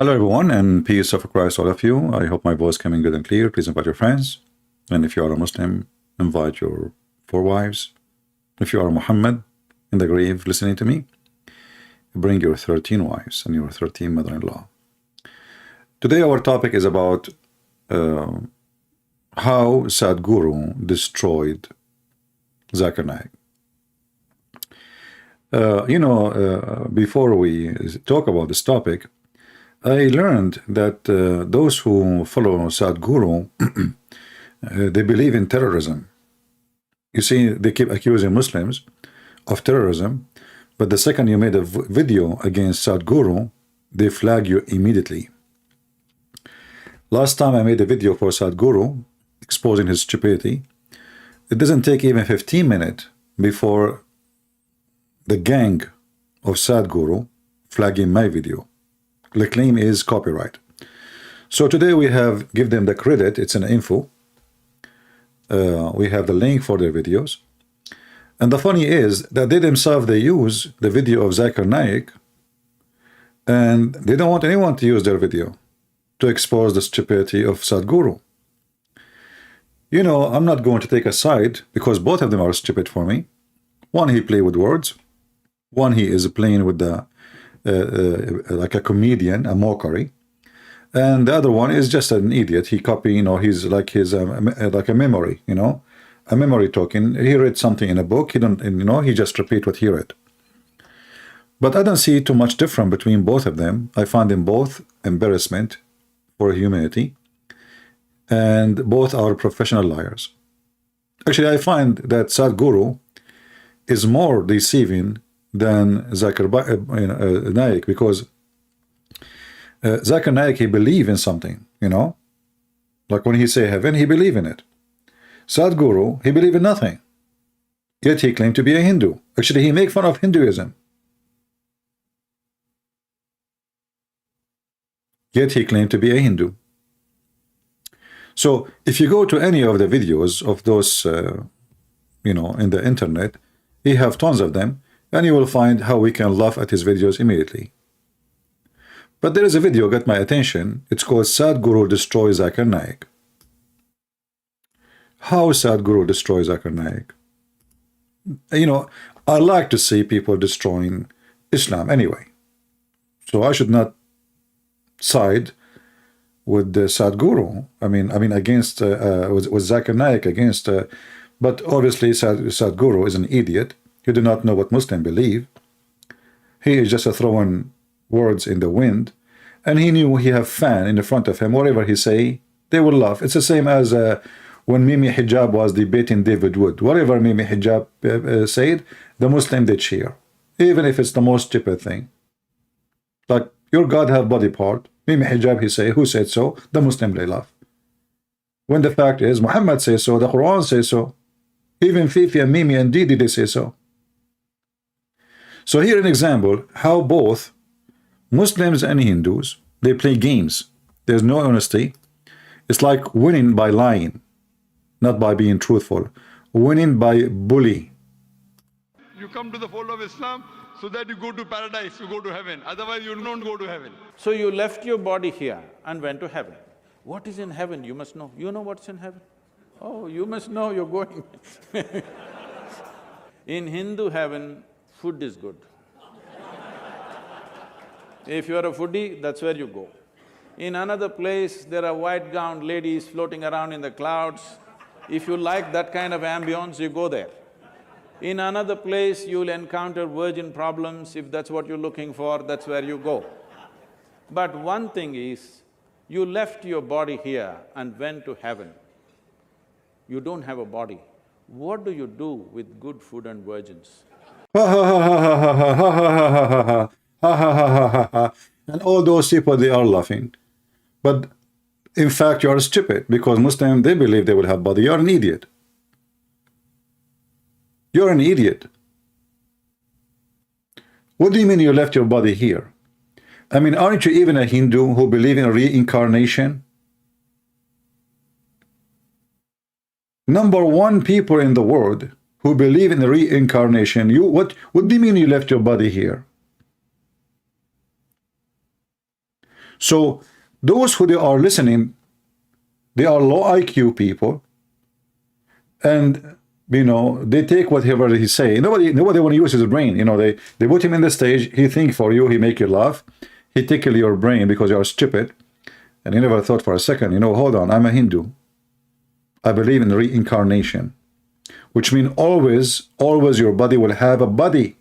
Hello everyone, and peace of Christ all of you. I hope my voice coming good and clear. Please invite your friends. And if you are a Muslim, invite your 4 wives. If you are Muhammad in the grave listening to me, bring your 13 wives and your 13 mother-in-law. Today our topic is about how SADHGURU destroyed Zakir Naik. Before we talk about this topic, I learned that those who follow SADHGURU, they believe in terrorism. You see, they keep accusing Muslims of terrorism, but the second you made a video against SADHGURU, they flag you immediately. Last time I made a video for SADHGURU exposing his stupidity, it doesn't take even 15 minutes before the gang of SADHGURU flagging my video. The claim is copyright. So today we have give them the credit. It's an info. We have the link for their videos. And the funny is that they themselves, they use the video of Zakir Naik, and they don't want anyone to use their video to expose the stupidity of SADHGURU. You know, I'm not going to take a side because both of them are stupid for me. One, he play with words. One, he is playing with the like a comedian, a mockery, and the other one is just an idiot. He copy, he's like his like a memory, a memory token. He read something in a book. He don't, he just repeat what he read. But I don't see too much difference between both of them. I find them both embarrassment for humanity, and both are professional liars. Actually, I find that SADHGURU is more deceiving than Zakir Naik, because Zakir Naik, he believe in something, like when he say heaven, he believe in it. SADHGURU, he believe in nothing, yet he claimed to be a Hindu. Actually, he make fun of Hinduism, yet he claimed to be a Hindu. So if you go to any of the videos of those in the internet, he have tons of them, and you will find how we can laugh at his videos immediately. But there is a video got my attention. It's called SADHGURU Destroys Zakir Naik. How SADHGURU destroys Zakir Naik? I like to see people destroying Islam anyway. So I should not side with the SADHGURU. I mean against with Zakir Naik against. But obviously SADHGURU is an idiot. He do not know what Muslims believe. He is just throwing words in the wind, and he knew he have fan in the front of him. Whatever he say, they will laugh. It's the same as when Mimi Hijab was debating David Wood. Whatever Mimi Hijab said, the Muslim they cheer, even if it's the most stupid thing. Like, your God have body part. Mimi Hijab, he say, who said so? The Muslim they laugh. When the fact is, Muhammad says so, the Quran says so. Even Fifi and Mimi and Didi, they say so. So here an example how both Muslims and Hindus, they play games. There's no honesty. It's like winning by lying, not by being truthful. Winning by bully. You come to the fold of Islam so that you go to paradise, you go to heaven. Otherwise you don't go to heaven. So you left your body here and went to heaven. What is in heaven? You must know. You know what's in heaven? Oh, you must know, you're going. In Hindu heaven, food is good. If you're a foodie, that's where you go. In another place, there are white-gowned ladies floating around in the clouds. If you like that kind of ambience, you go there. In another place, you'll encounter virgin problems. If that's what you're looking for, that's where you go. But one thing is, you left your body here and went to heaven. You don't have a body. What do you do with good food and virgins? And all those people, they are laughing. But in fact, you are stupid, because Muslims, they believe they will have body. You're an idiot. You're an idiot. What do you mean you left your body here? I mean, aren't you even a Hindu who believe in reincarnation? #1 people in the world who believe in reincarnation. What do you mean you left your body here? So those who they are listening, they are low IQ people, and you know, they take whatever he say. Nobody want to use his brain. You know, they put him in the stage, he think for you, he make you laugh, he tickle your brain because you are stupid, and you never thought for a second, you know, hold on, I'm a Hindu, I believe in reincarnation, which means always your body will have a body.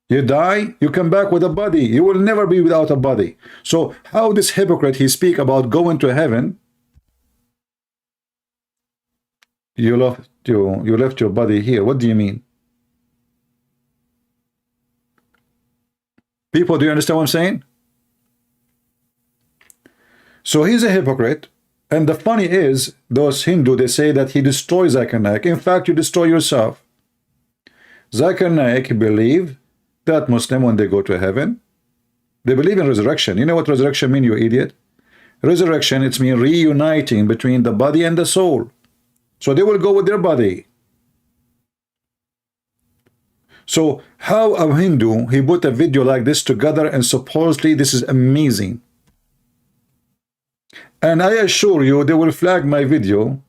You die, you come back with a body. You will never be without a body. So how this hypocrite, he speak about going to heaven, you left your body here. What do you mean? People, do you understand what I'm saying? So he's a hypocrite. And the funny is, those Hindu, they say that he destroys Zakir Naik. In fact, you destroy yourself. Zakir Naik believe that Muslim, when they go to heaven, they believe in resurrection. You know what resurrection mean, you idiot? Resurrection, it's mean reuniting between the body and the soul. So they will go with their body. So how a Hindu, he put a video like this together, and supposedly this is amazing. And I assure you, they will flag my video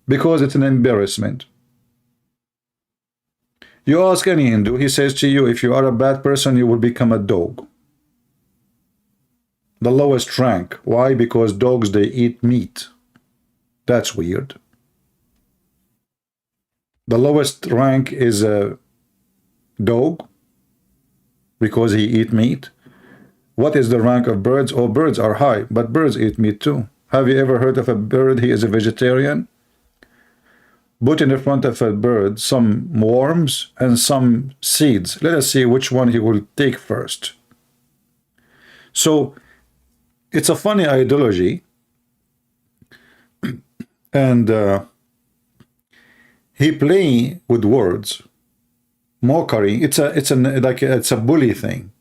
because it's an embarrassment. You ask any Hindu, he says to you, if you are a bad person, you will become a dog. The lowest rank. Why? Because dogs, they eat meat. That's weird. The lowest rank is a dog because he eat meat. What is the rank of birds? Oh, birds are high, but birds eat meat too. Have you ever heard of a bird, he is a vegetarian? Put in the front of a bird some worms and some seeds. Let us see which one he will take first. So it's a funny ideology, and he play with words, mockery. It's a bully thing,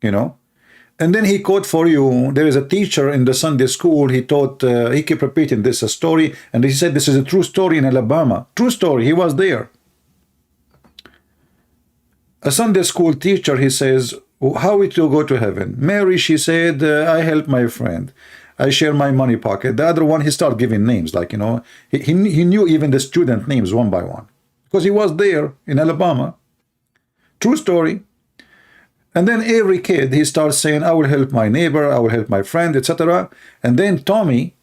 you know. And then he quote for you, there is a teacher in the Sunday school, he taught, he kept repeating this a story, and he said this is a true story in Alabama. True story, he was there. A Sunday school teacher, he says, how it will go to heaven? Mary, she said, I help my friend. I share my money pocket. The other one, he started giving names, like, you know, he knew even the student names one by one, because he was there in Alabama. True story. And then every kid, he starts saying, I will help my neighbor, I will help my friend, etc. And then Tommy,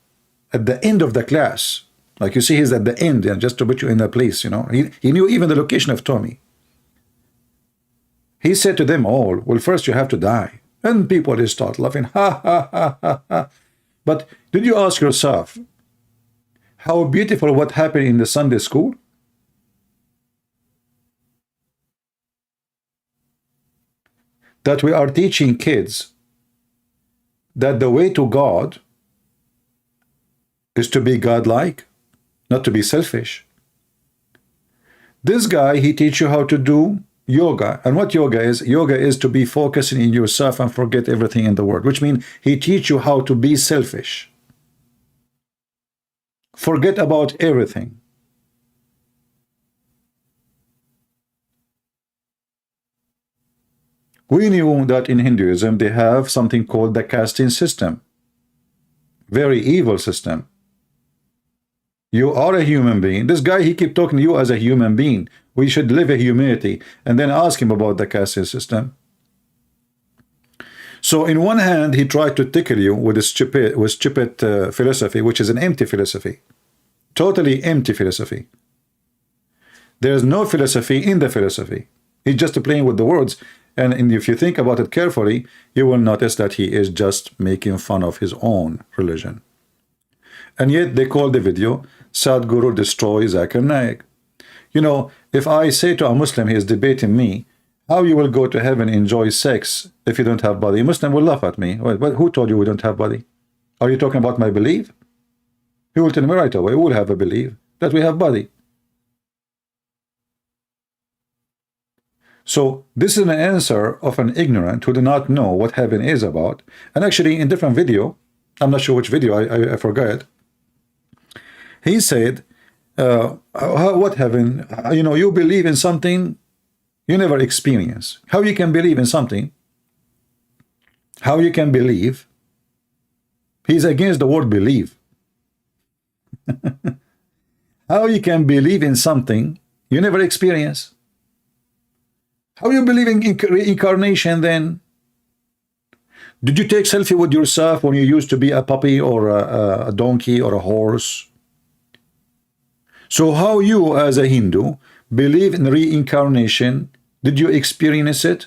at the end of the class, like you see, he's at the end, and just to put you in the place, you know, he knew even the location of Tommy. He said to them all, well, first you have to die. And people, they start laughing, ha, ha, ha, ha, ha. But did you ask yourself, how beautiful what happened in the Sunday school? That we are teaching kids that the way to God is to be godlike, not to be selfish. This guy, he teach you how to do yoga. And what yoga is? Yoga is to be focusing in yourself and forget everything in the world, which means he teach you how to be selfish. Forget about everything. We knew that in Hinduism they have something called the casting system. Very evil system. You are a human being. This guy, he keep talking to you as a human being. We should live a humanity, and then ask him about the casting system. So in one hand, he tried to tickle you with a stupid philosophy, which is an empty philosophy. Totally empty philosophy. There is no philosophy in the philosophy. He's just playing with the words. And if you think about it carefully, you will notice that he is just making fun of his own religion. And yet they call the video, SADHGURU destroys Zakir Naik. You know, if I say to a Muslim, he is debating me, how you will go to heaven, enjoy sex if you don't have body? A Muslim will laugh at me. Well, who told you we don't have body? Are you talking about my belief? He will tell me right away, we will have a belief that we have body. So this is an answer of an ignorant who do not know what heaven is about. And actually in different video, I'm not sure which video, I forgot, he said, what heaven, you know, you believe in something you never experience. How you can believe in something How you can believe? He's against the word believe. How you can believe in something you never experience? How you believe in reincarnation then? Did you take selfie with yourself when you used to be a puppy or a donkey or a horse? So how you as a Hindu believe in reincarnation? Did you experience it?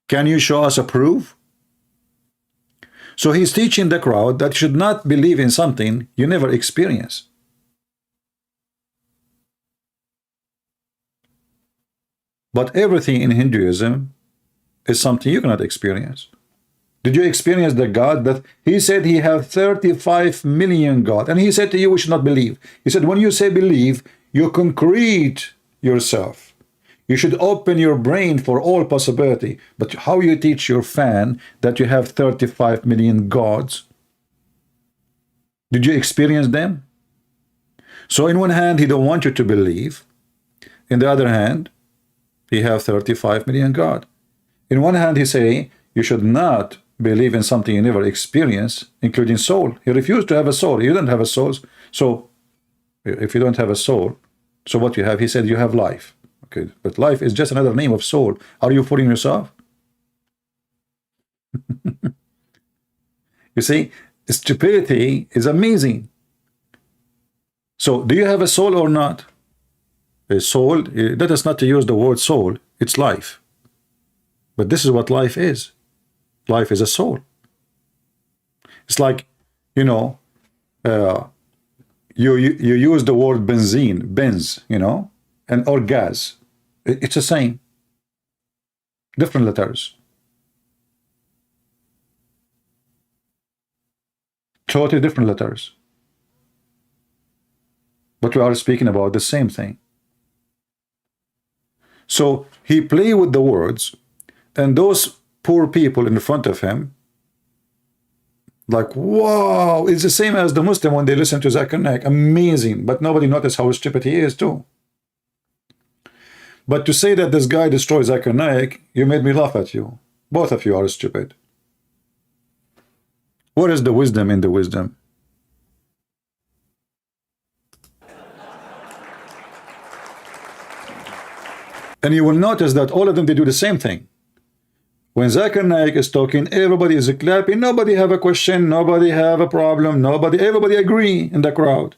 Can you show us a proof? So he's teaching the crowd that you should not believe in something you never experience. But everything in Hinduism is something you cannot experience. Did you experience the God that he said he have 35 million God? And he said to you, we should not believe. He said, when you say believe, you concrete yourself. You should open your brain for all possibility. But how you teach your fan that you have 35 million gods? Did you experience them? So in one hand, he don't want you to believe. In the other hand, he have 35 million God. In one hand, he say, you should not believe in something you never experience, including soul. He refused to have a soul. You don't have a soul. So if you don't have a soul, so what you have? He said you have life. Okay, but life is just another name of soul. Are you fooling yourself? You see, stupidity is amazing. So do you have a soul or not? A soul, let us not to use the word soul, it's life. But this is what life is. Life is a soul. It's like, you know, you use the word benzene, benz, you know, and or gas. It's the same. Different letters. Totally different letters. But we are speaking about the same thing. So he played with the words, and those poor people in front of him, like, wow, it's the same as the Muslim when they listen to Zakir Naik, amazing, but nobody noticed how stupid he is too. But to say that this guy destroys Zakir Naik, you made me laugh at you. Both of you are stupid. What is the wisdom in the wisdom? And you will notice that all of them, they do the same thing. When Zakir Naik is talking, everybody is clapping, nobody have a question, nobody have a problem, everybody agree in the crowd.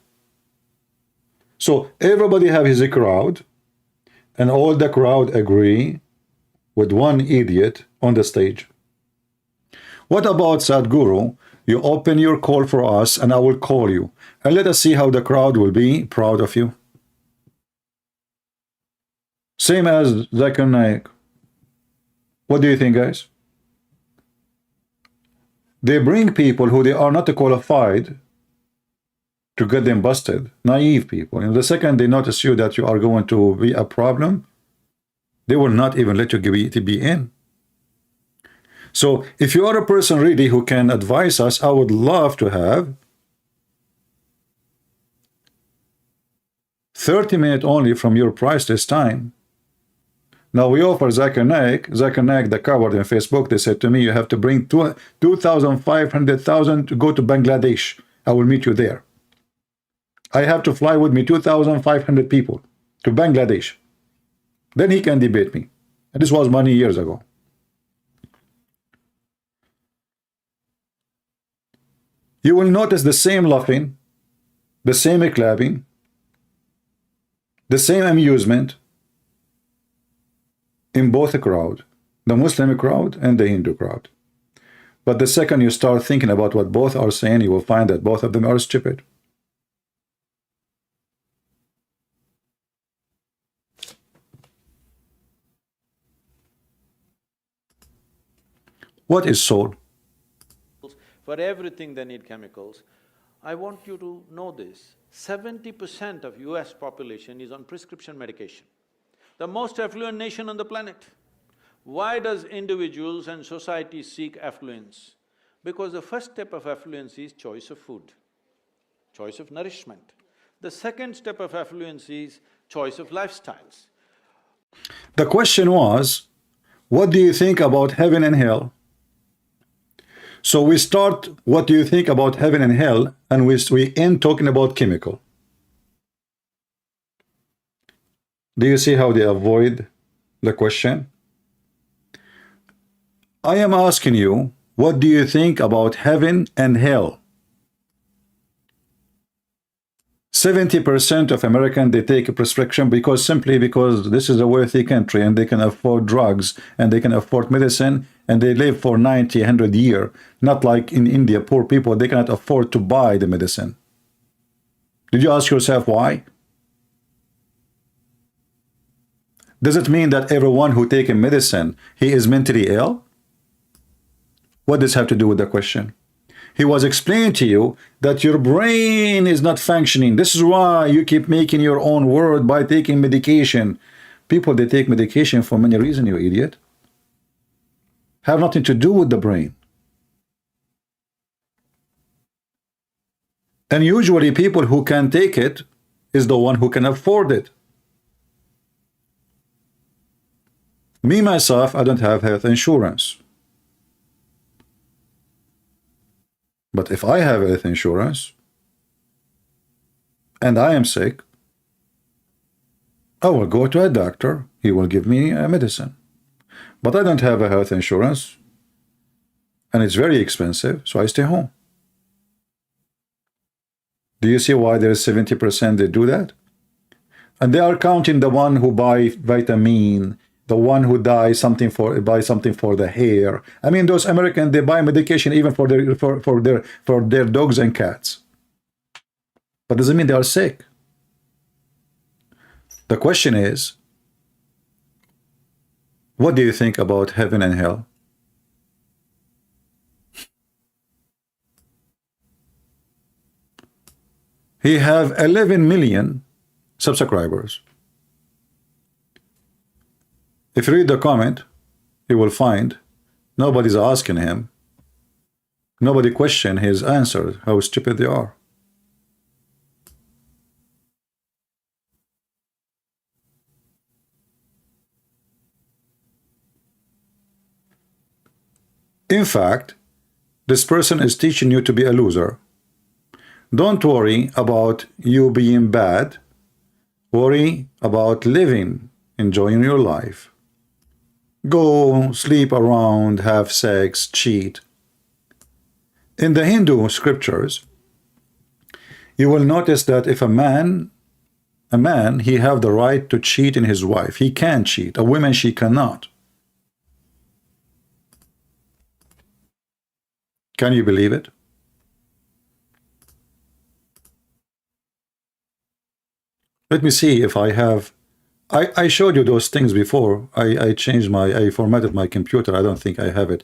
So everybody have his crowd, and all the crowd agree with one idiot on the stage. What about SADHGURU? You open your call for us, and I will call you. And let us see how the crowd will be proud of you. Same as Zakir Naik. What do you think, guys? They bring people who they are not qualified to get them busted. Naive people. And the second they notice you that you are going to be a problem, they will not even let you be in. So if you are a person really who can advise us, I would love to have 30 minutes only from your priceless time. Now we offer Zakir Naik, the coward in Facebook, they said to me, you have to bring 2,500,000 to go to Bangladesh. I will meet you there. I have to fly with me 2,500 people to Bangladesh. Then he can debate me. And this was many years ago. You will notice the same laughing, the same clapping, the same amusement in both the crowd, the Muslim crowd and the Hindu crowd. But the second you start thinking about what both are saying, you will find that both of them are stupid. What is soul? For everything they need chemicals. I want you to know this, 70% of US population is on prescription medication. The most affluent nation on the planet. Why does individuals and society seek affluence? Because the first step of affluence is choice of food, choice of nourishment. The second step of affluence is choice of lifestyles. The question was, what do you think about heaven and hell? So we start, what do you think about heaven and hell? And we end talking about chemical. Do you see how they avoid the question? I am asking you, what do you think about heaven and hell? 70% of Americans, they take a prescription simply because this is a wealthy country and they can afford drugs and they can afford medicine and they live for 90, 100 years. Not like in India, poor people, they cannot afford to buy the medicine. Did you ask yourself why? Does it mean that everyone who takes medicine, he is mentally ill? What does this have to do with the question? He was explaining to you that your brain is not functioning. This is why you keep making your own world by taking medication. People, they take medication for many reasons, you idiot. Have nothing to do with the brain. And usually people who can take it is the one who can afford it. Me, myself, I don't have health insurance. But if I have health insurance and I am sick, I will go to a doctor. He will give me a medicine. But I don't have a health insurance and it's very expensive, so I stay home. Do you see why there's 70% that do that? And they are counting the one who buy vitamin, the one who buy something for the hair. I mean, those Americans, they buy medication even for their dogs and cats. But doesn't mean they are sick. The question is, what do you think about heaven and hell? He have 11 million subscribers. If you read the comment, you will find nobody's asking him. Nobody question his answers, how stupid they are. In fact, this person is teaching you to be a loser. Don't worry about you being bad. Worry about living, enjoying your life. Go sleep around, have sex, cheat. In the Hindu scriptures, you will notice that if a man, he have the right to cheat in his wife. He can cheat. A woman, she cannot. Can you believe it? Let me see if I have. I showed you those things before. I formatted my computer. I don't think I have it.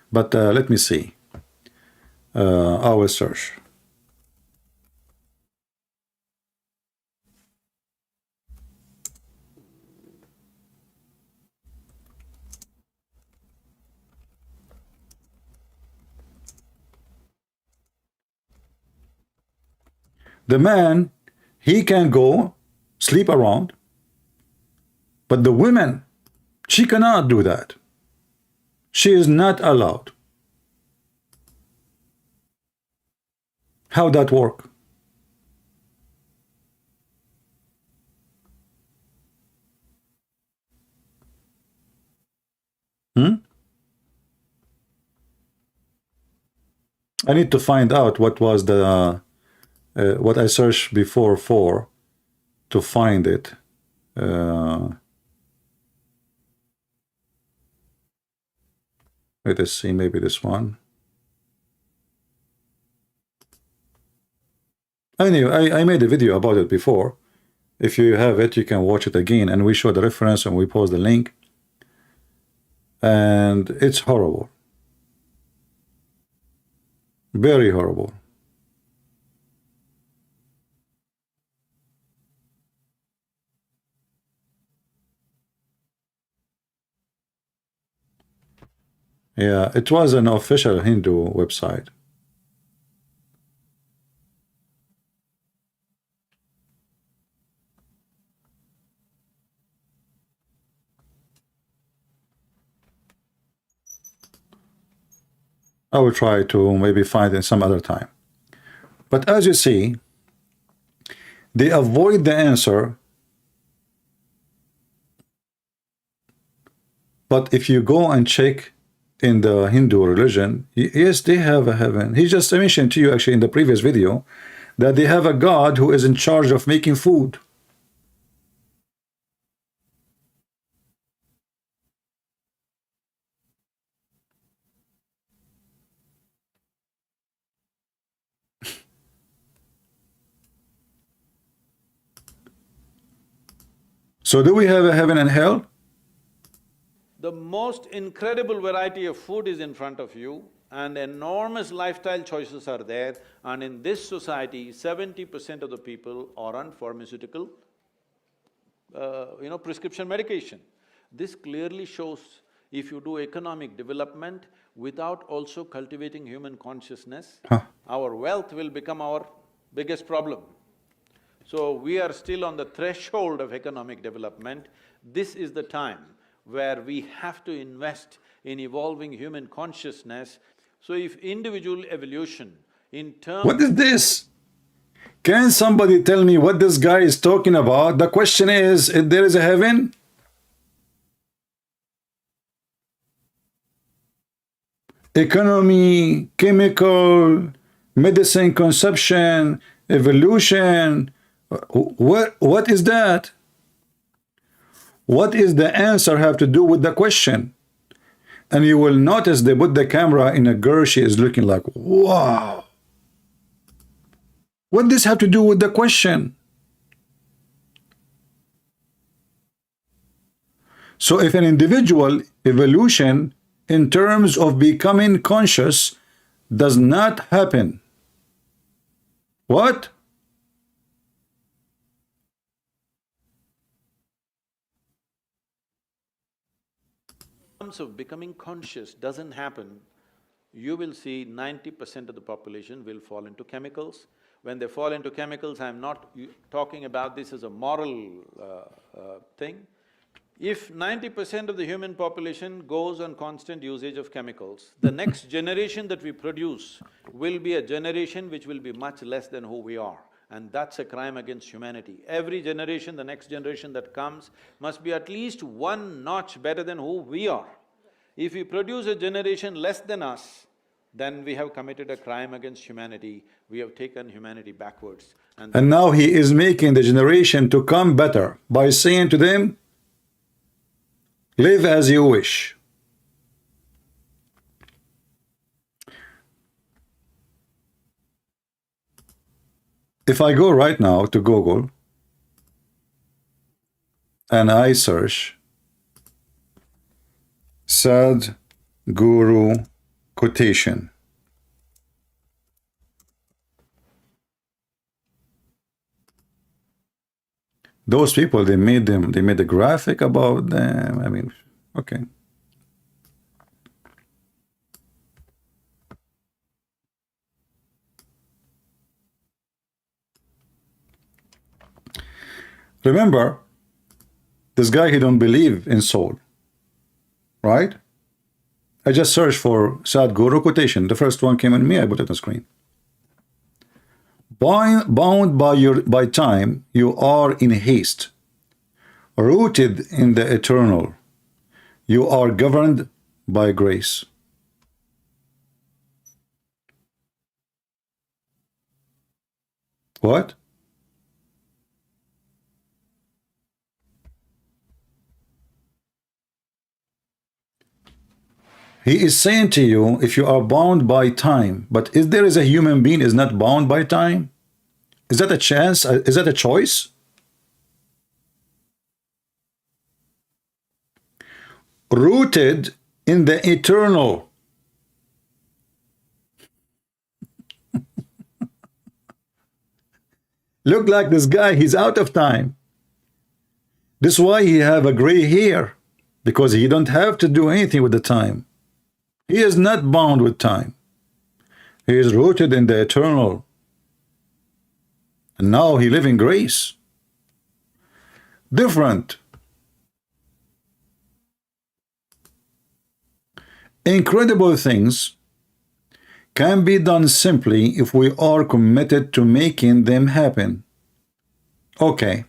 But let me see. I will search. The man, he can go sleep around, but the woman, she cannot do that. She is not allowed. How that work? I need to find out what was the what I searched before for to find it. Let us see, maybe this one. Anyway, I made a video about it before. If you have it, you can watch it again, and we show the reference and we post the link. And it's horrible. Very horrible. Yeah, it was an official Hindu website. I will try to maybe find it some other time. But as you see, they avoid the answer. But if you go and check in the Hindu religion, yes, they have a heaven. He just mentioned to you actually in the previous video that they have a God who is in charge of making food. So do we have a heaven and hell? The most incredible variety of food is in front of you and enormous lifestyle choices are there, and in this society, 70% of the people are on pharmaceutical, prescription medication. This clearly shows if you do economic development without also cultivating human consciousness, our wealth will become our biggest problem. So we are still on the threshold of economic development. This is the time where we have to invest in evolving human consciousness. So if individual evolution in terms… What is this? Can somebody tell me what this guy is talking about? The question is, if there is a heaven? Economy, chemical, medicine consumption, evolution, what is that? What is the answer have to do with the question? And you will notice they put the camera in a girl, she is looking like, wow. What does this have to do with the question? So if an individual evolution in terms of becoming conscious does not happen, what? of becoming conscious doesn't happen, you will see 90% of the population will fall into chemicals. When they fall into chemicals, I'm not talking about this as a moral thing. If 90% of the human population goes on constant usage of chemicals, the next generation that we produce will be a generation which will be much less than who we are. And that's a crime against humanity. Every generation, the next generation that comes, must be at least one notch better than who we are. If we produce a generation less than us, then we have committed a crime against humanity, we have taken humanity backwards. And now he is making the generation to come better by saying to them, live as you wish. If I go right now to Google and I search Sadhguru quotation, those people, they made a graphic about them. I mean, okay. Remember, this guy, he don't believe in soul, right? I just searched for Sadhguru quotation. The first one came on me, I put it on the screen. Bound by time, you are in haste. Rooted in the eternal, you are governed by grace. What? He is saying to you, if you are bound by time, but if there is a human being is not bound by time, is that a chance? Is that a choice? Rooted in the eternal. Look like this guy, he's out of time. This is why he have a gray hair, because he don't have to do anything with the time. He is not bound with time. He is rooted in the eternal. And now he lives in grace. Different. Incredible things can be done simply if we are committed to making them happen. Okay.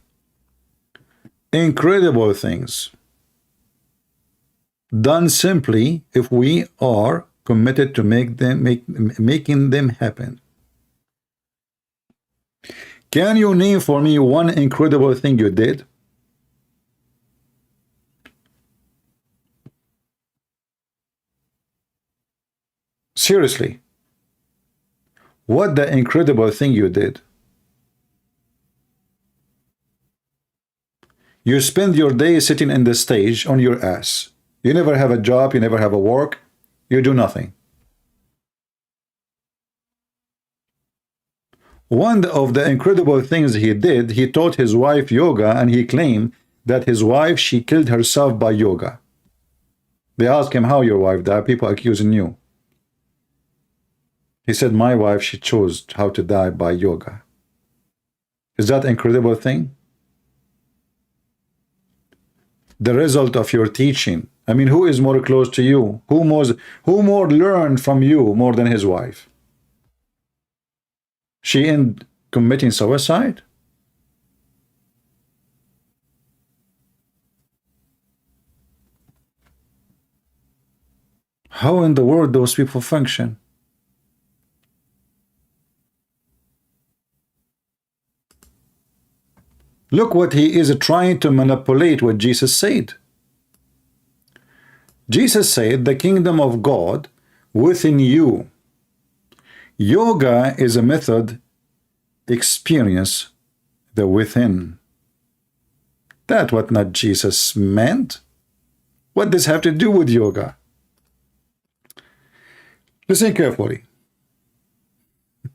Incredible things done simply if we are committed to making them happen. Can you name for me one incredible thing you did? Seriously, what the incredible thing you did? You spend your day sitting in the stage on your ass. You never have a job, you never have a work, you do nothing. One of the incredible things he did, he taught his wife yoga, and he claimed that his wife, she killed herself by yoga. They asked him, how your wife died? People accusing you. He said, my wife, she chose how to die by yoga. Is that an incredible thing? The result of your teaching. I mean, who is more close to you? Who more learned from you more than his wife? She ended committing suicide? How in the world those people function? Look what he is trying to manipulate what Jesus said. Jesus said, the kingdom of God within you. Yoga is a method, experience the within. That's what not Jesus meant. What does this have to do with yoga? Listen carefully.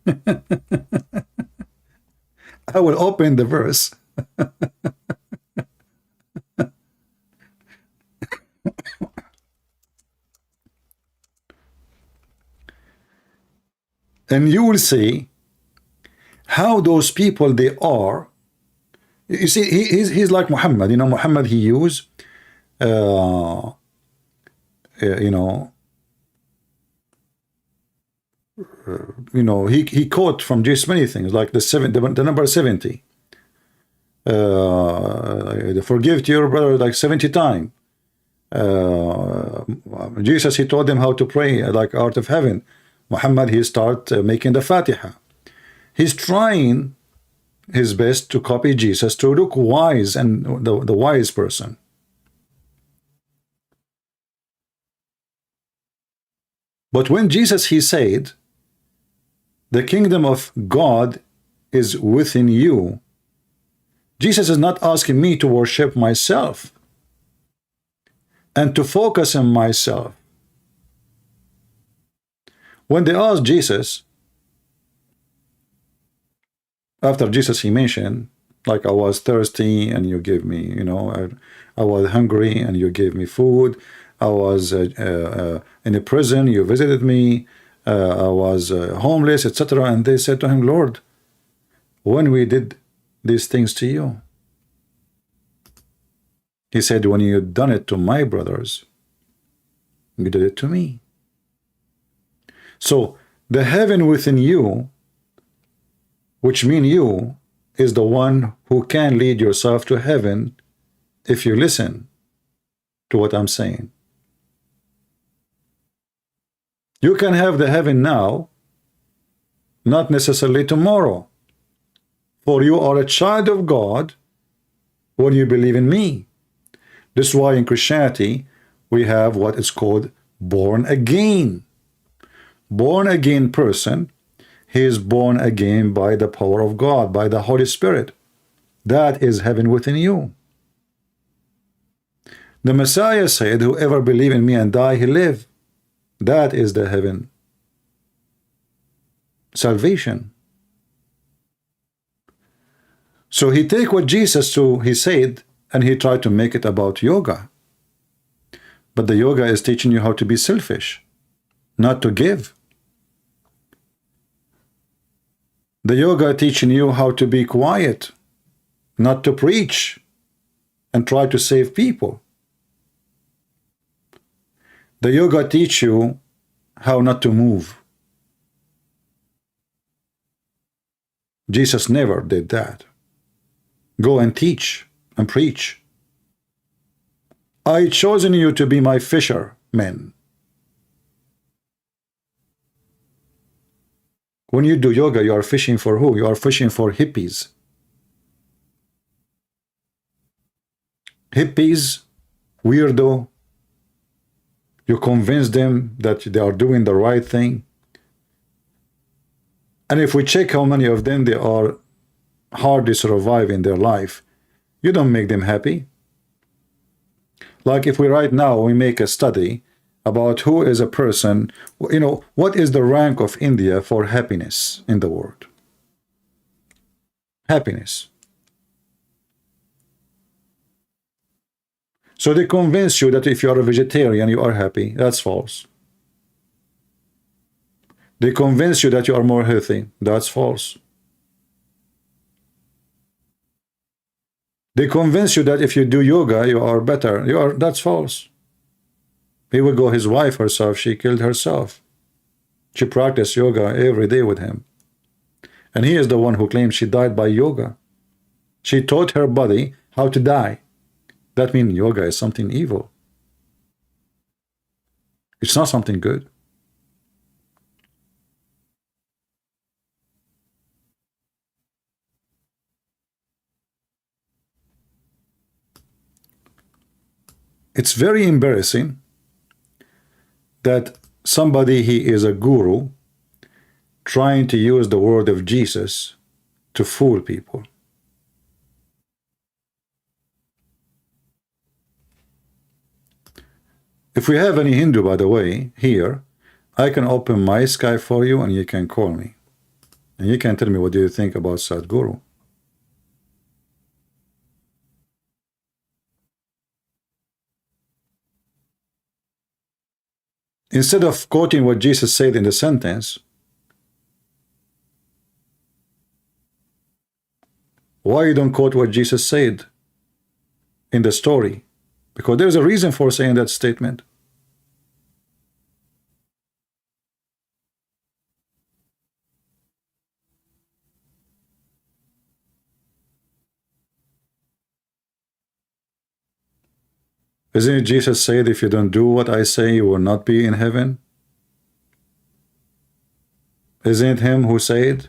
I will open the verse. And you will see how those people they are. You see, he's like Muhammad. You know, Muhammad, he used, you know, he quote from just many things, like the number 70. Forgive to your brother like 70 times. Jesus, he taught them how to pray like out of heaven. Muhammad, he start making the Fatiha. He's trying his best to copy Jesus, to look wise and the wise person. But when Jesus, he said, the kingdom of God is within you, Jesus is not asking me to worship myself and to focus on myself. When they asked Jesus, after Jesus, he mentioned, like, I was thirsty and you gave me, you know, I was hungry and you gave me food. I was in a prison, you visited me. I was homeless, etc. And they said to him, Lord, when we did these things to you? He said, when you done it to my brothers, you did it to me. So the heaven within you, which mean you, is the one who can lead yourself to heaven if you listen to what I'm saying. You can have the heaven now, not necessarily tomorrow. For you are a child of God when you believe in me. This is why in Christianity we have what is called born again. Born again person, he is born again by the power of God, by the Holy Spirit. That is heaven within you. The Messiah said, whoever believe in me and die, he live. That is the heaven. Salvation. So he take what Jesus he said, and he tried to make it about yoga. But the yoga is teaching you how to be selfish, not to give. The yoga teaching you how to be quiet, not to preach and try to save people. The yoga teach you how not to move, Jesus never did that. Go and teach and preach. I chosen you to be my fishermen. When you do yoga, you are fishing for who? You are fishing for hippies. Hippies, weirdo. You convince them that they are doing the right thing. And if we check how many of them they are hardly survive in their life, you don't make them happy. Like if we right now, we make a study about who is a person, you know, what is the rank of India for happiness in the world? Happiness. So they convince you that if you are a vegetarian, you are happy. That's false. They convince you that you are more healthy. That's false. They convince you that if you do yoga, you are better. That's false. He would go, his wife herself, she killed herself. She practiced yoga every day with him. And he is the one who claims she died by yoga. She taught her body how to die. That means yoga is something evil. It's not something good. It's very embarrassing that somebody, he is a guru, trying to use the word of Jesus to fool people. If we have any Hindu, by the way, here, I can open my Skype for you and you can call me. And you can tell me what do you think about Sadhguru. Instead of quoting what Jesus said in the sentence, why you don't quote what Jesus said in the story? Because there's a reason for saying that statement. Isn't it Jesus said, if you don't do what I say, you will not be in heaven? Isn't it him who said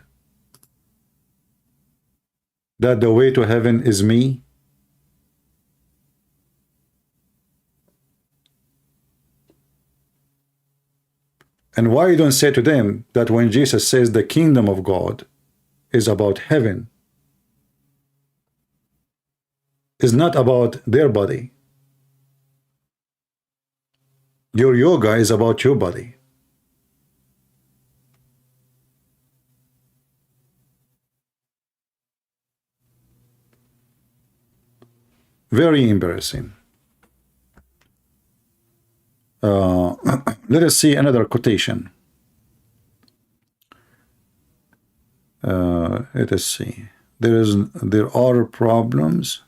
that the way to heaven is me? And why you don't say to them that when Jesus says the kingdom of God is about heaven, is not about their body? Your yoga is about your body. Very embarrassing. Let us see another quotation. Let us see. There are problems,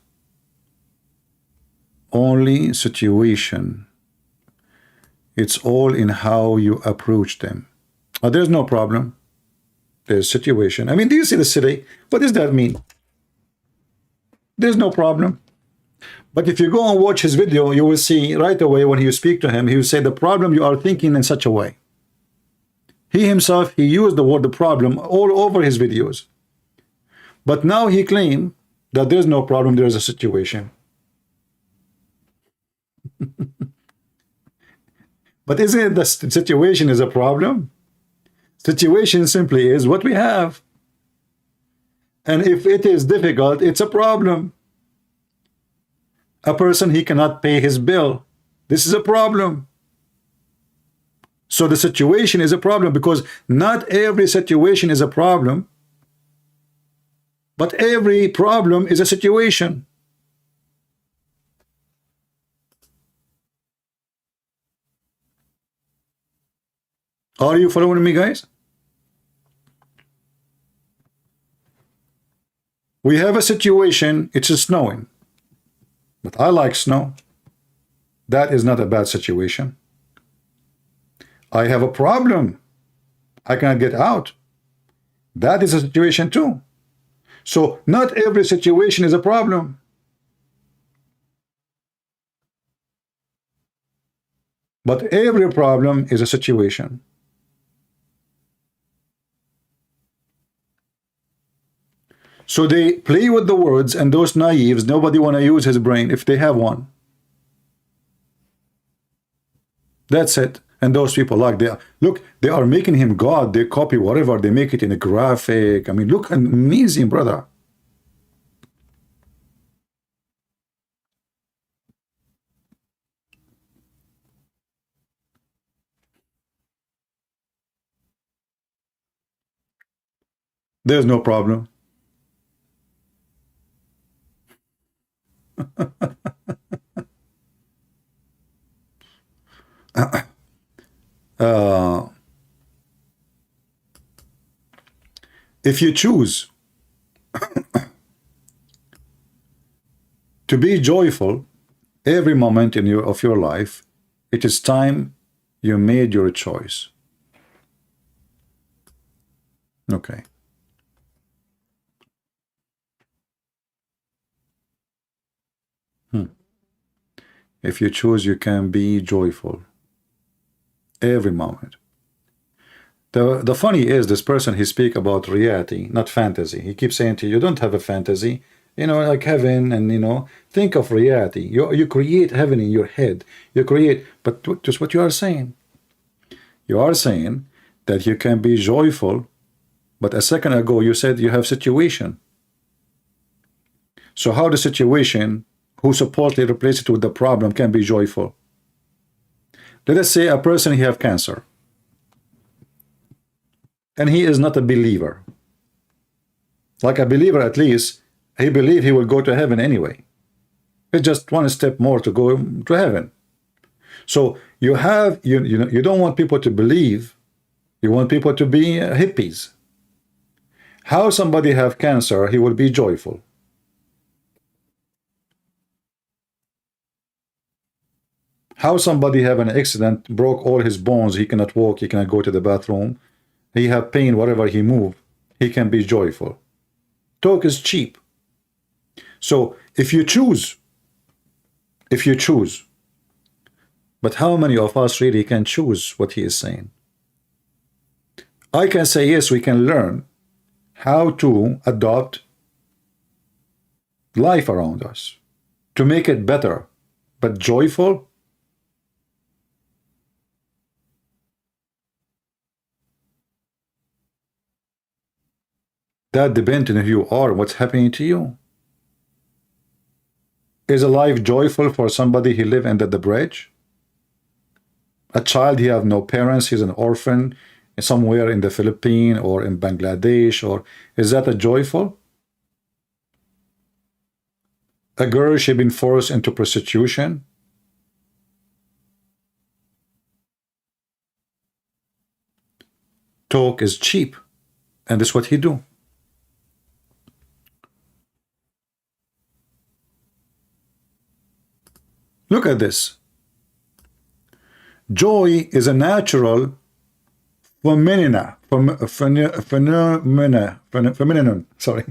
only situation. It's all in how you approach them. There's no problem. There's situation. I mean, do you see the city? What does that mean? There's no problem. But if you go and watch his video, you will see right away when you speak to him, he will say the problem you are thinking in such a way. He himself, he used the word the problem all over his videos. But now he claims that there's no problem, there's a situation. But isn't it the situation is a problem? Situation simply is what we have. And if it is difficult, it's a problem. A person, he cannot pay his bill. This is a problem. So the situation is a problem because not every situation is a problem, but every problem is a situation. Are you following me, guys? We have a situation, it's snowing. But I like snow. That is not a bad situation. I have a problem. I cannot get out. That is a situation too. So not every situation is a problem. But every problem is a situation. So they play with the words, and those naives, nobody want to use his brain if they have one. That's it. And those people, like, they are making him God. They copy whatever, they make it in a graphic. I mean, look, amazing, brother. There's no problem. If you choose to be joyful every moment of your life, it is time you made your choice. Okay. If you choose, you can be joyful every moment. The funny is, this person, he speak about reality, not fantasy. He keeps saying to you, you don't have a fantasy, you know, like heaven, and, you know, think of reality. You create heaven in your head. You create, but just what you are saying. You are saying that you can be joyful, but a second ago you said you have situation. So how the situation, who supposedly replace it with the problem, can be joyful? Let us say a person, he have cancer, and he is not a believer. Like a believer, at least he believe he will go to heaven anyway. It's just one step more to go to heaven. So you have, you don't want people to believe, you want people to be hippies. How somebody have cancer, he will be joyful? How somebody have an accident, broke all his bones, he cannot walk, he cannot go to the bathroom, he have pain wherever he move, he can be joyful. Talk is cheap. So if you choose, but how many of us really can choose what he is saying? I can say yes, we can learn how to adopt life around us to make it better, but joyful? That depends on who you are, what's happening to you. Is a life joyful for somebody who live under the bridge? A child, he have no parents, he's an orphan somewhere in the Philippines or in Bangladesh, or is that a joyful? A girl, she been forced into prostitution. Talk is cheap, and that's what he do. Look at this. Joy is a natural phenomenon. Sorry.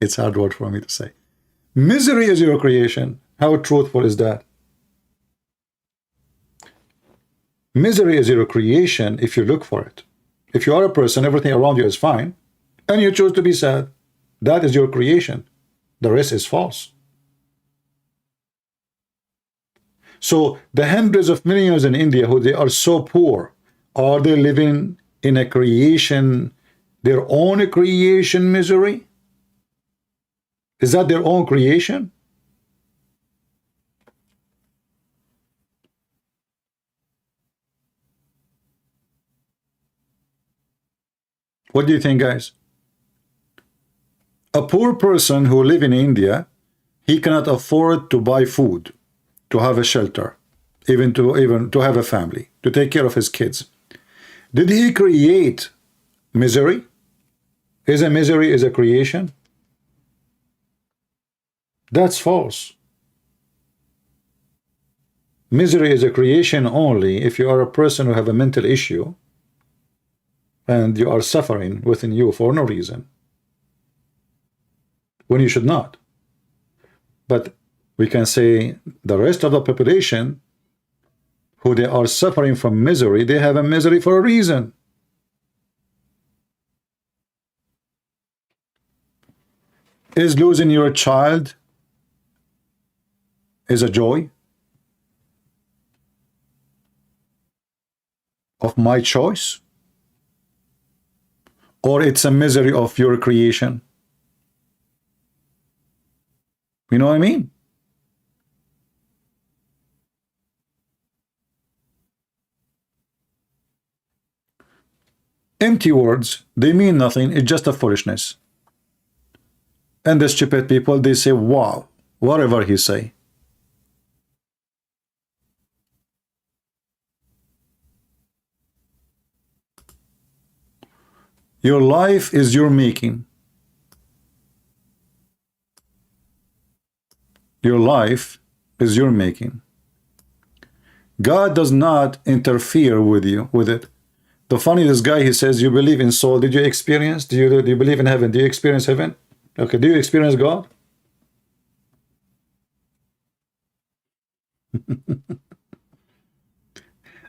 It's a hard word for me to say. Misery is your creation. How truthful is that? Misery is your creation if you look for it. If you are a person, everything around you is fine, and you choose to be sad, that is your creation. The rest is false. So the hundreds of millions in India who they are so poor, are they living in a creation, their own creation misery? Is that their own creation? What do you think, guys? A poor person who live in India, he cannot afford to buy food, to have a shelter, even to have a family, to take care of his kids. Did he create misery? Is a misery is a creation? That's false. Misery is a creation only if you are a person who have a mental issue and you are suffering within you for no reason. when you should not. But we can say the rest of the population who they are suffering from misery, they have a misery for a reason. Is losing your child is a joy of my choice? Or it's a misery of your creation? You know what I mean? Empty words, they mean nothing. It's just a foolishness. And the stupid people, they say, wow, whatever he say. Your life is your making. Your life is your making. God does not interfere with you, with it. The funniest guy, he says, you believe in soul. Did you experience? Do you believe in heaven? Do you experience heaven? Okay, do you experience God?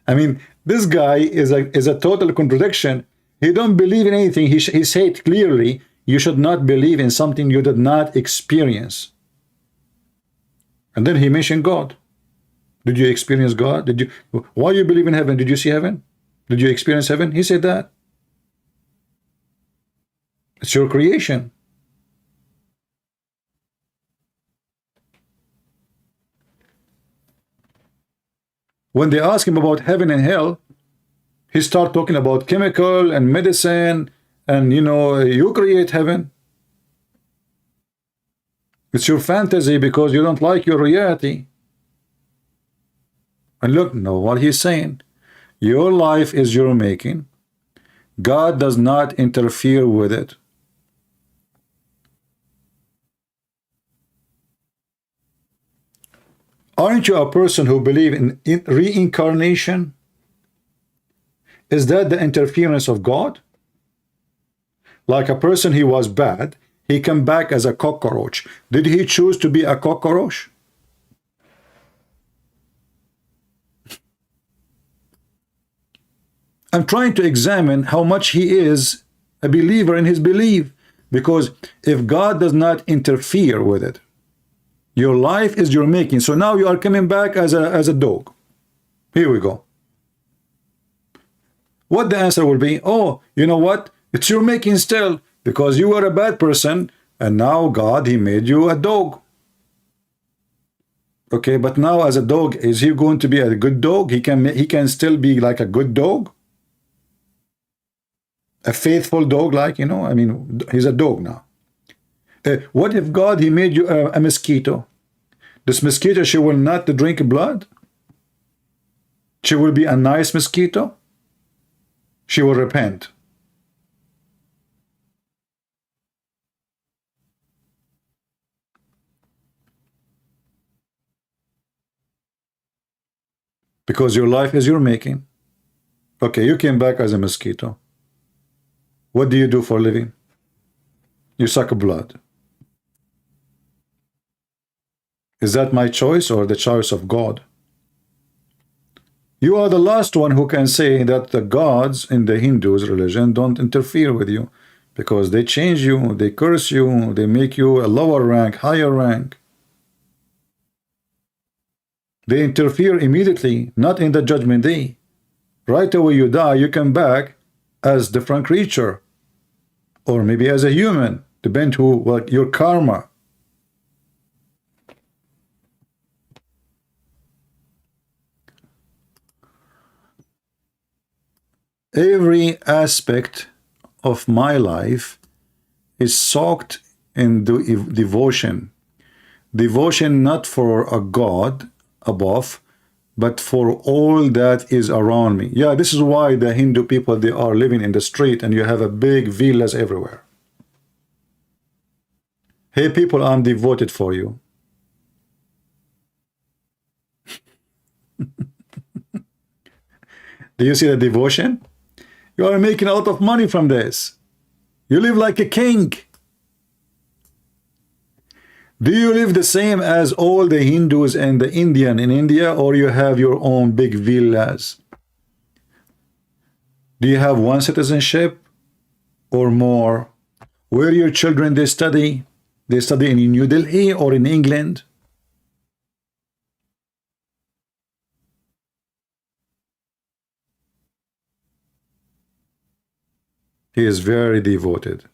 I mean, this guy is a total contradiction. He don't believe in anything. He said clearly, you should not believe in something you did not experience. And then he mentioned God. Did you experience God? Did you? Why you believe in heaven? Did you see heaven? Did you experience heaven? He said that. It's your creation. When they ask him about heaven and hell, he start talking about chemical and medicine and, you know, you create heaven. It's your fantasy because you don't like your reality. And look, no, what he's saying, your life is your making. God does not interfere with it. Aren't you a person who believes in reincarnation? Is that the interference of God? Like a person, he was bad, he came back as a cockroach. Did he choose to be a cockroach? I'm trying to examine how much he is a believer in his belief, because if God does not interfere with it, your life is your making. So now you are coming back as a dog. Here we go. What the answer will be? Oh, you know what? It's your making still, because you were a bad person, and now God, he made you a dog. Okay, but now as a dog, is he going to be a good dog? He can still be like a good dog? A faithful dog, like, you know, I mean, he's a dog now. What if God, he made you a mosquito? This mosquito, she will not drink blood? She will be a nice mosquito? She will repent. Because your life is your making. Okay, you came back as a mosquito. What do you do for a living? You suck blood. Is that my choice or the choice of God? You are the last one who can say that the gods in the Hindus religion don't interfere with you, because they change you, they curse you, they make you a lower rank, higher rank. They interfere immediately, not in the judgment day. Right away you die, you come back as different creature, or maybe as a human, depend who, what your karma. Every aspect of my life is soaked in devotion. Devotion not for a God above, but for all that is around me. Yeah, this is why the Hindu people, they are living in the street and you have a big villas everywhere. Hey people, I'm devoted for you. Do you see the devotion? You are making a lot of money from this. You live like a king. Do you live the same as all the Hindus and the Indian in India, or you have your own big villas? Do you have one citizenship or more? Where your children they study? They study in New Delhi or in England? He is very devoted.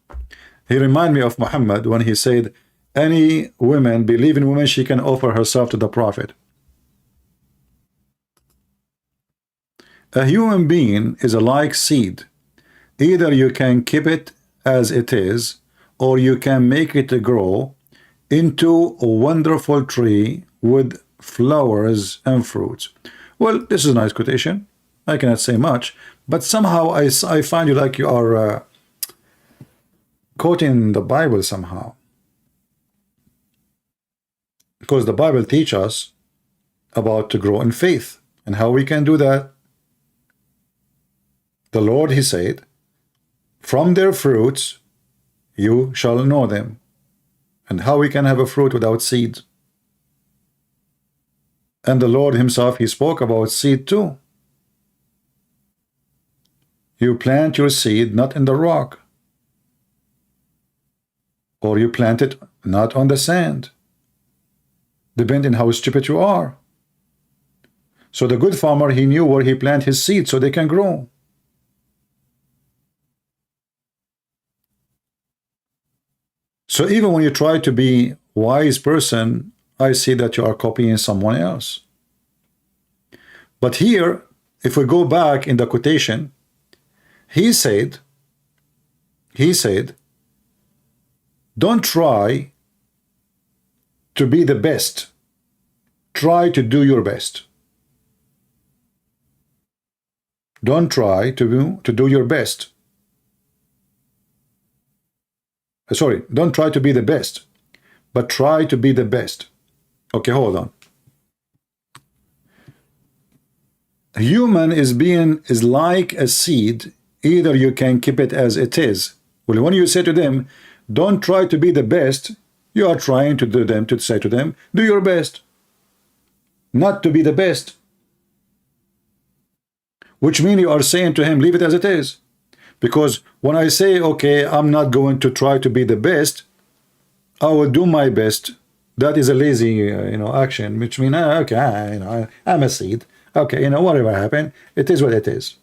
He reminds me of Muhammad when he said, any woman, believe in woman, she can offer herself to the Prophet. A human being is a like seed. Either you can keep it as it is, or you can make it grow into a wonderful tree with flowers and fruits. Well, this is a nice quotation. I cannot say much, but somehow I find you like you are quoting the Bible somehow. Because the Bible teaches us about to grow in faith and how we can do that. The Lord, he said, from their fruits you shall know them. And how we can have a fruit without seeds. And the Lord himself, he spoke about seed too. You plant your seed not in the rock, or you plant it not on the sand, depending how stupid you are. So the good farmer, he knew where he planted his seed so they can grow. So even when you try to be wise person, I see that you are copying someone else. But here, if we go back in the quotation, he said, don't try to be the best. Try to do your best. Don't try to do your best. Sorry, don't try to be the best, but try to be the best. Okay, hold on. A human is like a seed. Either you can keep it as it is. Well, when you say to them, don't try to be the best, you are trying to do them to say to them, do your best, not to be the best. Which means you are saying to him, leave it as it is. Because when I say, okay, I'm not going to try to be the best, I will do my best. That is a lazy, action, which means, okay, I'm a seed. Okay, whatever happened, it is what it is.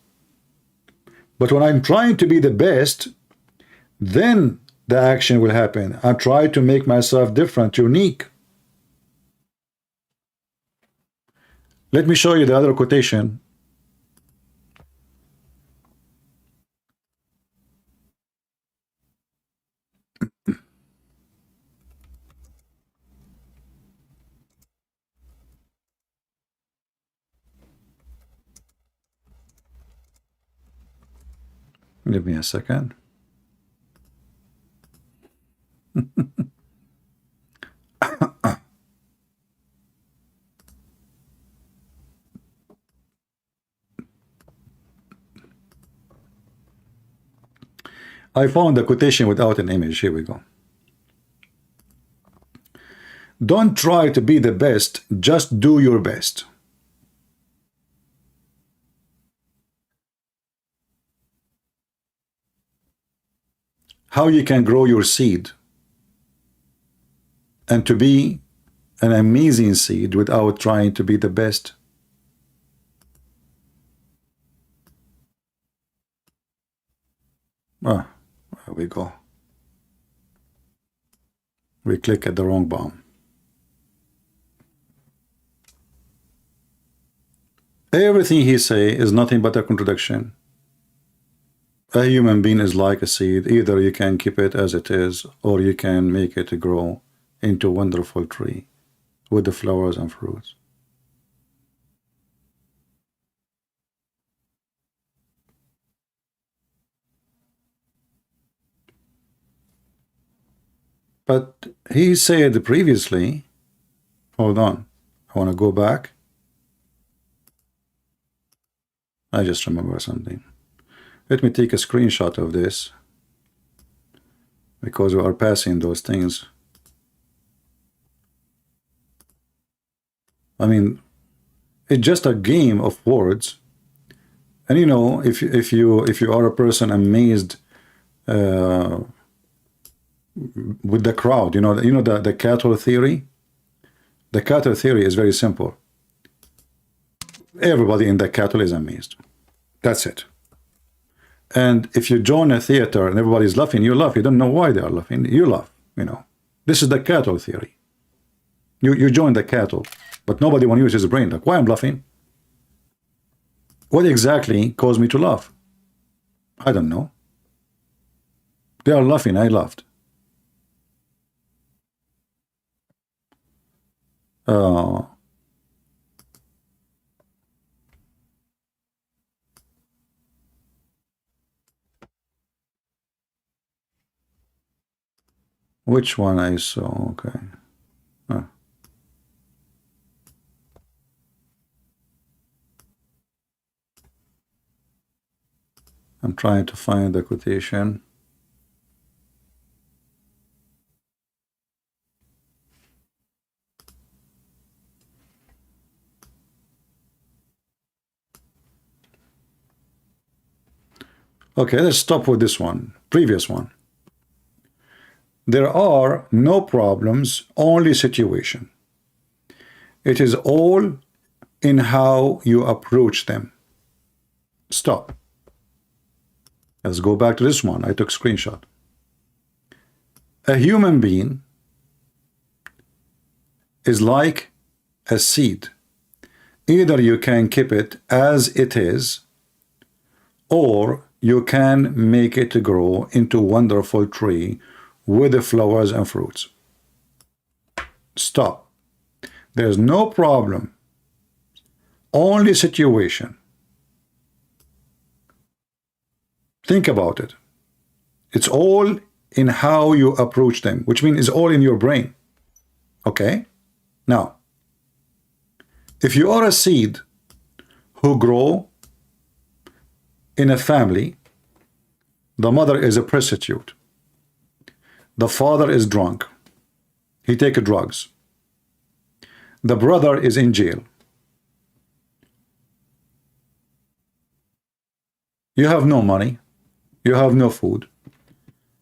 But when I'm trying to be the best, then the action will happen. I try to make myself different, unique. Let me show you the other quotation. Give me a second. I found the quotation without an image. Here we go. Don't try to be the best, just do your best. How you can grow your seed and to be an amazing seed without trying to be the best. There we go. We click at the wrong bomb. Everything he say is nothing but a contradiction. A human being is like a seed. Either you can keep it as it is, or you can make it grow into a wonderful tree with the flowers and fruits. But he said previously, hold on, I want to go back. I just remember something. Let me take a screenshot of this, because we are passing those things. I mean, it's just a game of words. And you know, if you are a person amazed with the crowd, you know the cattle theory. The cattle theory is very simple. Everybody in the cattle is amazed. That's it. And if you join a theater and everybody's laughing, you laugh. You don't know why they are laughing. You laugh. You know, this is the cattle theory. You join the cattle, but nobody want to use his brain. Like, why I'm laughing? What exactly caused me to laugh? I don't know. They are laughing. I laughed. Which one I saw? Okay. Huh. I'm trying to find the quotation. Okay, let's stop with this one. Previous one. There are no problems, only situation. It is all in how you approach them. Stop. Let's go back to this one. I took a screenshot. A human being is like a seed. Either you can keep it as it is, or you can make it grow into a wonderful tree with the flowers and fruits. Stop. There's no problem, only situation. Think about it. It's all in how you approach them, which means it's all in your brain. Okay? Now, if you are a seed who grow in a family, the mother is a prostitute. The father is drunk. He takes drugs. The brother is in jail. You have no money. You have no food.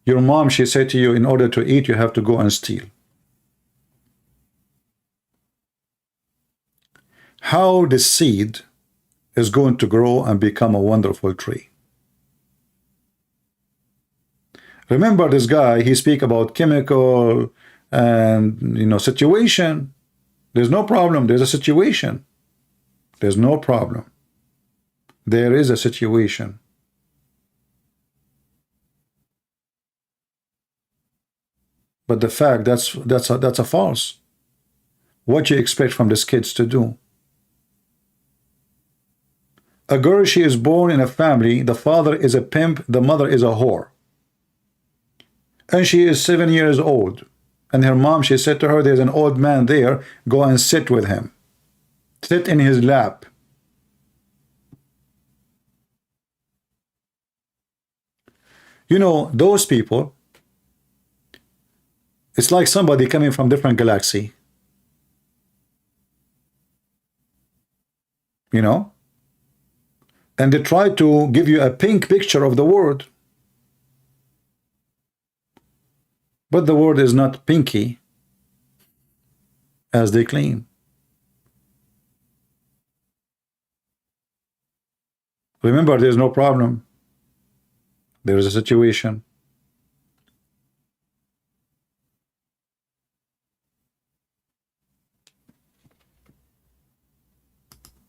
Your mom, she said to you, in order to eat, you have to go and steal. How the seed is going to grow and become a wonderful tree? Remember this guy, he speak about chemical and, you know, situation. There's no problem. There's a situation. There's no problem. There is a situation. But the fact that's a false. What you expect from these kids to do? A girl, she is born in a family. The father is a pimp. The mother is a whore. And she is 7 years old. And her mom, she said to her, there's an old man there. Go and sit with him. Sit in his lap. You know, those people, it's like somebody coming from different galaxy. You know? And they try to give you a pink picture of the world. But the world is not pinky as they claim. Remember, there's no problem. There is a situation.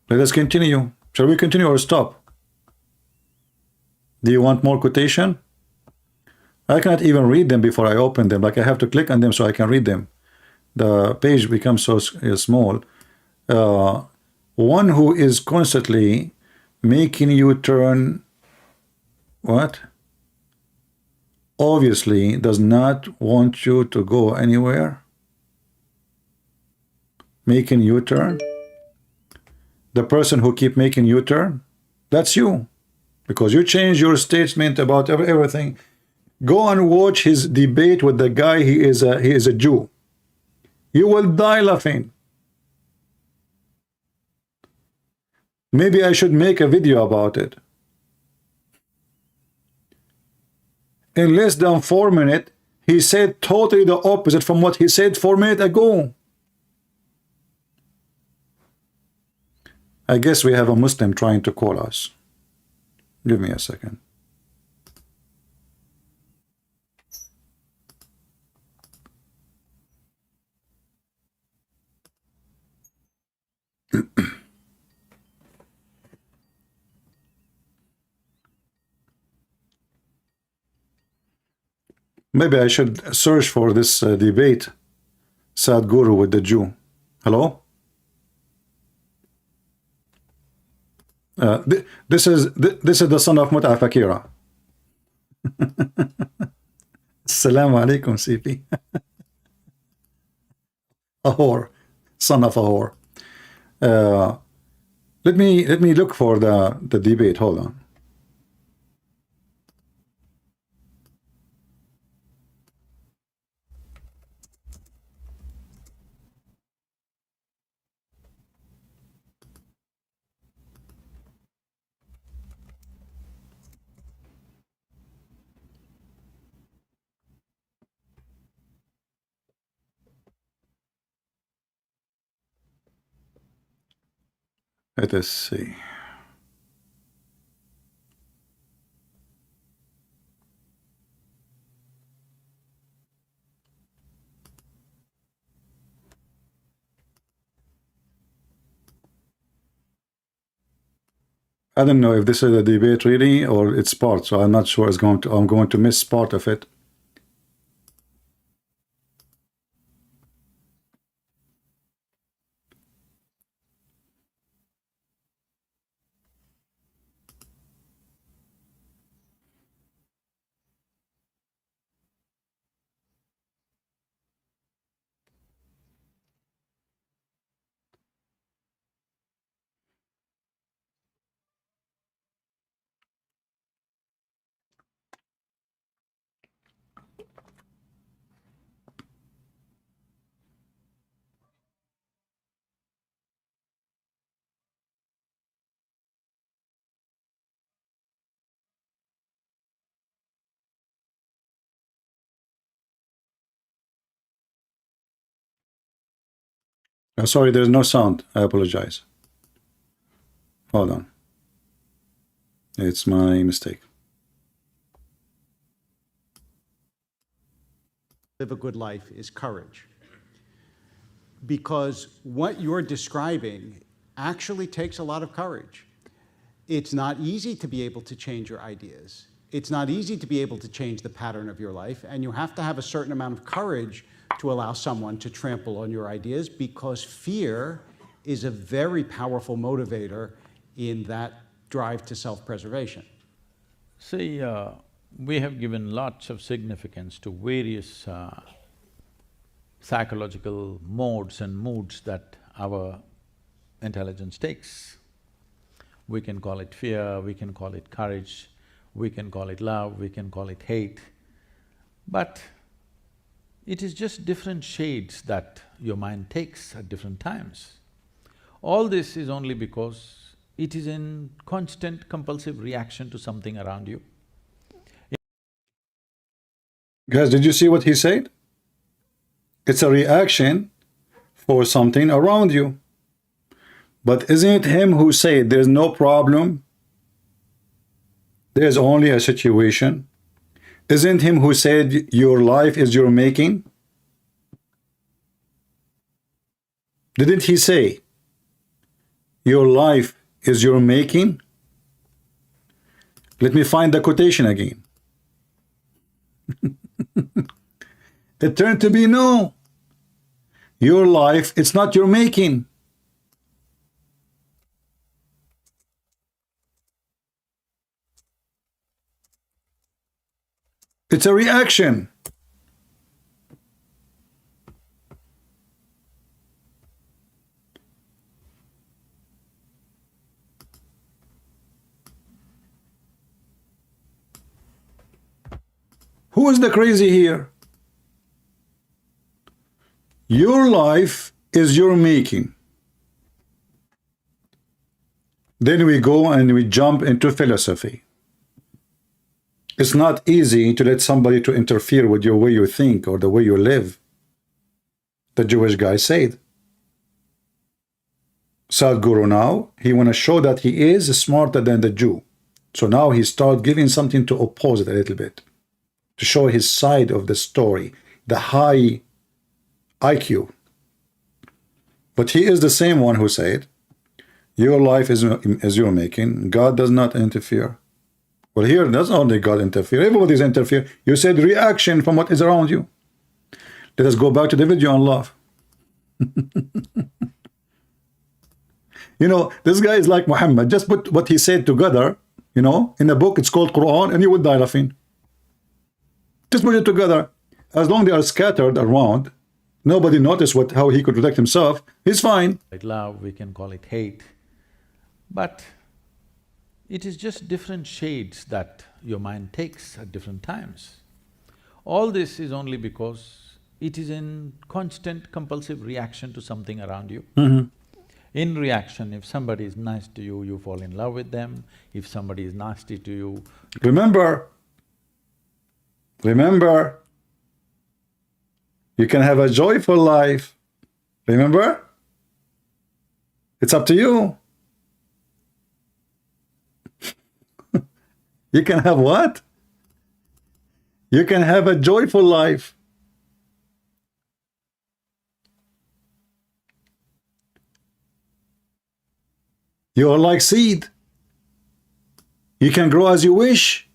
Let us continue. Shall we continue or stop? Do you want more quotation? I cannot even read them before I open them. Like, I have to click on them so I can read them. The page becomes so small. One who is constantly making you turn, what? Obviously does not want you to go anywhere. Making you turn. The person who keep making you turn, that's you. Because you change your statement about everything. Go and watch his debate with the guy. He is a Jew. You will die laughing. Maybe I should make a video about it. In less than 4 minutes, he said totally the opposite from what he said 4 minutes ago. I guess we have a Muslim trying to call us. Give me a second. Maybe I should search for this debate, Sadhguru with the Jew. Hello? This is the son of Mut'a Fakira. Assalamu alaikum, CP. A whore, son of a whore. Let me look for the debate. Hold on. Let us see. I don't know if this is a debate really or it's part, so I'm not sure I'm going to miss part of it. Sorry, there's no sound. I apologize. Hold on. It's my mistake. Live a good life is courage. Because what you're describing actually takes a lot of courage. It's not easy to be able to change your ideas. It's not easy to be able to change the pattern of your life, and you have to have a certain amount of courage to allow someone to trample on your ideas, because fear is a very powerful motivator in that drive to self-preservation. See, we have given lots of significance to various psychological modes and moods that our intelligence takes. We can call it fear, we can call it courage, we can call it love, we can call it hate, but it is just different shades that your mind takes at different times. All this is only because it is in constant compulsive reaction to something around you. Guys, did you see what he said? It's a reaction for something around you. But isn't it him who said there's no problem? There's only a situation. Isn't him who said your life is your making? Didn't he say your life is your making? Let me find the quotation again. It turned to be no. Your life, it's not your making. It's a reaction. Who is the crazy here? Your life is your making. Then we go and we jump into philosophy. It's not easy to let somebody to interfere with your way you think or the way you live. The Jewish guy said. Sadhguru now, he want to show that he is smarter than the Jew. So now he start giving something to oppose it a little bit, to show his side of the story, the high IQ. But he is the same one who said, your life is you're making. God does not interfere. Well, here, that's not only God interfere. Everybody's interfere. You said reaction from what is around you. Let us go back to the video on love. You know, this guy is like Muhammad. Just put what he said together, you know, in a book. It's called Quran, and you would die laughing. Just put it together. As long as they are scattered around, nobody noticed how he could protect himself. He's fine. Like love, we can call it hate. But it is just different shades that your mind takes at different times. All this is only because it is in constant compulsive reaction to something around you. In reaction, if somebody is nice to you, you fall in love with them. If somebody is nasty to you… Remember, you can have a joyful life. Remember? It's up to you. You can have what? You can have a joyful life. You are like seed. You can grow as you wish.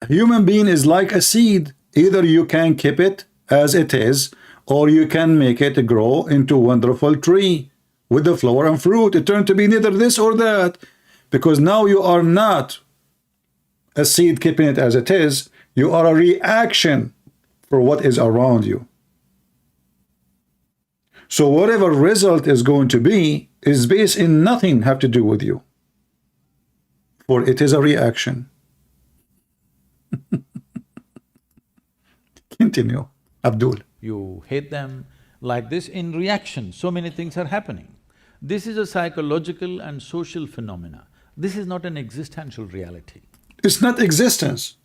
A human being is like a seed. Either you can keep it as it is, or you can make it grow into a wonderful tree with the flower and fruit. It turned to be neither this or that, because now you are not a seed keeping it as it is. You are a reaction for what is around you. So whatever result is going to be is based in nothing have to do with you, for it is a reaction. Continue, Abdul. You hate them. Like this, in reaction, so many things are happening. This is a psychological and social phenomena. This is not an existential reality. It's not existence.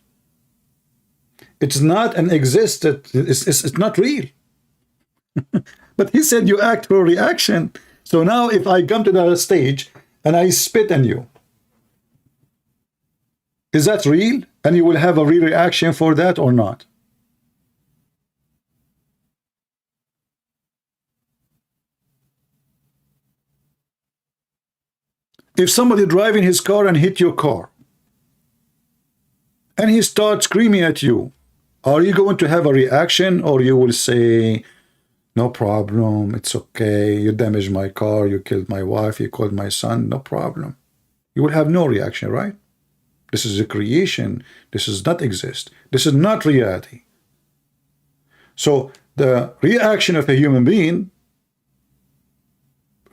It's not an it's not real. But he said you act for reaction. So now if I come to that stage and I spit on you, is that real? And you will have a real reaction for that or not? If somebody driving his car and hit your car, and he starts screaming at you, are you going to have a reaction, or you will say, no problem, it's okay, you damaged my car, you killed my wife, you killed my son, no problem. You will have no reaction, right? This is a creation. This does not exist. This is not reality. So the reaction of a human being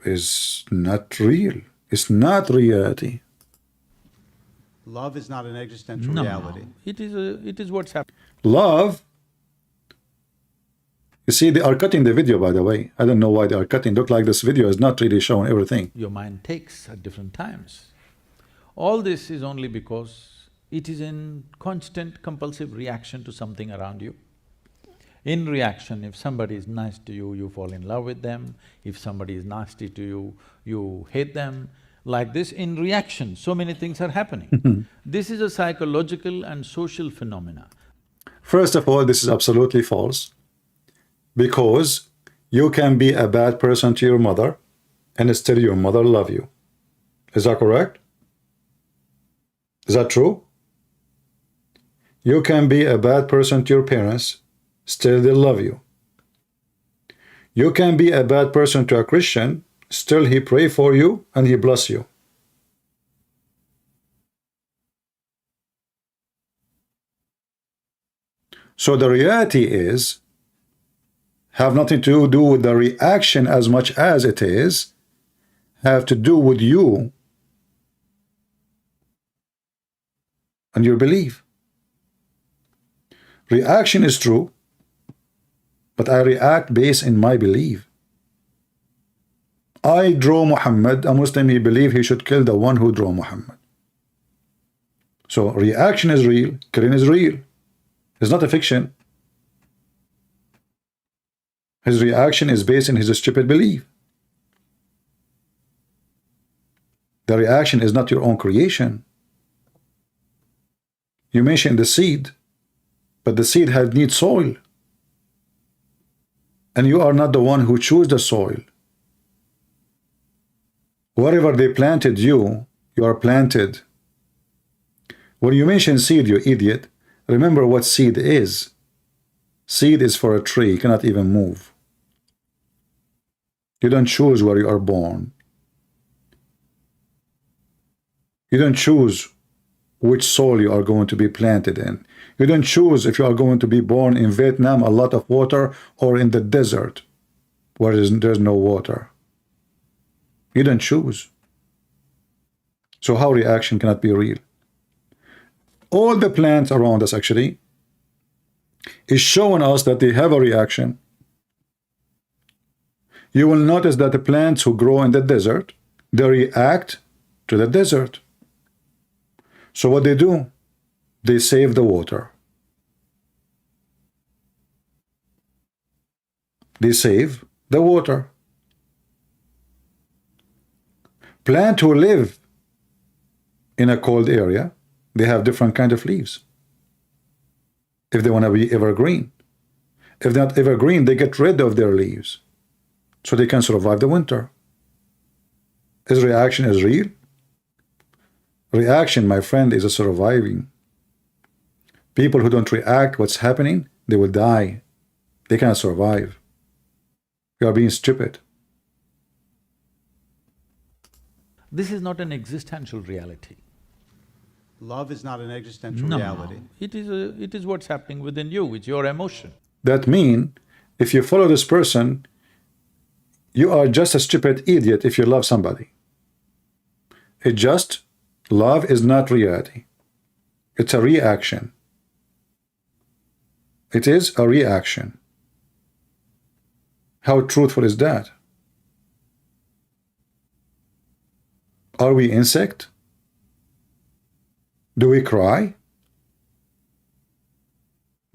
is not real. It's not reality. Love is not an existential reality. It is what's happening. Love, you see, they are cutting the video, by the way. I don't know why they are cutting. Look like this video is not really showing everything. Your mind takes at different times. All this is only because it is in constant compulsive reaction to something around you. In reaction, if somebody is nice to you, you fall in love with them. If somebody is nasty to you, you hate them. Like this, in reaction, so many things are happening. This is a psychological and social phenomena. First of all, this is absolutely false, because you can be a bad person to your mother and still your mother love you. Is that correct? Is that true? You can be a bad person to your parents, still they love you. You can be a bad person to a Christian, still he pray for you and he bless you. So the reality is, have nothing to do with the reaction as much as it is, have to do with you and your belief. Reaction is true, but I react based in my belief. I draw Muhammad, a Muslim, he believes he should kill the one who draw Muhammad. So reaction is real, killing is real. It's not a fiction. His reaction is based on his stupid belief. The reaction is not your own creation. You mentioned the seed, but the seed needs soil. And you are not the one who choose the soil. Wherever they planted you, you are planted. When you mention seed, you idiot, remember what seed is. Seed is for a tree, you cannot even move. You don't choose where you are born. You don't choose which soil you are going to be planted in. You don't choose if you are going to be born in Vietnam, a lot of water, or in the desert where there's no water. You don't choose. So how reaction cannot be real? All the plants around us actually is showing us that they have a reaction. You will notice that the plants who grow in the desert, they react to the desert. So what they do? They save the water. They save the water. Plants who live in a cold area, they have different kind of leaves. If they want to be evergreen. If they're not evergreen, they get rid of their leaves so they can survive the winter. Is reaction is real? Reaction, my friend, is a surviving. People who don't react what's happening, they will die. They cannot survive. You are being stupid. This is not an existential reality. Love is not an existential No, reality. it is what's happening within you, it's your emotion. That means, if you follow this person, you are just a stupid idiot if you love somebody. Love is not reality. It's a reaction. It is a reaction. How truthful is that? Are we insect? Do we cry?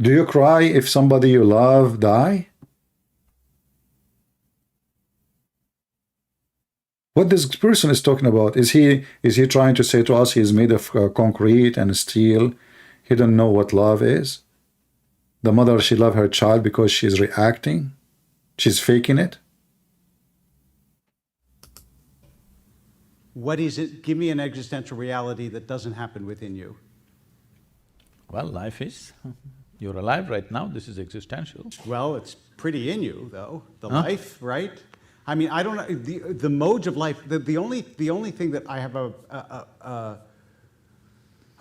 Do you cry if somebody you love die? What this person is talking about, is he trying to say to us he is made of concrete and steel? He don't know what love is? The mother, she loves her child because she's reacting? She's faking it? What is it? Give me an existential reality that doesn't happen within you. Well, life is. You're alive right now, this is existential. Well, it's pretty in you, though. The life, right? I mean, I don't know, the modes of life, the only thing that I have a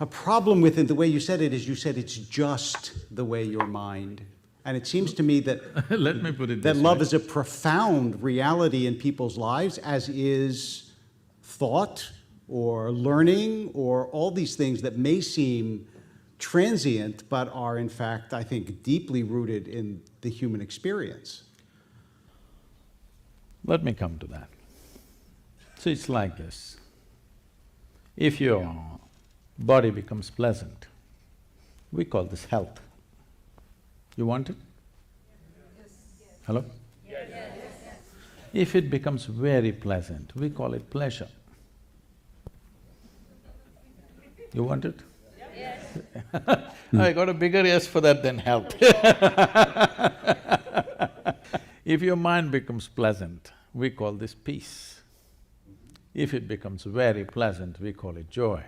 problem with in the way you said it is you said it's just the way your mind. And it seems to me that Let me put it that this love way. is a profound reality in people's lives, as is thought or learning or all these things that may seem transient but are in fact, I think, deeply rooted in the human experience. Let me come to that. So it's like this. If your body becomes pleasant, we call this health. You want it? Hello? If it becomes very pleasant, we call it pleasure. You want it? I got a bigger yes for that than health. If your mind becomes pleasant, we call this peace. If it becomes very pleasant, we call it joy.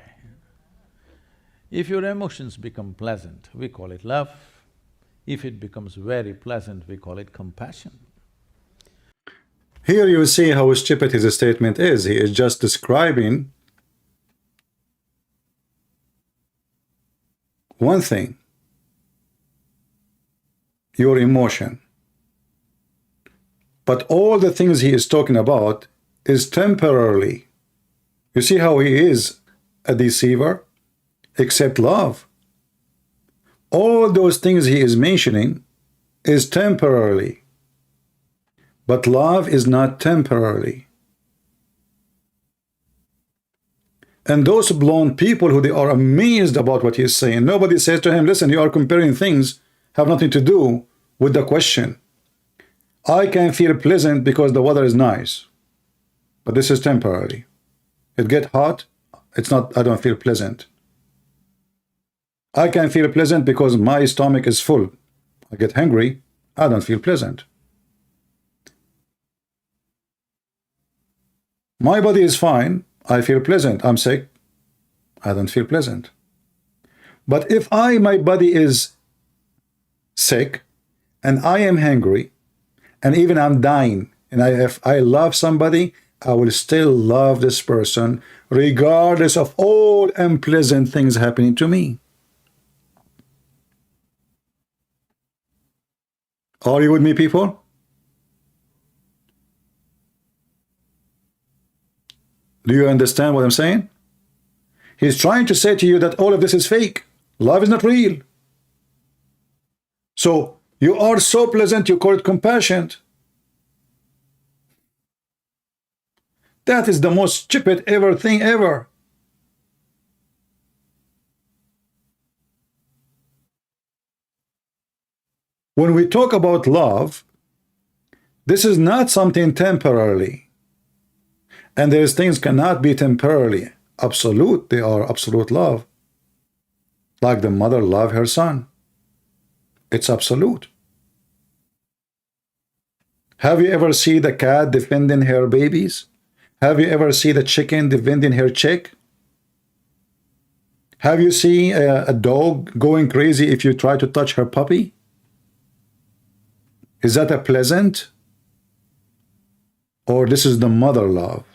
If your emotions become pleasant, we call it love. If it becomes very pleasant, we call it compassion. Here you see how stupid his statement is. He is just describing one thing, your emotion. But all the things he is talking about is temporarily. You see how he is a deceiver? Except love. All those things he is mentioning is temporarily. But love is not temporarily. And those blonde people who they are amazed about what he's saying. Nobody says to him, listen, you are comparing things, have nothing to do with the question. I can feel pleasant because the weather is nice, but this is temporary. It gets hot, it's not, I don't feel pleasant. I can feel pleasant because my stomach is full. I get hungry, I don't feel pleasant. My body is fine, I feel pleasant. I'm sick, I don't feel pleasant. But if my body is sick, and I am hungry, and even I'm dying, and if I love somebody, I will still love this person, regardless of all unpleasant things happening to me. Are you with me, people? Do you understand what I'm saying? He's trying to say to you that all of this is fake. Love is not real. So you are so pleasant, you call it compassion. That is the most stupid thing ever. When we talk about love, this is not something temporarily. And these things cannot be temporarily. Absolute, they are absolute love. Like the mother loves her son. It's absolute. Have you ever seen the cat defending her babies? Have you ever seen the chicken defending her chick? Have you seen a dog going crazy if you try to touch her puppy? Is that a pleasant? Or this is the mother love?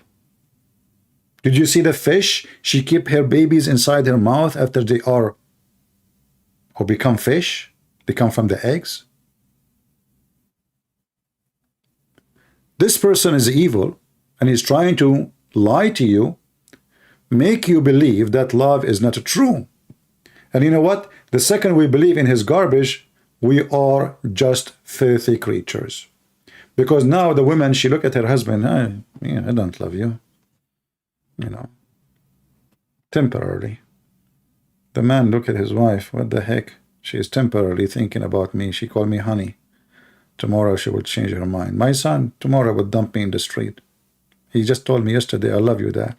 Did you see the fish? She keep her babies inside her mouth after they are or become fish. They come from the eggs. This person is evil and he's trying to lie to you, make you believe that love is not true. And you know what? The second we believe in his garbage, we are just filthy creatures. Because now the woman, she look at her husband, I don't love you. You know, temporarily. The man look at his wife, what the heck? She is temporarily thinking about me. She called me honey. Tomorrow she will change her mind. My son tomorrow will dump me in the street. He just told me yesterday, I love you, Dad.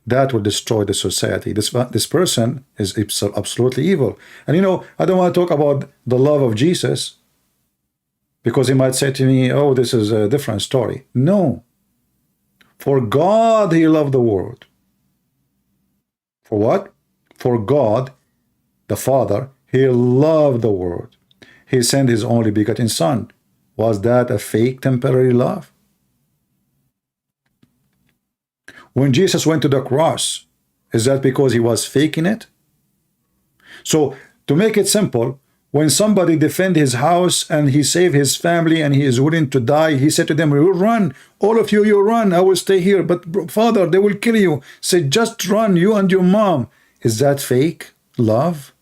That will destroy the society. This person is absolutely evil. And you know, I don't want to talk about the love of Jesus, because he might say to me, oh, this is a different story. No. For God he loved the world. For what? For God, the Father, he loved the world. He sent his only begotten Son. Was that a fake temporary love? When Jesus went to the cross, is that because he was faking it? So, to make it simple, when somebody defend his house and he save his family and he is willing to die, he said to them, you run, all of you, you run, I will stay here. But Father, they will kill you. Say, just run, you and your mom. Is that fake love?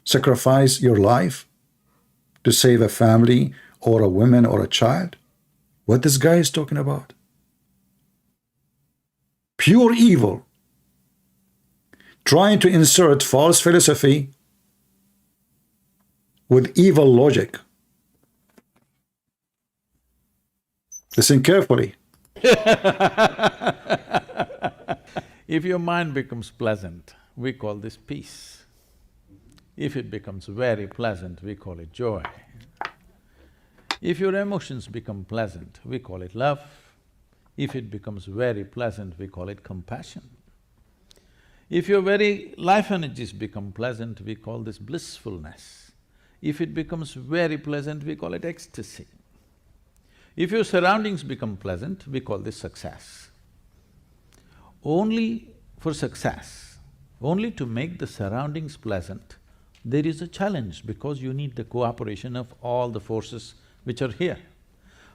Sacrifice your life to save a family or a woman or a child? What this guy is talking about? Pure evil. Trying to insert false philosophy with evil logic. Listen carefully. If your mind becomes pleasant, we call this peace. If it becomes very pleasant, we call it joy. If your emotions become pleasant, we call it love. If it becomes very pleasant, we call it compassion. If your very life energies become pleasant, we call this blissfulness. If it becomes very pleasant, we call it ecstasy. If your surroundings become pleasant, we call this success. Only for success, only to make the surroundings pleasant, there is a challenge because you need the cooperation of all the forces which are here.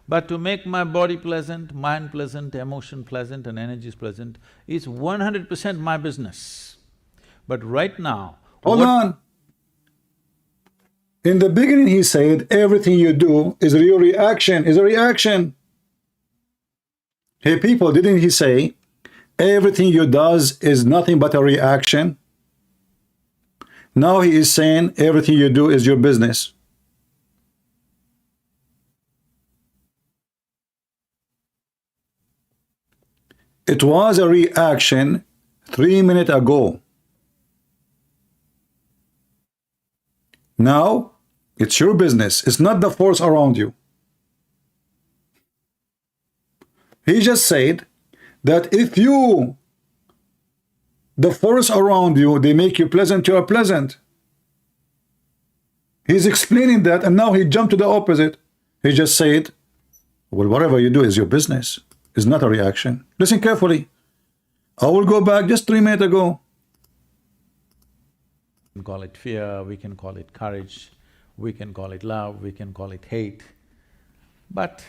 But to make my body pleasant, mind pleasant, emotion pleasant and energies pleasant is 100% my business. But right now… Hold on. In the beginning he said, everything you do is your reaction, is a reaction. Hey people, didn't he say everything you does is nothing but a reaction. Now he is saying everything you do is your business. It was a reaction 3 minutes ago. Now it's your business. It's not the force around you. He just said that if you, the force around you, they make you pleasant, you are pleasant. He's explaining that, and now he jumped to the opposite. He just said, well, whatever you do is your business. It's not a reaction. Listen carefully. I will go back just 3 minutes ago. We can call it fear, we can call it courage, we can call it love, we can call it hate. But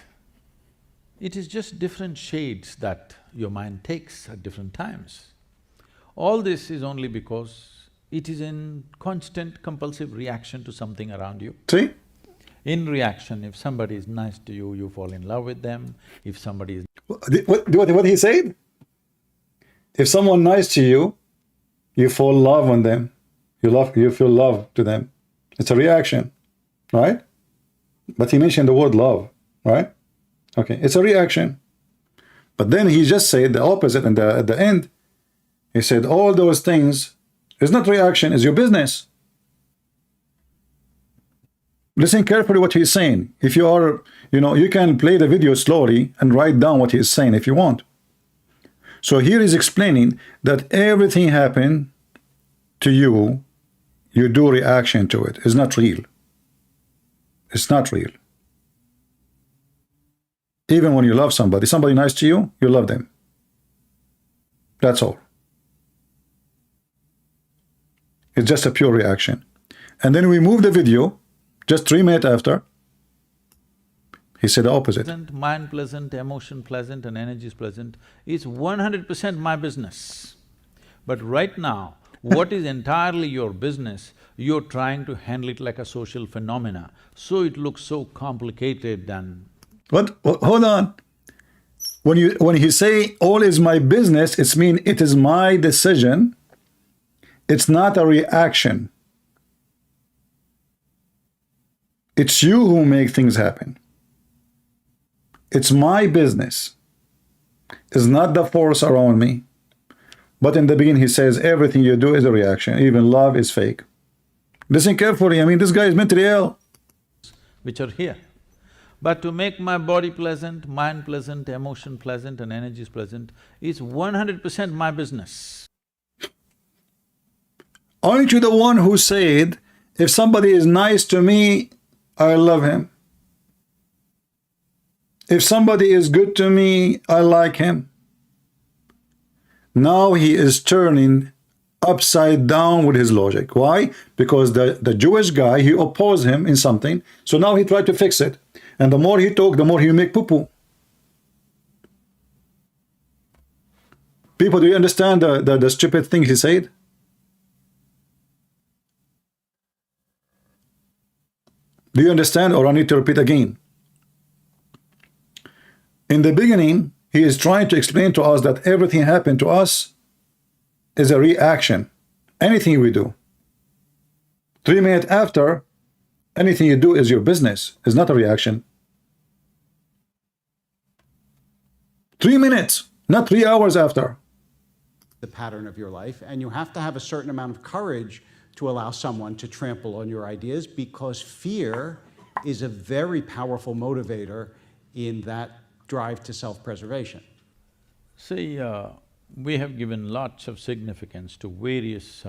it is just different shades that your mind takes at different times. All this is only because it is in constant compulsive reaction to something around you. See? In reaction, if somebody is nice to you, you fall in love with them. If somebody is… What he said? If someone nice to you, you fall in love on them. You feel love to them. It's a reaction, right? But he mentioned the word love, right? Okay, it's a reaction. But then he just said the opposite at the end. He said all those things is not reaction, is your business. Listen carefully what he's saying. If you are, you can play the video slowly and write down what he's saying if you want. So here he's explaining that everything happened to you, you do reaction to it. It's not real. It's not real. Even when you love somebody nice to you, you love them. That's all. It's just a pure reaction. And then we move the video, just 3 minutes after, he said the opposite. Pleasant, mind pleasant, emotion pleasant and energy is pleasant, it's 100% my business. But right now, what is entirely your business, you're trying to handle it like a social phenomena, so it looks so complicated and… What? Hold on. When he say all is my business, it's mean it is my decision. It's not a reaction. It's you who make things happen. It's my business. It's not the force around me. But in the beginning he says everything you do is a reaction. Even love is fake. Listen carefully. I mean, this guy is mentally ill. Which are here. But to make my body pleasant, mind pleasant, emotion pleasant and energy is pleasant, is 100% my business. Aren't you the one who said, if somebody is nice to me, I love him? If somebody is good to me, I like him. Now he is turning upside down with his logic. Why? Because the Jewish guy, he opposed him in something, so now he tried to fix it. And the more he talk, the more he make poo-poo. People, do you understand the stupid thing he said? Do you understand, or I need to repeat again? In the beginning, he is trying to explain to us that everything happened to us is a reaction. Anything we do. 3 minutes after, anything you do is your business. It's not a reaction. 3 minutes, not 3 hours after. The pattern of your life, and you have to have a certain amount of courage to allow someone to trample on your ideas, because fear is a very powerful motivator in that drive to self-preservation. See, we have given lots of significance to various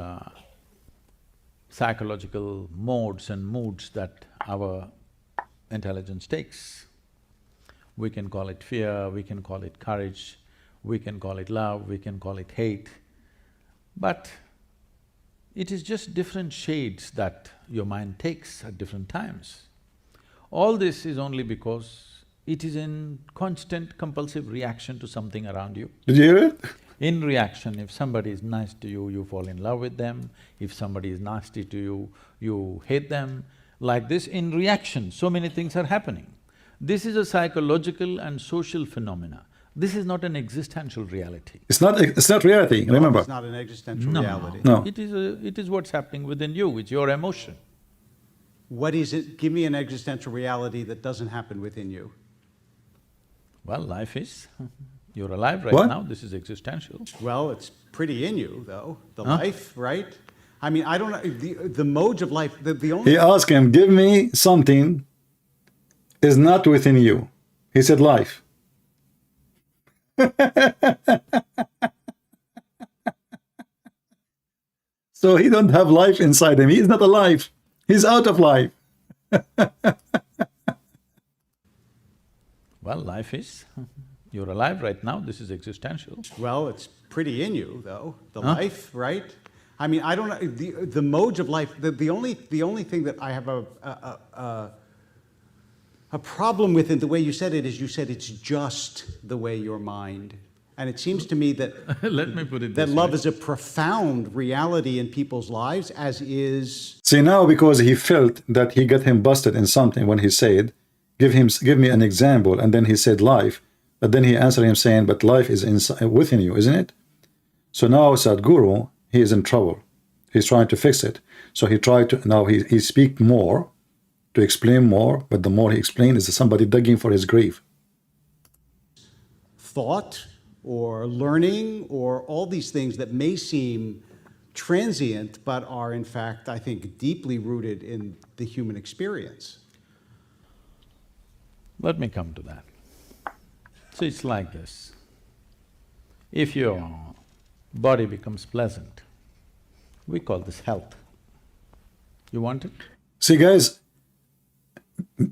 psychological modes and moods that our intelligence takes. We can call it fear, we can call it courage, we can call it love, we can call it hate. But it is just different shades that your mind takes at different times. All this is only because it is in constant compulsive reaction to something around you. Did you hear it? In reaction, if somebody is nice to you, you fall in love with them. If somebody is nasty to you, you hate them. Like this, in reaction, so many things are happening. This is a psychological and social phenomena. This is not an existential reality. It's not reality, remember. It's not an existential reality. No. It is what's happening within you, it's your emotion. What is it? Give me an existential reality that doesn't happen within you. Well, life is. You're alive right What? now, this is existential. Well, it's pretty in you, though. The life, right? I mean, I don't know, the modes of life, the only… He asked him, give me something is not within you. He said life. So he don't have life inside him. He's not alive. He's out of life. Well, life is. You're alive right now, this is existential. Well, it's pretty in you, though. The life, right? I mean, I don't know, the modes of life, the only thing that I have a problem with in the way you said it is you said it's just the way your mind. And it seems to me that… Let me put it that this love way. is a profound reality in people's lives, as is… See, now because he felt that he got him busted in something when he said, give me an example, and then he said life, but then he answered him saying, but life is within you, isn't it? So now Sadhguru, he is in trouble. He's trying to fix it. So he tried to, now he speak more, to explain more, but the more he explained is somebody digging for his grave. thought or learning or all these things that may seem transient, but are in fact, I think, deeply rooted in the human experience. Let me come to that. So it's like this. If your body becomes pleasant, we call this health. You want it? See, guys,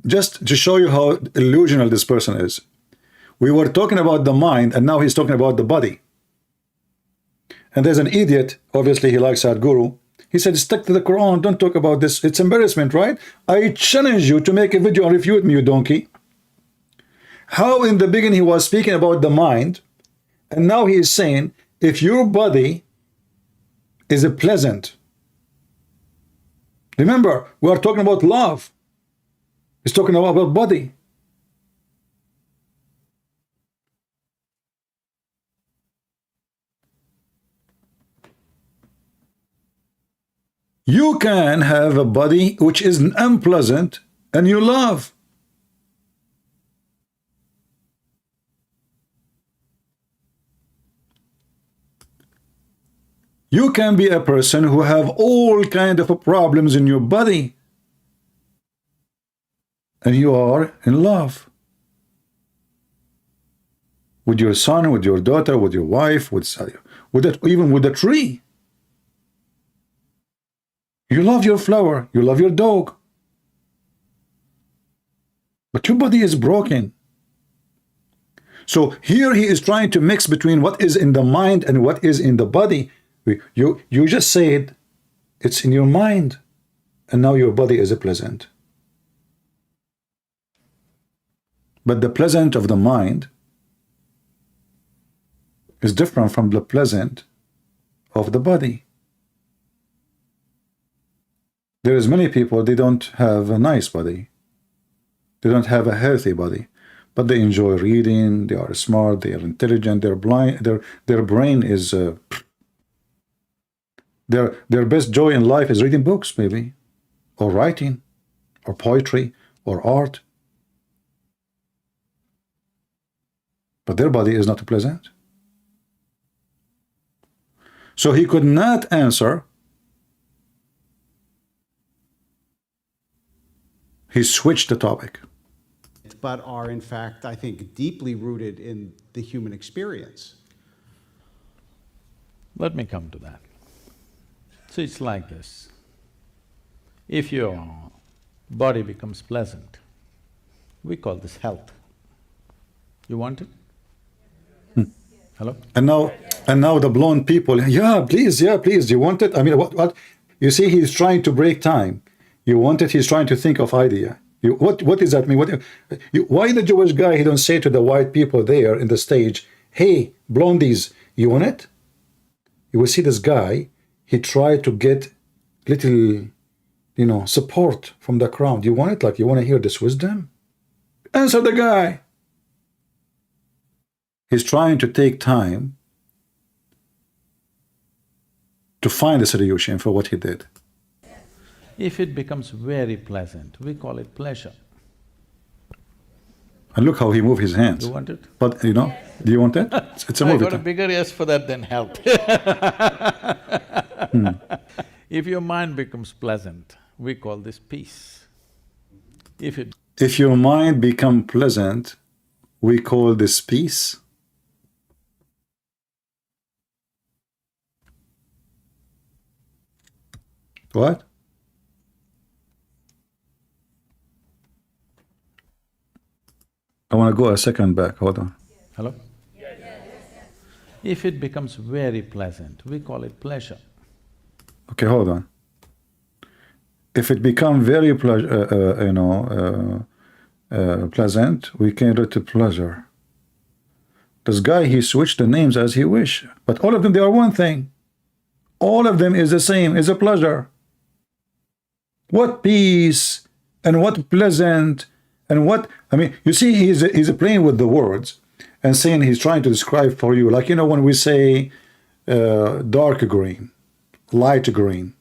just to show you how illusional this person is, we were talking about the mind, and now he's talking about the body. And there's an idiot, obviously he likes Sadhguru. He said, stick to the Quran, don't talk about this. It's embarrassment, right? I challenge you to make a video and refute me, you donkey. How in the beginning he was speaking about the mind, and now he is saying, if your body is pleasant. Remember, we are talking about love. He's talking about body. You can have a body which is unpleasant and you love. You can be a person who have all kind of problems in your body and you are in love with your son, with your daughter, with your wife, even with a tree. You love your flower, you love your dog, but your body is broken. So here he is trying to mix between what is in the mind and what is in the body. You just said it's in your mind, and now your body is pleasant. But the pleasant of the mind is different from the pleasant of the body. There is many people, they don't have a nice body. They don't have a healthy body, but they enjoy reading, they are smart, they are intelligent, they're blind, their brain is their best joy in life is reading books, maybe, or writing, or poetry, or art. But their body is not pleasant. So he could not answer. He switched the topic. But are in fact, I think, deeply rooted in the human experience. Let me come to that. So it's like this. If your body becomes pleasant, we call this health. You want it? Hello? And now the blonde people, yeah, please, you want it? I mean, what? You see, he's trying to break time. You want it, he's trying to think of idea. What does that mean? Why the Jewish guy, he don't say to the white people there in the stage, hey, blondies, you want it? You will see this guy, he tried to get little, support from the crowd. You want it? Like, you want to hear this wisdom? Answer the guy. He's trying to take time to find a solution for what he did. If it becomes very pleasant, we call it pleasure. And look how he moved his hands. You want it? But you know, do you want it? It's a I movie. got a bigger yes for that than health. If your mind becomes pleasant, we call this peace. If your mind become pleasant, we call this peace. What? I want to go a second back, hold on. Hello? If it becomes very pleasant, we call it pleasure. Okay, hold on. If it become very pleasant, we can go to pleasure. This guy, he switched the names as he wish, but all of them, they are one thing. All of them is the same, is a pleasure. What peace and what pleasant and what, I mean, you see, he's playing with the words and saying he's trying to describe for you, like, you know, when we say dark green, light green,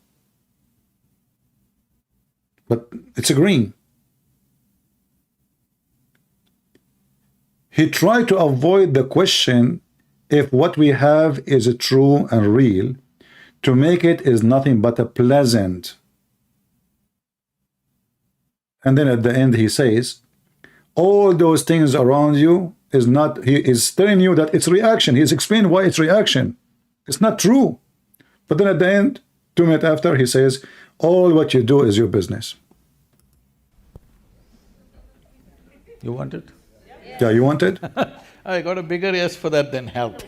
but it's a green. He tried to avoid the question if what we have is true and real, to make it is nothing but a pleasant. And then at the end he says, all those things around you is not, he is telling you that it's reaction. He's explained why it's reaction. It's not true. But then at the end, 2 minutes after, he says, all what you do is your business. You want it? Yeah, you want it? I got a bigger yes for that than health.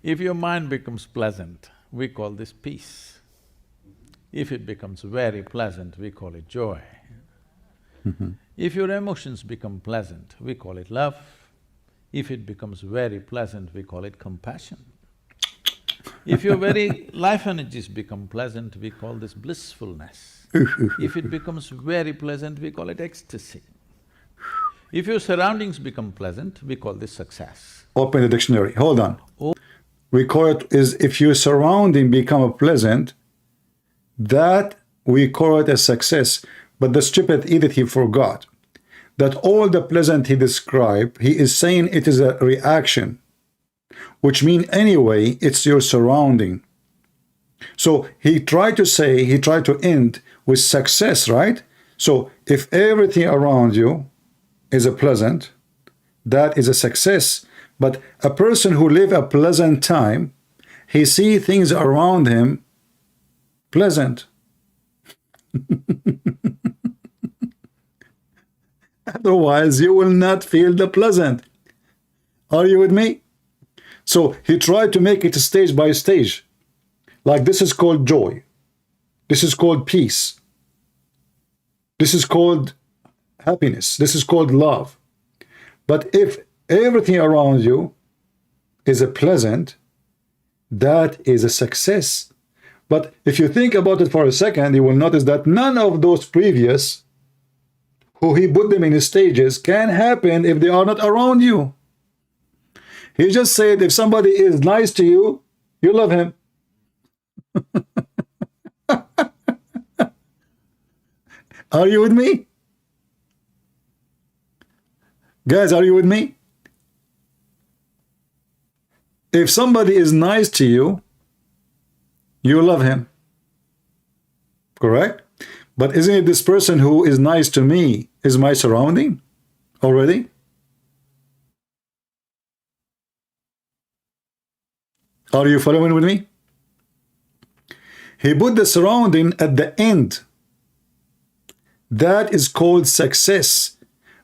If your mind becomes pleasant, we call this peace. If it becomes very pleasant, we call it joy. If your emotions become pleasant, we call it love. If it becomes very pleasant, we call it compassion. If your very life energies become pleasant, we call this blissfulness. If it becomes very pleasant, we call it ecstasy. If your surroundings become pleasant, we call this success. Open the dictionary, hold on. We call it, is if your surrounding become a pleasant, that we call it a success. But the stupid idiot, he forgot that all the pleasant he described, he is saying it is a reaction, which means anyway, it's your surrounding. So he tried to say, he tried to end with success, right? So if everything around you is a pleasant, that is a success. But a person who live a pleasant time, he see things around him pleasant. Otherwise, you will not feel the pleasant. Are you with me? So he tried to make it stage by stage. Like this is called joy. This is called peace. This is called happiness. This is called love. But if everything around you is a pleasant, that is a success. But if you think about it for a second, you will notice that none of those previous, who he put them in stages, can happen if they are not around you. He just said if somebody is nice to you, you love him. Are you with me? Guys, are you with me? If somebody is nice to you, you love him. Correct? But isn't it this person who is nice to me is my surrounding already? Are you following with me? He put the surrounding at the end. That is called success.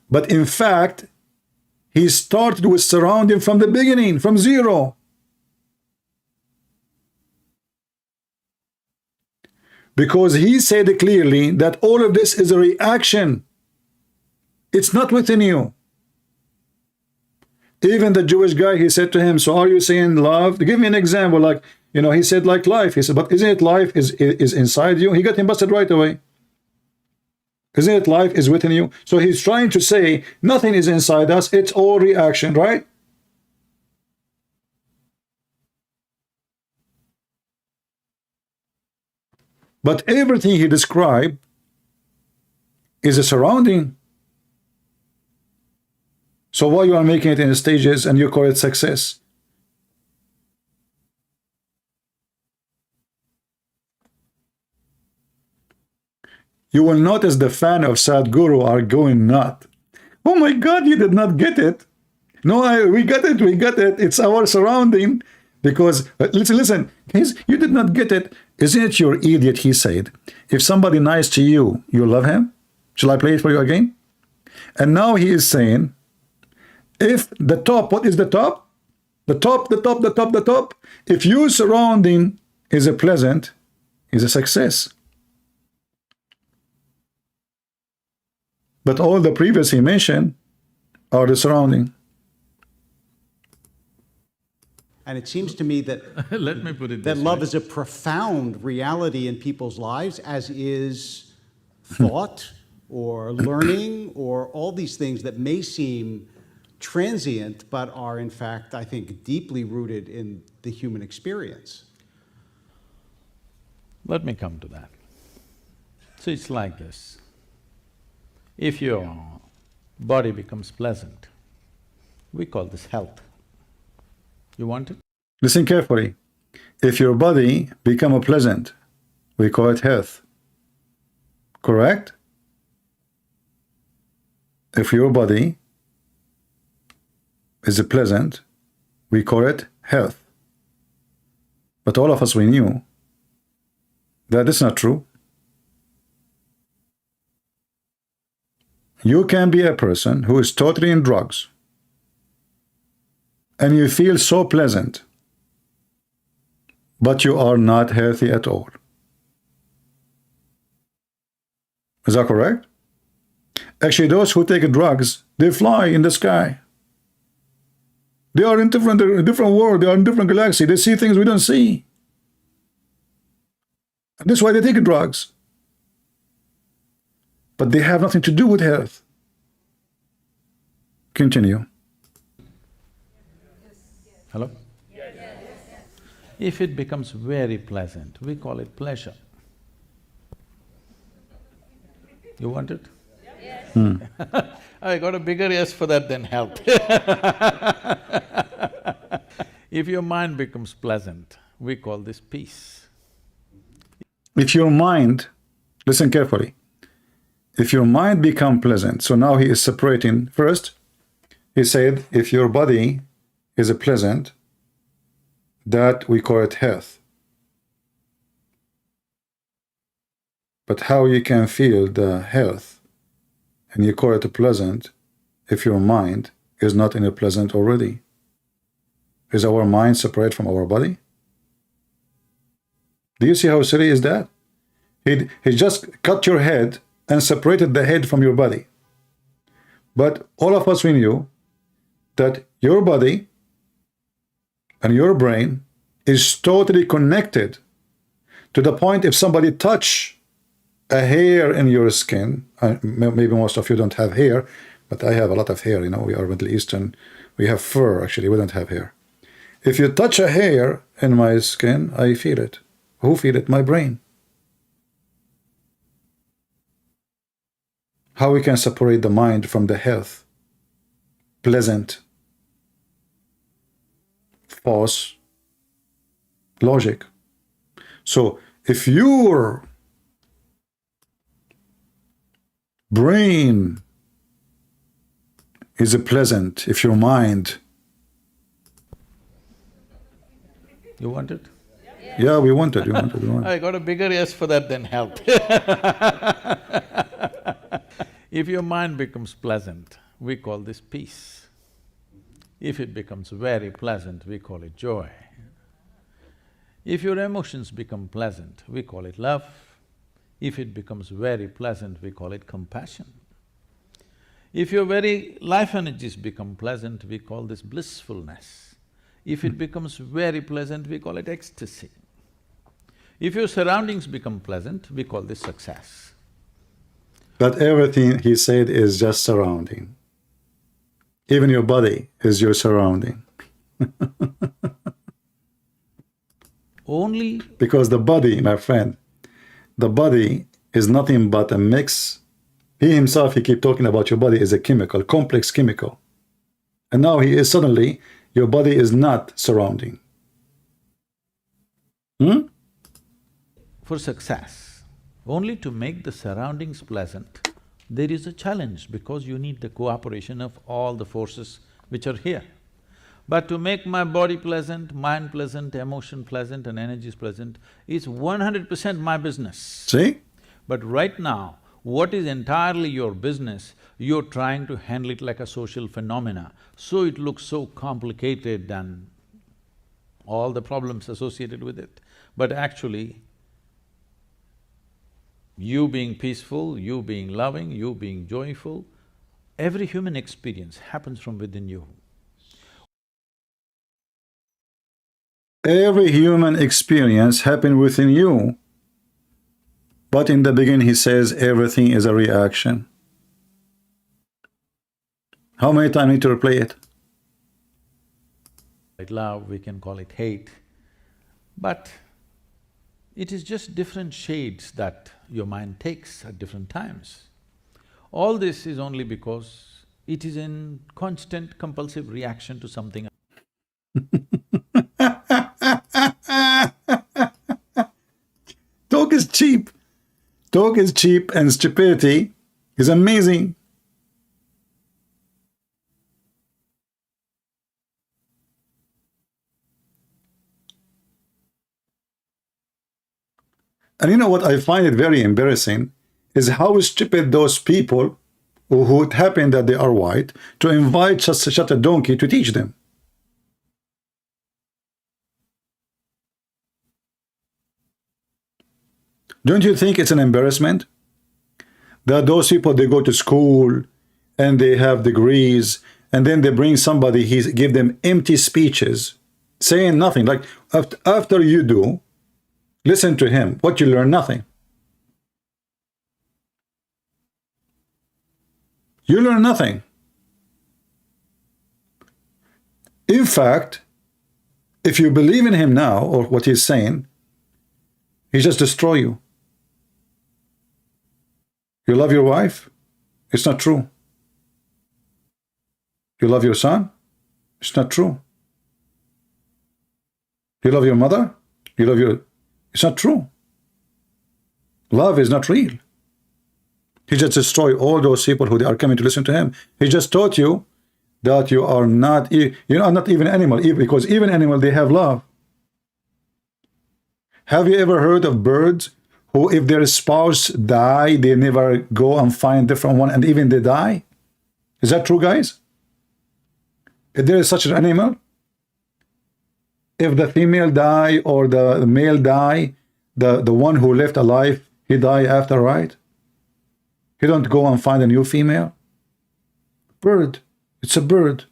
But in fact, he started with surrounding from the beginning, from zero. Because he said clearly that all of this is a reaction. It's not within you. Even the Jewish guy, he said to him, so are you saying love? Give me an example, like, you know, he said like life. He said, but isn't it life is inside you? He got him busted right away. Isn't it life is within you? So he's trying to say nothing is inside us, it's all reaction, right? But everything he described is a surrounding. So why you are making it in stages and you call it success? You will notice the fan of Sadhguru are going nuts. Oh my God, you did not get it. No, we got it, we got it. It's our surrounding. Because, listen, you did not get it. Isn't it your idiot, he said. If somebody nice to you, you love him? Shall I play it for you again? And now he is saying, if the top, what is the top? The top, the top, the top, the top. If your surrounding is a pleasant, is a success. But all the previous he mentioned are the surrounding. And it seems to me that Let me put it that this love way. is a profound reality in people's lives, as is thought or learning or all these things that may seem transient, but are in fact, I think, deeply rooted in the human experience. Let me come to that. So it's like this. If your body becomes pleasant, we call this health. You want it? Listen carefully. If your body become a pleasant, we call it health. Correct? If your body is a pleasant, we call it health. But all of us, we knew that is not true. You can be a person who is totally in drugs and you feel so pleasant, but you are not healthy at all. Is that correct? Actually, those who take drugs, they fly in the sky. They are in different world, they are in different galaxy, they see things we don't see. And that's why they take drugs. But they have nothing to do with health. Continue. Hello? If it becomes very pleasant, we call it pleasure. You want it? I got a bigger yes for that than health. If your mind becomes pleasant, we call this peace. If your mind, listen carefully, if your mind become pleasant, so now he is separating. First, he said, if your body is a pleasant, that we call it health. But how you can feel the health and you call it a pleasant if your mind is not in a pleasant already? Is our mind separate from our body? Do you see how silly is that? He just cut your head and separated the head from your body. But all of us, we knew that your body and your brain is totally connected to the point if somebody touch a hair in your skin, maybe most of you don't have hair, but I have a lot of hair, you know, we are Middle Eastern, we have fur actually, we don't have hair. If you touch a hair in my skin, I feel it. Who feel it? My brain. How we can separate the mind from the health? Pleasant, false logic. So if your brain is a pleasant, if your mind… You want it? Yeah, we want it, we want it, we want it. I got a bigger yes for that than health. If your mind becomes pleasant, we call this peace. If it becomes very pleasant, we call it joy. If your emotions become pleasant, we call it love. If it becomes very pleasant, we call it compassion. If your very life energies become pleasant, we call this blissfulness. If it becomes very pleasant, we call it ecstasy. If your surroundings become pleasant, we call this success. But everything he said is just surrounding. Even your body is your surrounding. Only Because the body, my friend, the body is nothing but a mix. He himself, he keep talking about your body is a chemical, complex chemical. And now he is suddenly, your body is not surrounding. for success, only to make the surroundings pleasant, there is a challenge because you need the cooperation of all the forces which are here. But to make my body pleasant, mind pleasant, emotion pleasant and energies pleasant is 100% my business. See? But right now, what is entirely your business, you're trying to handle it like a social phenomena, so it looks so complicated and all the problems associated with it. But actually, you being peaceful, you being loving, you being joyful, every human experience happens from within you. Every human experience happens within you. But in the beginning he says everything is a reaction. How many times need to replay it? Like love, we can call it hate, but it is just different shades that your mind takes at different times. All this is only because it is in constant compulsive reaction to something. Talk is cheap. Talk is cheap and stupidity is amazing. And you know what I find it very embarrassing is how stupid those people who it happened that they are white to invite such a donkey to teach them. Don't you think it's an embarrassment that those people, they go to school and they have degrees and then they bring somebody, he give them empty speeches saying nothing, like after you do listen to him, what you learn? Nothing. You learn nothing. In fact, if you believe in him now or what he's saying, he just destroy you. You love your wife? It's not true. You love your son? It's not true. You love your mother? You love your... It's not true. Love is not real. He just destroyed all those people who are coming to listen to him. He just taught you that you are not... You are not even animal, because even animal, they have love. Have you ever heard of birds who, if their spouse die, they never go and find a different one, and even they die? Is that true, guys? If there is such an animal, if the female die or the male die, the one who left alive, he die after, right? He don't go and find a new female. Bird. It's a bird.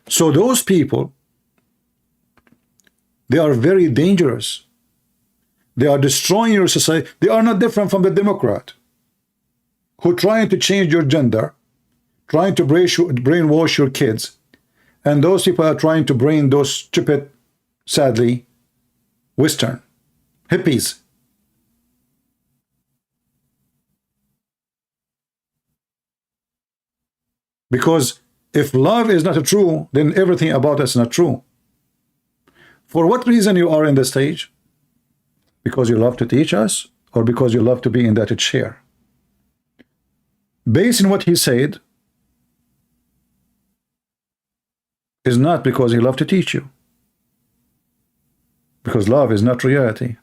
So those people, they are very dangerous. They are destroying your society. They are not different from the Democrat who trying to change your gender, trying to brainwash your kids, and those people are trying to brain those stupid, sadly, Western hippies. Because if love is not true, then everything about us is not true. For what reason you are in the stage? Because you love to teach us, or because you love to be in that chair? Based on what he said, is not because he loved to teach you. Because love is not reality.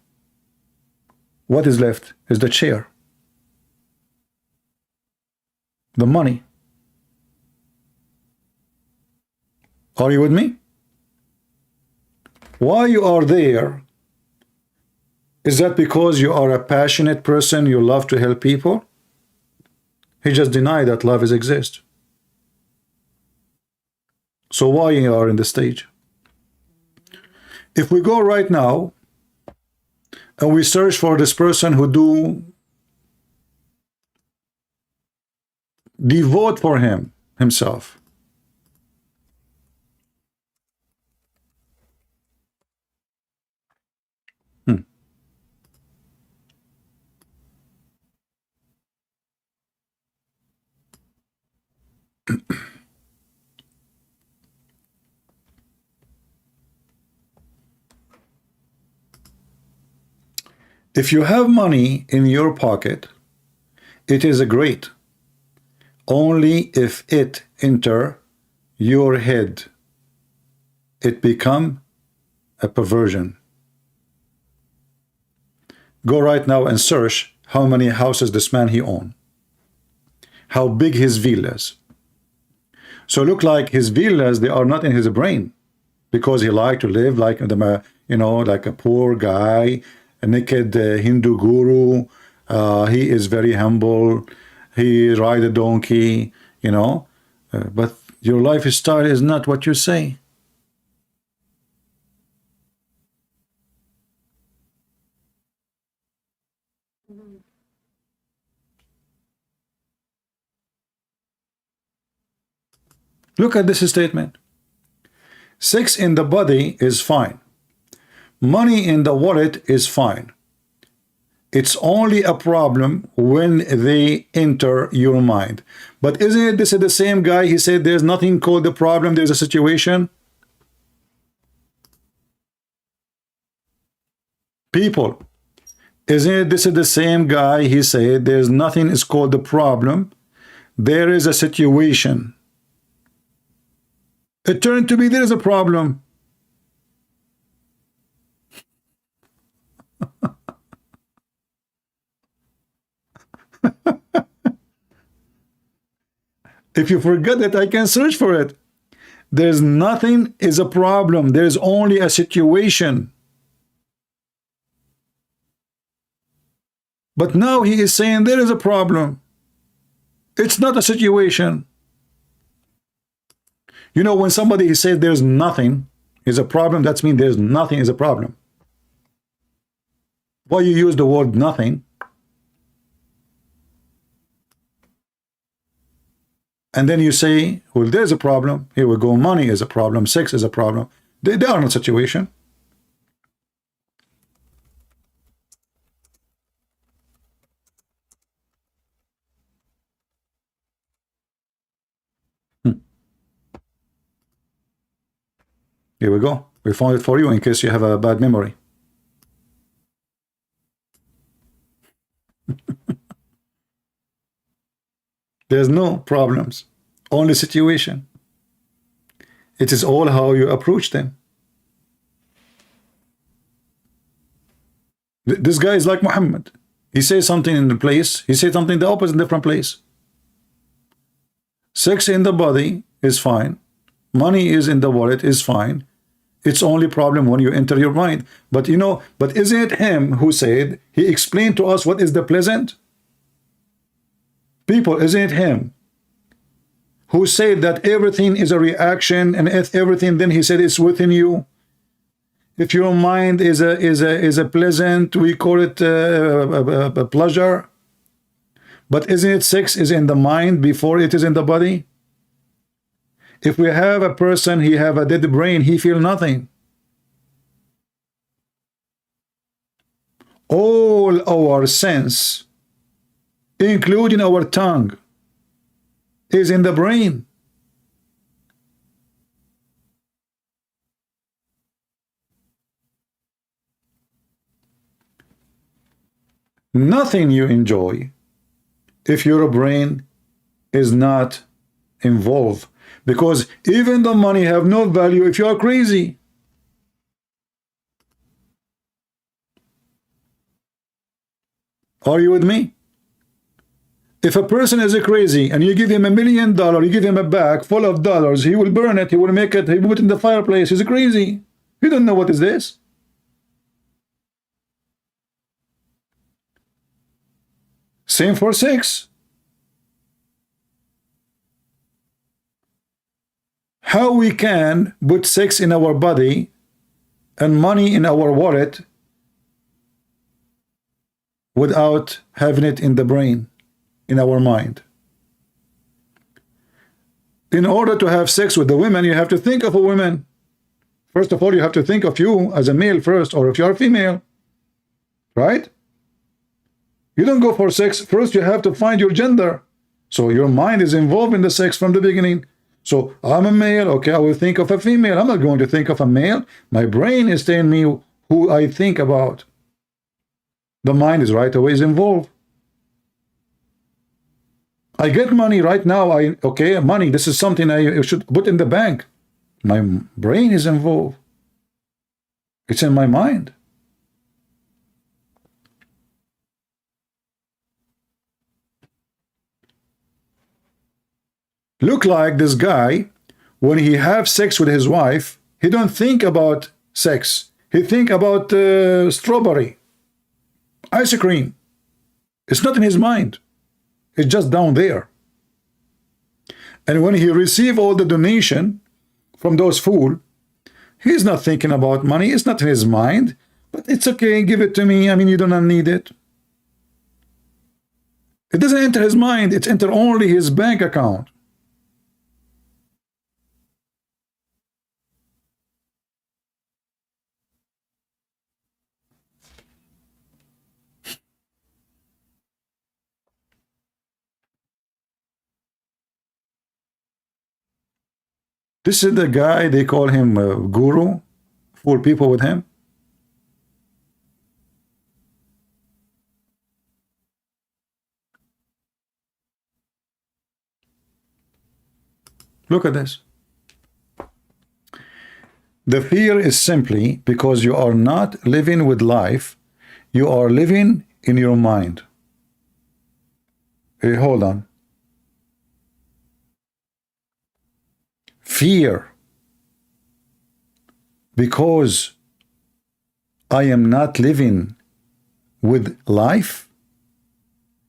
What is left is the chair, the money. Are you with me? Why you are there? Is that because you are a passionate person, you love to help people? He just denied that love exists. So why you are in the stage? If we go right now and we search for this person who do devote for himself. If you have money in your pocket, it is a great. Only if it enter your head, it become a perversion. Go right now and search how many houses this man he own, how big his villas. So look like his villas, they are not in his brain, because he like to live like the, you know, like a poor guy, a naked Hindu guru. He is very humble. He ride a donkey, you know. But your lifestyle is not what you say. Look at this statement. Sex in the body is fine. Money in the wallet is fine. It's only a problem when they enter your mind. But isn't it this is the same guy? He said there's nothing called the problem, there's a situation. People, isn't it this is the same guy? He said there's nothing is called the problem, there is a situation. It turned to be there is a problem. If you forget it, I can search for it. There's nothing is a problem. There's only a situation. But now he is saying there is a problem. It's not a situation. You know, when somebody says there's nothing is a problem, that means there's nothing is a problem. Why you use the word nothing? And then you say, well, there's a problem. Here we go. Money is a problem. Sex is a problem. They are not a situation. Here we go. We found it for you in case you have a bad memory. There's no problems, only situation. It is all how you approach them. This guy is like Muhammad. He says something in the place, he says something the opposite in a different place. Sex in the body is fine. Money is in the wallet is fine. It's only problem when you enter your mind. But you know, but isn't it him who said, he explained to us what is the pleasant? People, isn't it him who said that everything is a reaction, and if everything, then he said it's within you. If your mind is a pleasant, we call it a pleasure. But isn't it sex is in the mind before it is in the body? If we have a person, he have a dead brain, he feel nothing. All our sense, including our tongue, is in the brain. Nothing you enjoy if your brain is not involved, because even the money have no value if you are crazy. Are you with me? If a person is crazy and you give him $1 million, you give him a bag full of dollars, he will burn it, he will make it, he will put it in the fireplace. He's crazy. You don't know what is this. Same for sex. How we can put sex in our body and money in our wallet without having it in the brain, in our mind. In order to have sex with the women, you have to think of a woman. First of all, you have to think of you as a male first, or if you are female, right? You don't go for sex. First, you have to find your gender. So your mind is involved in the sex from the beginning. So I'm a male, okay, I will think of a female. I'm not going to think of a male. My brain is telling me who I think about. The mind is right away involved. I get money right now. Okay, money, this is something I should put in the bank. My brain is involved. It's in my mind. Look like this guy, when he have sex with his wife, he don't think about sex. He think about strawberry, ice cream. It's not in his mind. It's just down there. And when he receive all the donation from those fools, he's not thinking about money. It's not in his mind. But it's okay, give it to me. I mean, you don't need it. It doesn't enter his mind. It enter only his bank account. This is the guy, they call him guru, fool people with him. Look at this. The fear is simply because you are not living with life, you are living in your mind. Hey, hold on. Fear because I am not living with life.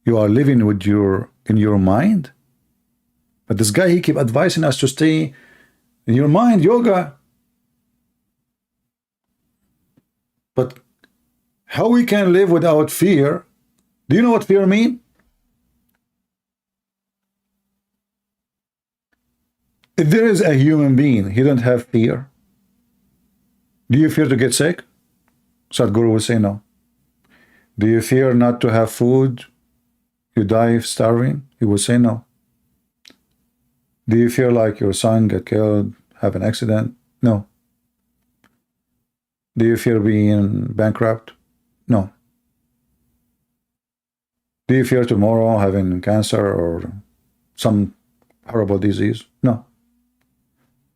You are living with in your mind. But this guy, he keep advising us to stay in your mind, yoga. But how we can live without fear? Do you know what fear means? If there is a human being, he don't have fear. Do you fear to get sick? Sadhguru will say no. Do you fear not to have food? You die starving? He will say no. Do you fear like your son get killed, have an accident? No. Do you fear being bankrupt? No. Do you fear tomorrow having cancer or some horrible disease? No.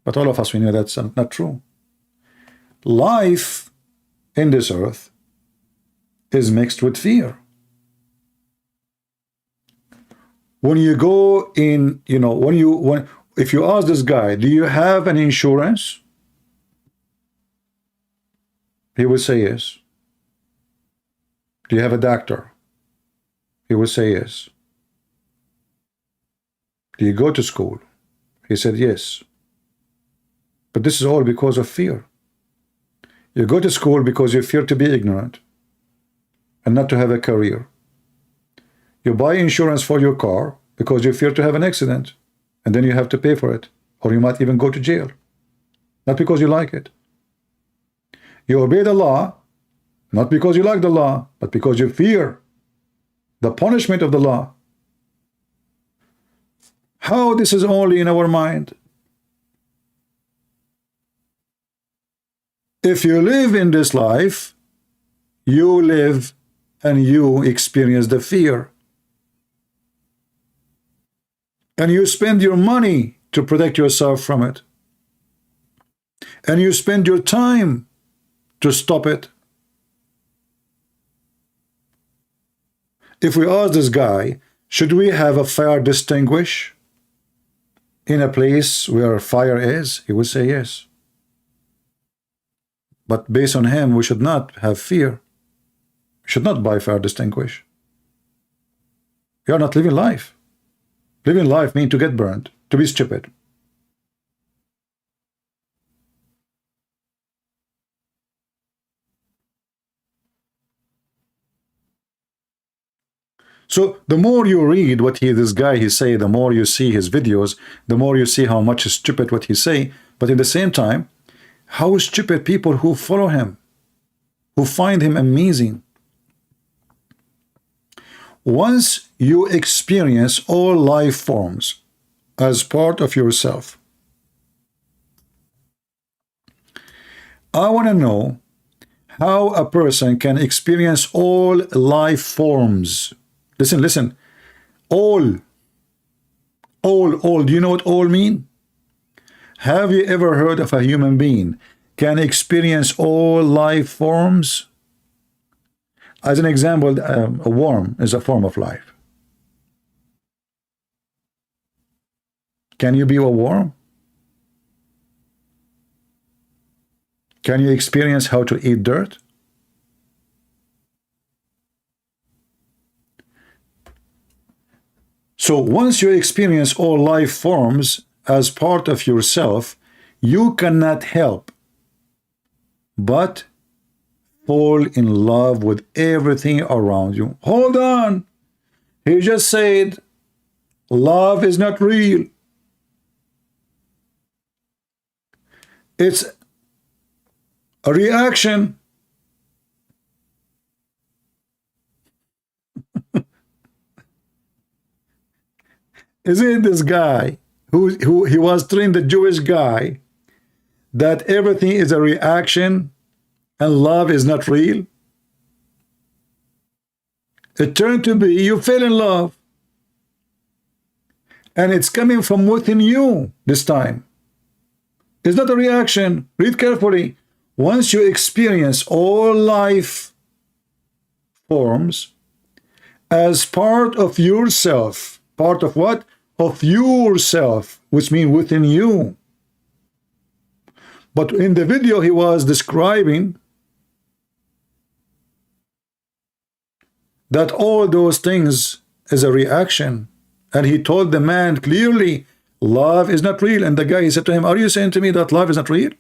But all of us, we know that's not true. Life in this earth is mixed with fear. When you go in, you know, if you ask this guy, do you have an insurance? He will say yes. Do you have a doctor? He will say yes. Do you go to school? He said yes. But this is all because of fear. You go to school because you fear to be ignorant and not to have a career. You buy insurance for your car because you fear to have an accident, and then you have to pay for it, or you might even go to jail. Not because you like it. You obey the law, not because you like the law, but because you fear the punishment of the law. How this is only in our mind? If you live in this life, you live and you experience the fear. And you spend your money to protect yourself from it. And you spend your time to stop it. If we ask this guy, should we have a fire extinguisher in a place where fire is? He would say yes. But based on him, we should not have fear. We should not buy fire extinguisher. You are not living life. Living life means to get burned, to be stupid. So the more you read what this guy say, the more you see his videos, the more you see how much is stupid what he say. But at the same time, how stupid people who follow him, who find him amazing. Once you experience all life forms as part of yourself, I want to know how a person can experience all life forms. Listen, listen. All. Do you know what all mean? Have you ever heard of a human being can experience all life forms? As an example, a worm is a form of life. Can you be a worm? Can you experience how to eat dirt? So once you experience all life forms as part of yourself, you cannot help but fall in love with everything around you. Hold on. He just said love is not real. It's a reaction. Isn't this guy who he was trained, the Jewish guy, that everything is a reaction and love is not real? It turned to be you fell in love, and it's coming from within you this time. It's not a reaction. Read carefully. Once you experience all life forms as part of yourself, part of what? Of yourself, which means within you. But in the video he was describing that all those things is a reaction, and he told the man clearly love is not real. And the guy, he said to him, are you saying to me that love is not real?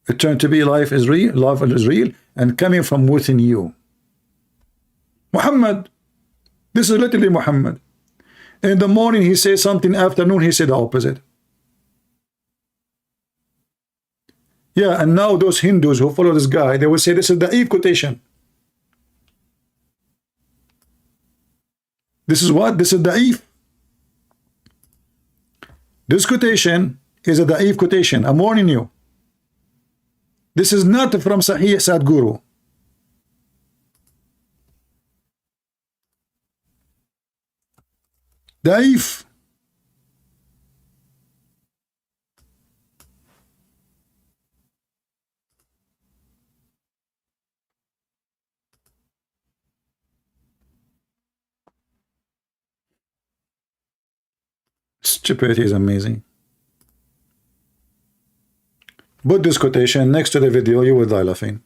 It turned to be life is real, love is real, and coming from within you. Muhammad, this is literally Muhammad. In the morning he says something, afternoon he said the opposite. Yeah, and now those Hindus who follow this guy, they will say this is the Eve quotation. This is what? This is the Eve. This quotation is a Da'if quotation. I'm warning you. This is not from Sahih SADHGURU. Da'if. Stupidity is amazing. Put this quotation next to the video, you will die laughing.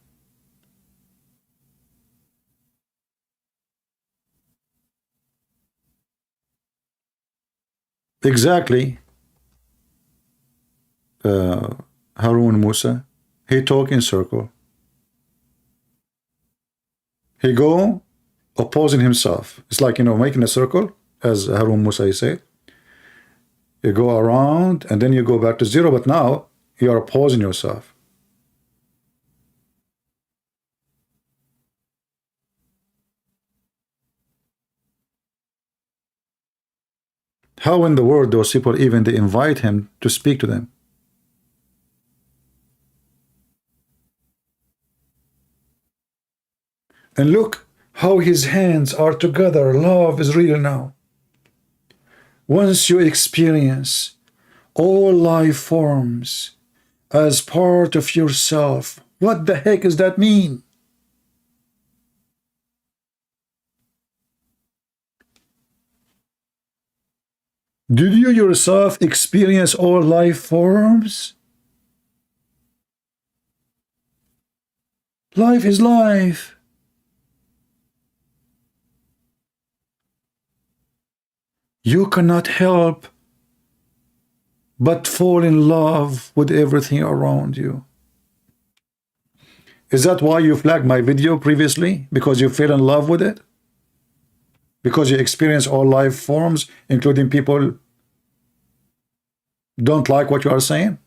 Exactly. Harun Musa, he talk in circle. He go opposing himself. It's like, you know, making a circle, as Harun Musa he said. You go around and then you go back to zero, but now you are opposing yourself. How in the world those people even they invite him to speak to them? And look how his hands are together. Love is real now. Once you experience all life forms as part of yourself, what the heck does that mean? Did you yourself experience all life forms? Life is life. You cannot help but fall in love with everything around you. Is that why you flagged my video previously? Because you fell in love with it? Because you experience all life forms, including people don't like what you are saying?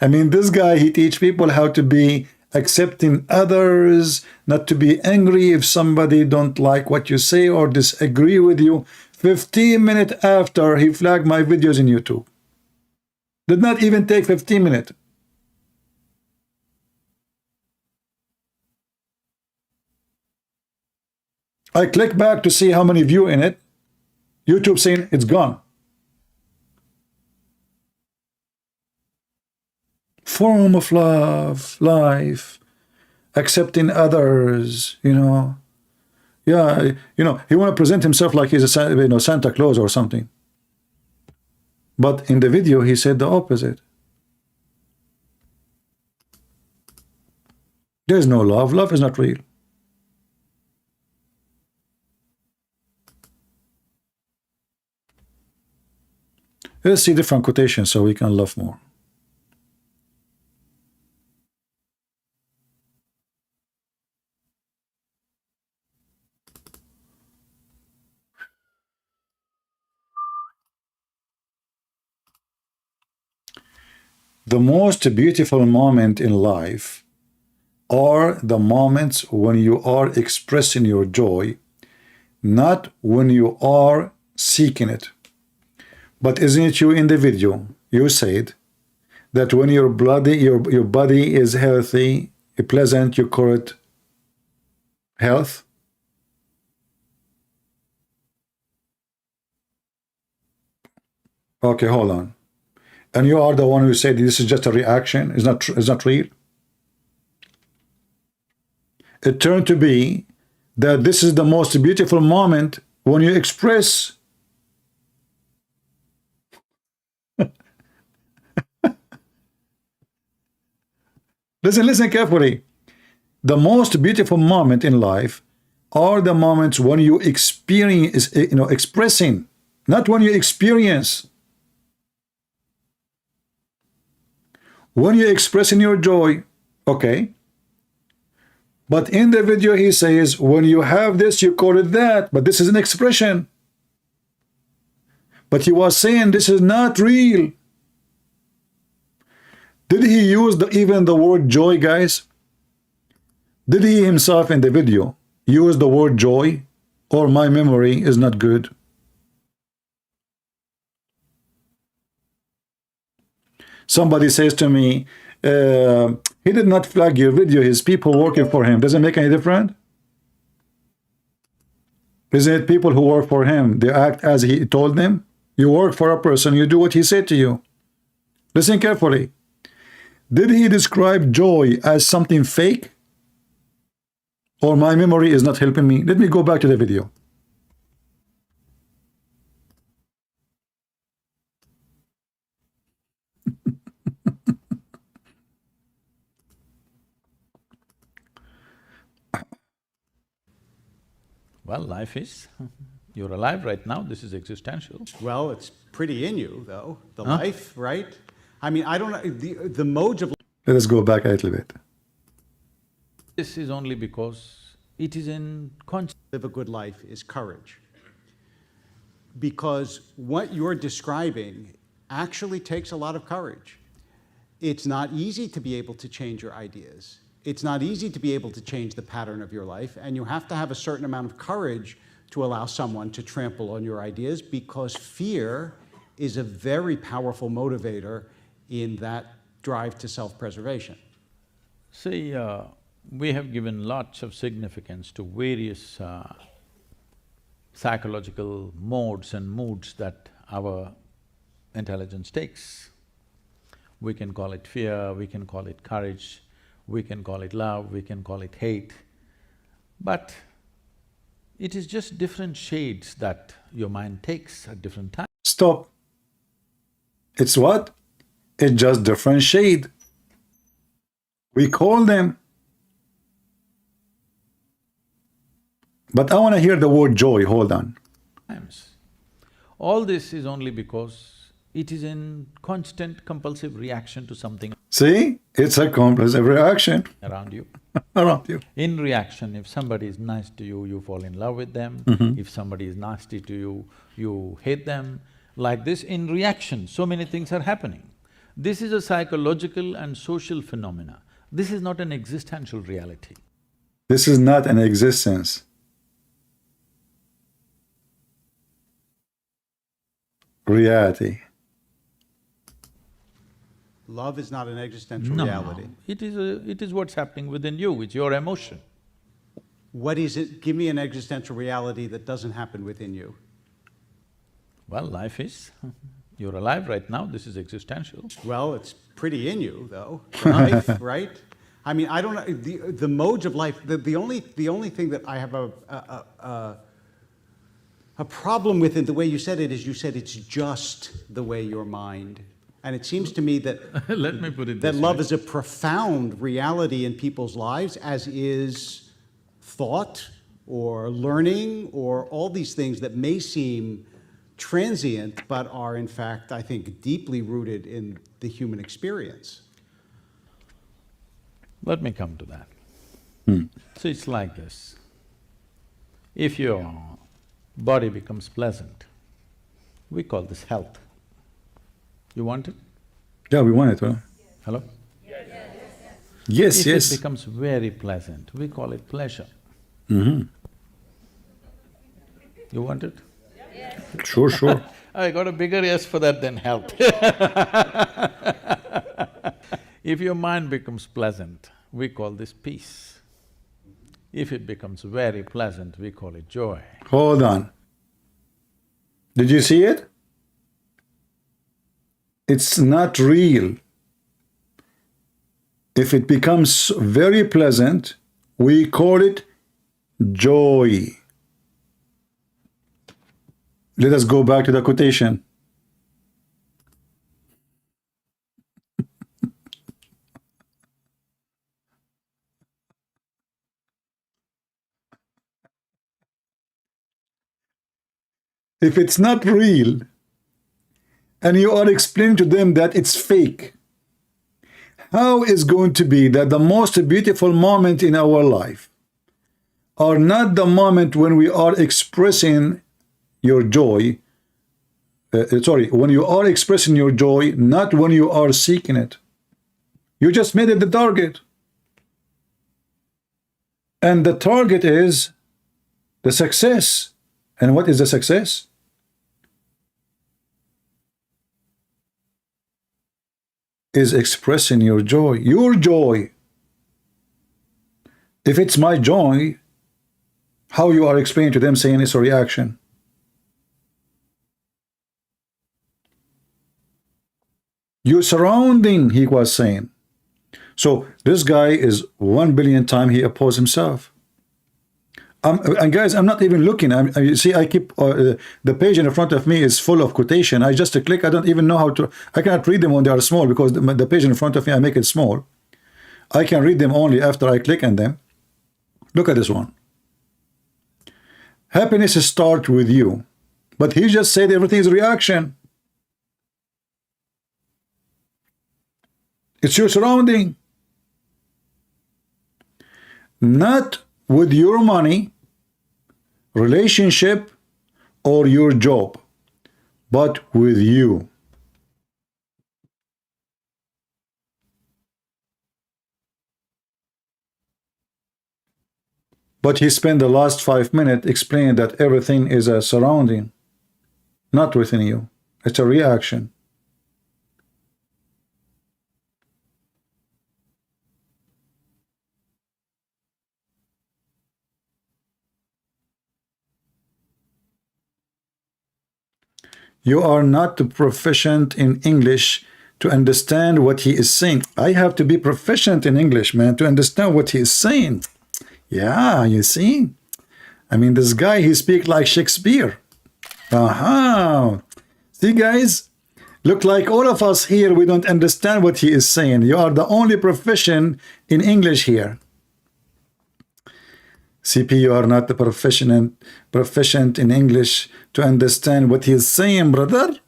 I mean, this guy, he teach people how to be accepting others, not to be angry if somebody don't like what you say or disagree with you. 15 minutes after he flagged my videos in YouTube. Did not even take 15 minutes. I click back to see how many view in it. YouTube saying it's gone. Form of love, life, accepting others, you know. Yeah, you know, he want to present himself like he's a, you know, Santa Claus or something. But in the video, he said the opposite. There's no love. Love is not real. Let's see different quotations so we can love more. The most beautiful moment in life are the moments when you are expressing your joy, not when you are seeking it. But isn't it you in the video? You said that when your body is healthy, pleasant, you call it health. Okay, hold on. And you are the one who said this is just a reaction. It's not real. It turned to be that this is the most beautiful moment when you express. Listen carefully. The most beautiful moment in life are the moments when you experience, you know, expressing, not when you experience. When you're expressing your joy, okay. But in the video he says, when you have this, you call it that. But this is an expression. But he was saying this is not real. Did he use even the word joy, guys? Did he himself in the video use the word joy? Or my memory is not good? Somebody says to me, he did not flag your video, his people working for him. Does it make any difference? Isn't it people who work for him, they act as he told them? You work for a person, you do what he said to you. Listen carefully. Did he describe joy as something fake? Or my memory is not helping me? Let me go back to the video. Well, life is. You're alive right now. This is existential. Well, it's pretty in you, though. The life, right? I mean, I don't know, the modes of… Let us go back a little bit. This is only because it is in conscious. live a good life is courage. Because what you're describing actually takes a lot of courage. It's not easy to be able to change your ideas. It's not easy to be able to change the pattern of your life, and you have to have a certain amount of courage to allow someone to trample on your ideas, because fear is a very powerful motivator in that drive to self-preservation. See, we have given lots of significance to various psychological modes and moods that our intelligence takes. We can call it fear, we can call it courage, we can call it love, we can call it hate. But it is just different shades that your mind takes at different times. Stop. It's what? It's just different shade. We call them. But I want to hear the word joy. Hold on. All this is only because It is in constant compulsive reaction to something See? It's a compulsive reaction around you. around you. In reaction, if somebody is nice to you, you fall in love with them. If somebody is nasty to you, you hate them. Like this, in reaction, so many things are happening. This is a psychological and social phenomena. This is not an existential reality. This is not an existence. Reality. Love is not an existential No, reality. it is what's happening within you, it's your emotion. What is it? Give me an existential reality that doesn't happen within you. Well, life is. You're alive right now, this is existential. Well, it's pretty in you, though, life, right? I mean, I don't know, the modes of life, the only thing that I have a problem with in the way you said it is you said it's just the way your mind. And it seems to me that Let me put it that this love way. is a profound reality in people's lives, as is thought or learning or all these things that may seem transient but are in fact, I think, deeply rooted in the human experience. Let me come to that. So it's like this. If your body becomes pleasant, we call this health. You want it? Yeah, we want it, huh? Hello? Yes, If yes. it becomes very pleasant, we call it pleasure. Mm-hmm. You want it? Sure, sure. I got a bigger yes for that than health. If your mind becomes pleasant, we call this peace. If it becomes very pleasant, we call it joy. Hold on. Did you see it? It's not real. If it becomes very pleasant, we call it joy. Let us go back to the quotation. If it's not real, and you are explaining to them that it's fake, how is going to be that the most beautiful moment in our life are not the moment when we are expressing your joy, when you are expressing your joy, not when you are seeking it. You just made it the target. And the target is the success. And what is the success? Is expressing your joy. Your joy. If it's my joy, how you are explaining to them saying it's a reaction? Your surrounding, he was saying. So this guy is 1 billion times he opposed himself. And guys, I'm not even looking. You see, I keep the page in front of me is full of quotation. I just click. I don't even know how to. I cannot read them when they are small because the page in front of me, I make it small. I can read them only after I click on them. Look at this one. Happiness starts with you, but he just said everything is reaction. It's your surrounding, not with your money, relationship, or your job, but with you. But he spent the last 5 minutes explaining that everything is a surrounding, not within you. It's a reaction. You are not proficient in English to understand what he is saying. I have to be proficient in English, man, to understand what he is saying. Yeah, you see? I mean, this guy, he speaks like Shakespeare. See, guys? Look like all of us here, we don't understand what he is saying. You are the only proficient in English here. CP, you are not the proficient in English to understand what he is saying, brother.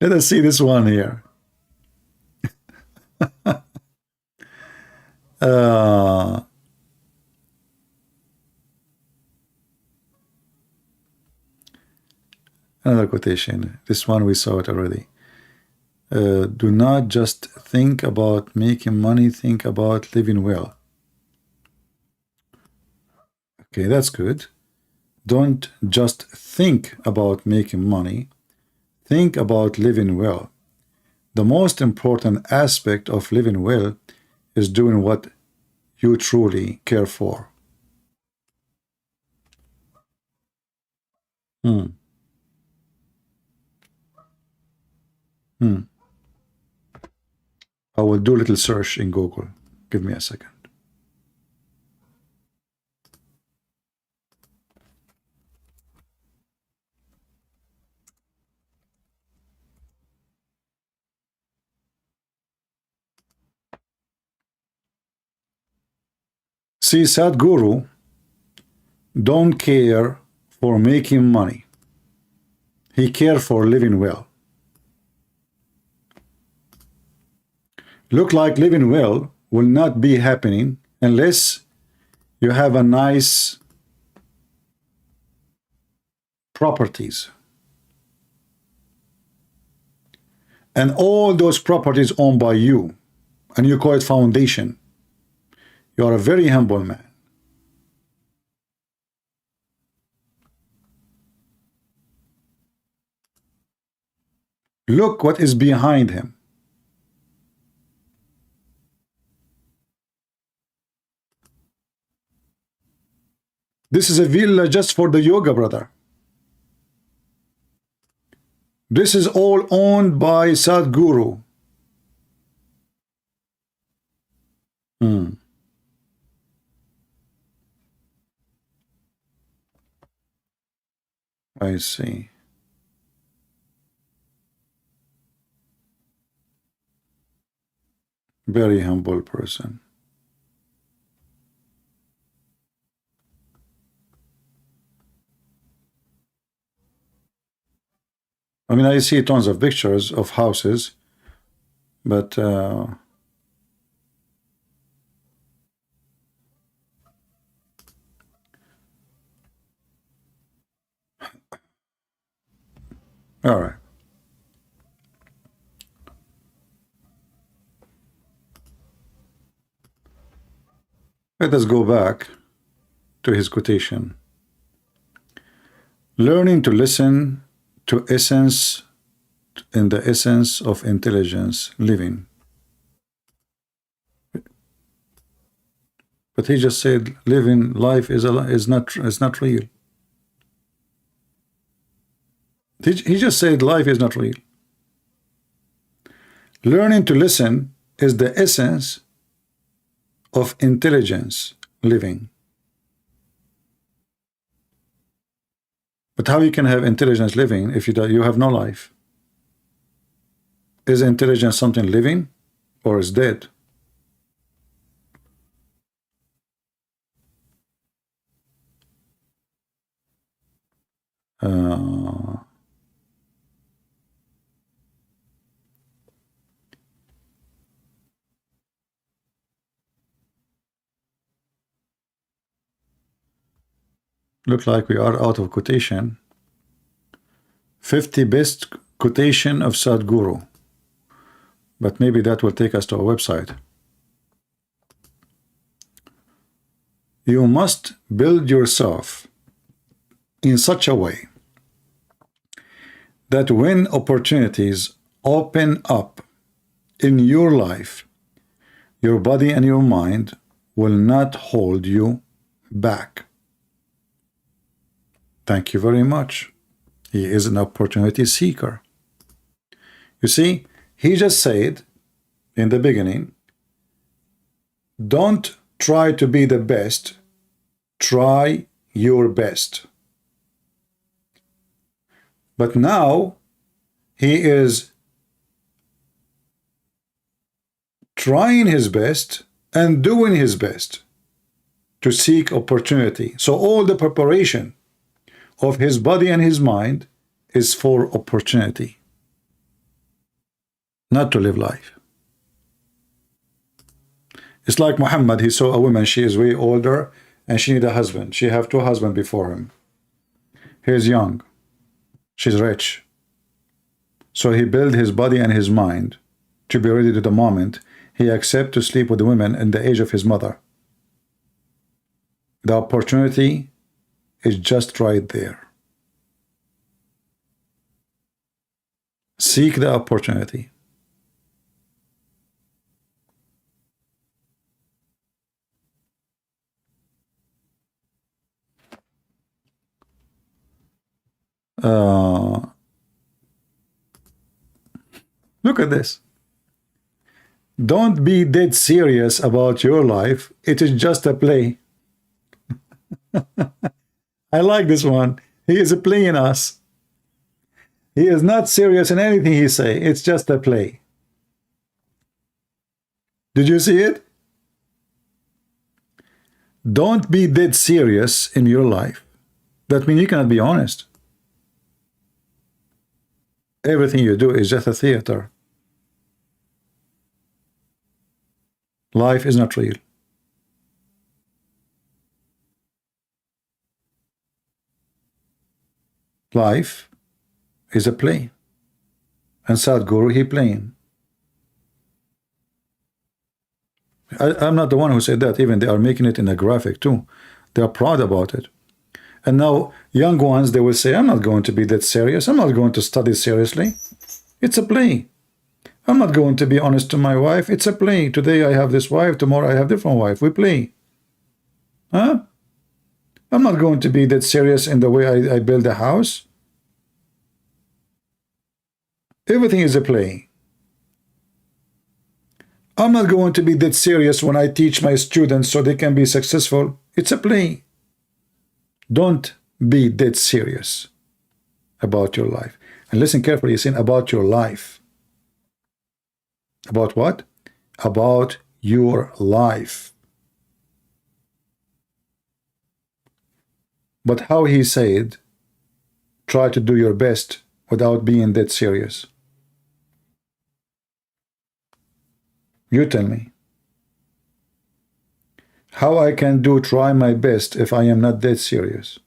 Let us see this one here. Another quotation. This one we saw it already. Do not just think about making money, think about living well. Okay, that's good. Don't just think about making money, think about living well. The most important aspect of living well is doing what you truly care for. I will do a little search in Google. Give me a second. See, Sadhguru don't care for making money. He cares for living well. Look like living well will not be happening unless you have a nice properties. And all those properties owned by you, and you call it foundation. You are a very humble man. Look what is behind him. This is a villa just for the yoga, brother. This is all owned by Sadhguru. I see. Very humble person. I mean, I see tons of pictures of houses, but all right. Let us go back to his quotation. Learning to listen to essence in the essence of intelligence living. But he just said living life is not real. He just said life is not real. Learning to listen is the essence of intelligence living. But how you can have intelligence living if you have no life? Is intelligence something living or is dead? Look like we are out of quotation. 50 best quotation of Sadhguru. But maybe that will take us to our website. You must build yourself in such a way that when opportunities open up in your life, your body and your mind will not hold you back. Thank you very much. He is an opportunity seeker. You see, he just said in the beginning, don't try to be the best, try your best. But now he is trying his best and doing his best to seek opportunity. So all the preparation of his body and his mind is for opportunity, not to live life. It's like Muhammad, he saw a woman, she is way older, and she need a husband. She have two husbands before him. He is young, she's rich. So he built his body and his mind to be ready to the moment he accept to sleep with the women in the age of his mother. The opportunity is just right there. Seek the opportunity. Look at this. Don't be dead serious about your life. It is just a play. I like this one. He is playing us. He is not serious in anything he say. It's just a play. Did you see it? Don't be dead serious in your life. That means you cannot be honest. Everything you do is just a theater. Life is not real. Life is a play. And Sadhguru, he playing. I'm not the one who said that. Even they are making it in a graphic too. They are proud about it. And now young ones, they will say, I'm not going to be that serious. I'm not going to study seriously. It's a play. I'm not going to be honest to my wife. It's a play. Today I have this wife. Tomorrow I have different wife. We play. Huh? I'm not going to be that serious in the way I build a house. Everything is a play. I'm not going to be that serious when I teach my students so they can be successful. It's a play. Don't be that serious about your life. And listen carefully, saying about your life. About what? About your life. But how he said, try to do your best without being that serious. You tell me. How I can try my best if I am not that serious?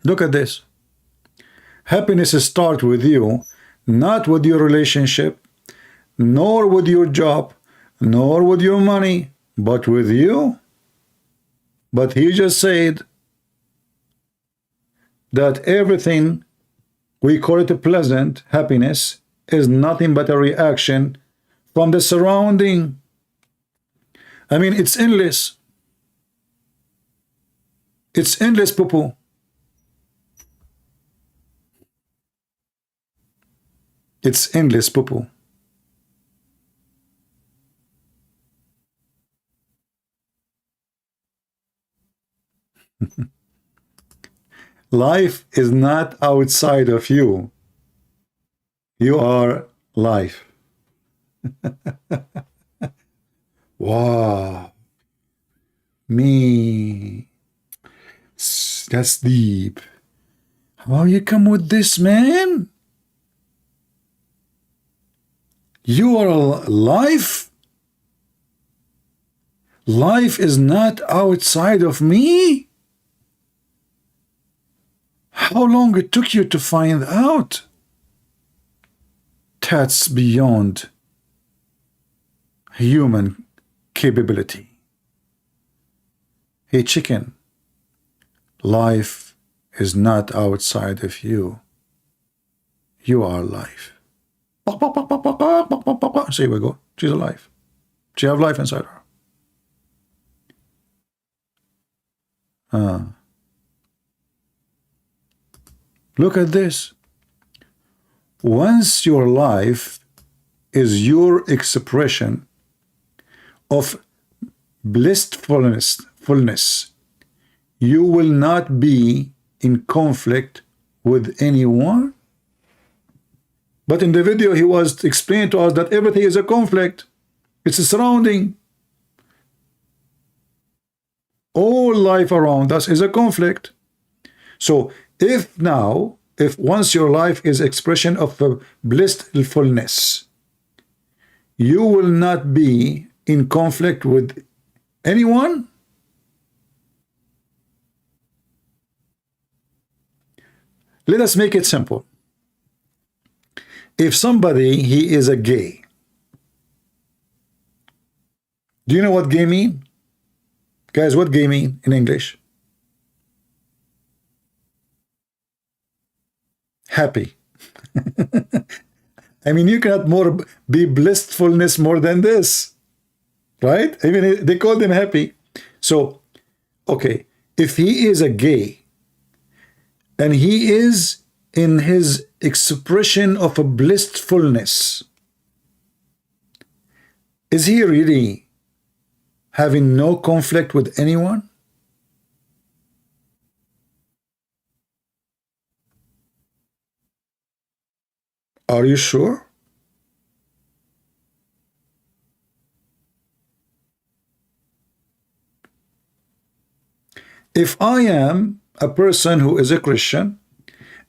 Look at this. Happiness starts with you, not with your relationship, nor with your job, nor with your money, but with you. But he just said that everything we call it a pleasant happiness is nothing but a reaction from the surrounding. I mean, it's endless. It's endless, poo-poo. It's endless, poo-poo. Life is not outside of you. You are life. Wow. Me. That's deep. How you come with this, man? You are life. Life is not outside of me. How long it took you to find out? That's beyond human capability. Hey, chicken, life is not outside of you. You are life. So here we go. She's alive. She have life inside her. Look at this. Once your life is your expression of blissfulness, you will not be in conflict with anyone? But in the video, he was explaining to us that everything is a conflict. It's a surrounding. All life around us is a conflict. So if once your life is expression of a blissfulness, you will not be in conflict with anyone? Let us make it simple. If somebody, he is a gay, do you know what gay mean? Guys, what gay mean in English? Happy. I mean, you cannot be blissfulness more than this, right? I mean, they call them happy. So, okay, if he is a gay and he is in his expression of a blissfulness, is he really having no conflict with anyone? Are you sure? If I am a person who is a Christian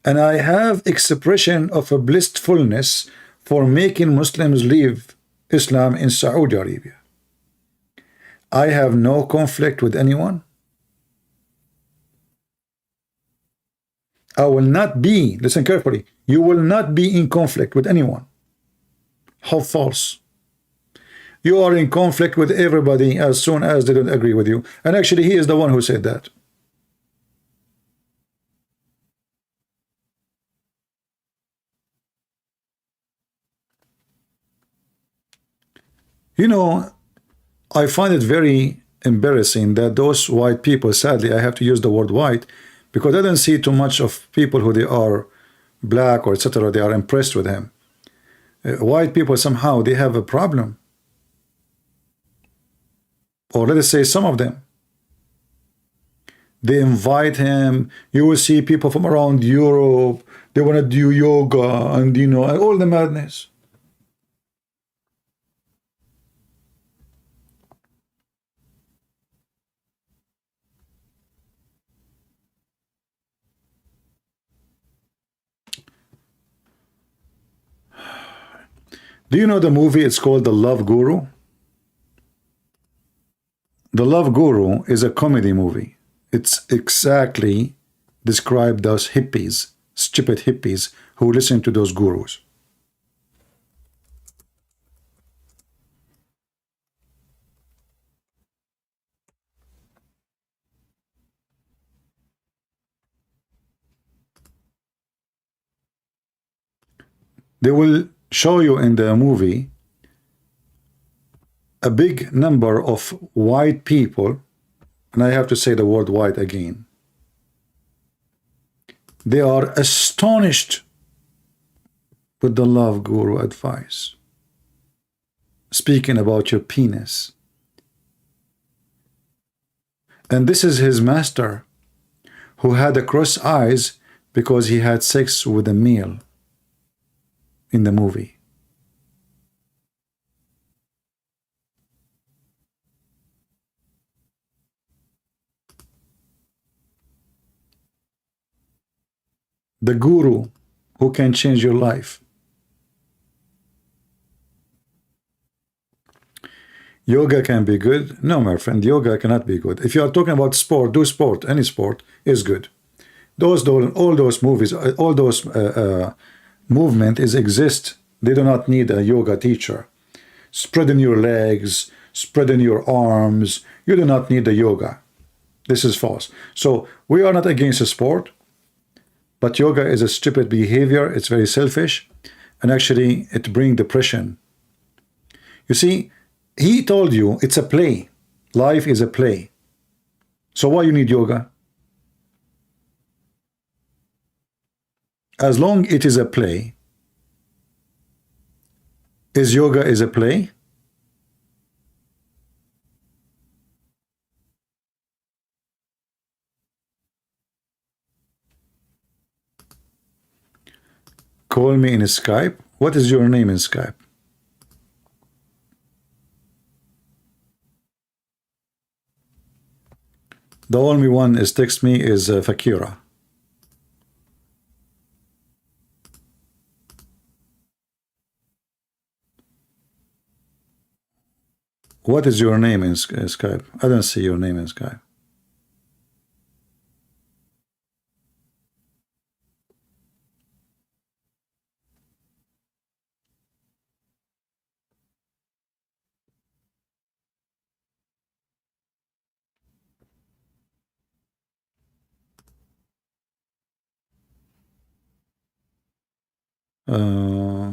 and I have expression of a blissfulness for making Muslims leave Islam in Saudi Arabia, I have no conflict with anyone. I will not be, listen carefully, you will not be in conflict with anyone. How false. You are in conflict with everybody as soon as they don't agree with you. And actually, he is the one who said that. You know, I find it very embarrassing that those white people, sadly, I have to use the word white, because I don't see too much of people who they are black or etc. They are impressed with him. White people somehow they have a problem, or let us say some of them. They invite him. You will see people from around Europe. They want to do yoga and and all the madness. Do you know the movie? It's called The Love Guru. The Love Guru is a comedy movie. It's exactly described as hippies, stupid hippies who listen to those gurus. They will show you in the movie a big number of white people, and I have to say the word white again. They are astonished with the Love Guru advice, speaking about your penis. And this is his master, who had a cross eyes because he had sex with a male in the movie. The guru who can change your life. Yoga can be good. No, my friend, yoga cannot be good. If you are talking about sport, do sport. Any sport is good. All those movies, all those movement exist. They do not need a yoga teacher. Spreading your legs, spreading your arms. You do not need the yoga. This is false. So we are not against a sport, but yoga is a stupid behavior. It's very selfish, and actually it brings depression. You see, he told you it's a play. Life is a play. So why you need yoga? As long it is a play, is yoga is a play? call me in Skype? What is your name in Skype? The only one is text me is Fakira. What is your name in Skype? I don't see your name in Skype. Uh,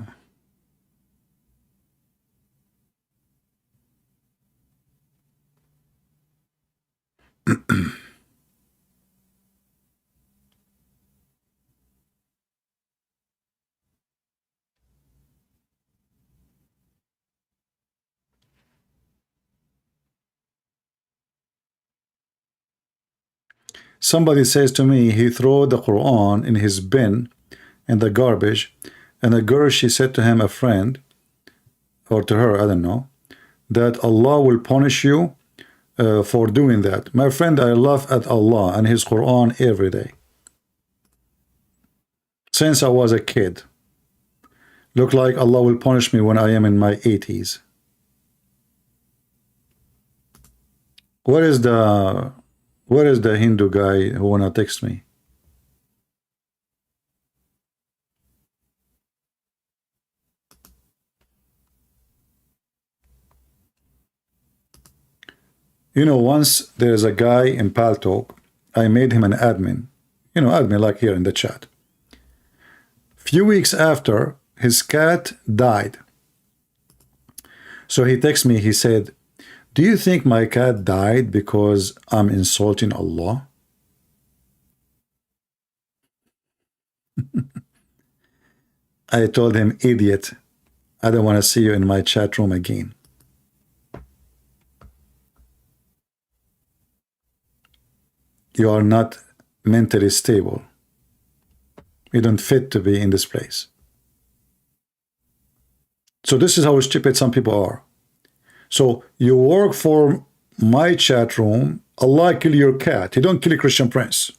somebody says to me he threw the Quran in his bin in the garbage, and a girl, she said to him, a friend, or to her, I don't know, that Allah will punish you for doing that. My friend, I laugh at Allah and his Quran every day. Since I was a kid. Look like Allah will punish me when I am in my 80s. Where is the Hindu guy who wanna text me? You know, once there's a guy in Paltalk, I made him an admin. You know, admin like here in the chat. Few weeks after, his cat died. So he texted me, he said, do you think my cat died because I'm insulting Allah? I told him, idiot, I don't want to see you in my chat room again. You are not mentally stable. You don't fit to be in this place. So this is how stupid some people are. So you work for my chat room, Allah kill your cat. He don't kill a Christian prince.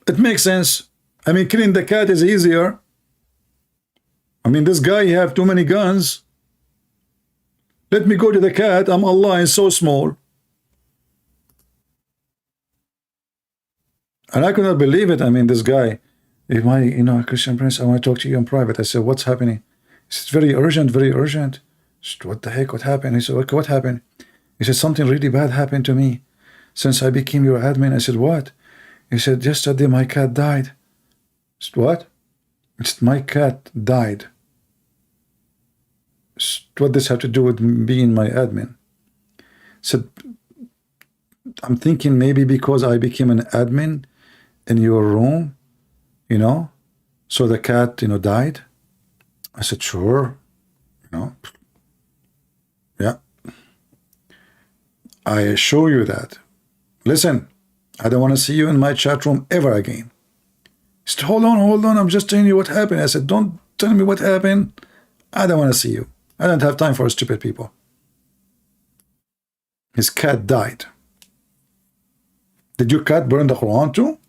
It makes sense. I mean, killing the cat is easier. I mean, this guy, he have too many guns. Let me go to the cat. I'm Allah and so small. And I could not believe it. I mean, this guy, if my, a Christian prince, I want to talk to you in private. I said, what's happening? He said, very urgent, very urgent. I said, what the heck, what happened? He said, what happened? He said, something really bad happened to me since I became your admin. I said, what? He said, yesterday my cat died. I said, what? He said, my cat died. I said, what does this have to do with being my admin? I said, I'm thinking maybe because I became an admin in your room, so the cat, died. I said, sure, yeah. I assure you that. Listen, I don't want to see you in my chat room ever again. He said, hold on, I'm just telling you what happened. I said, don't tell me what happened. I don't want to see you. I don't have time for stupid people. His cat died. Did your cat burn the Quran too?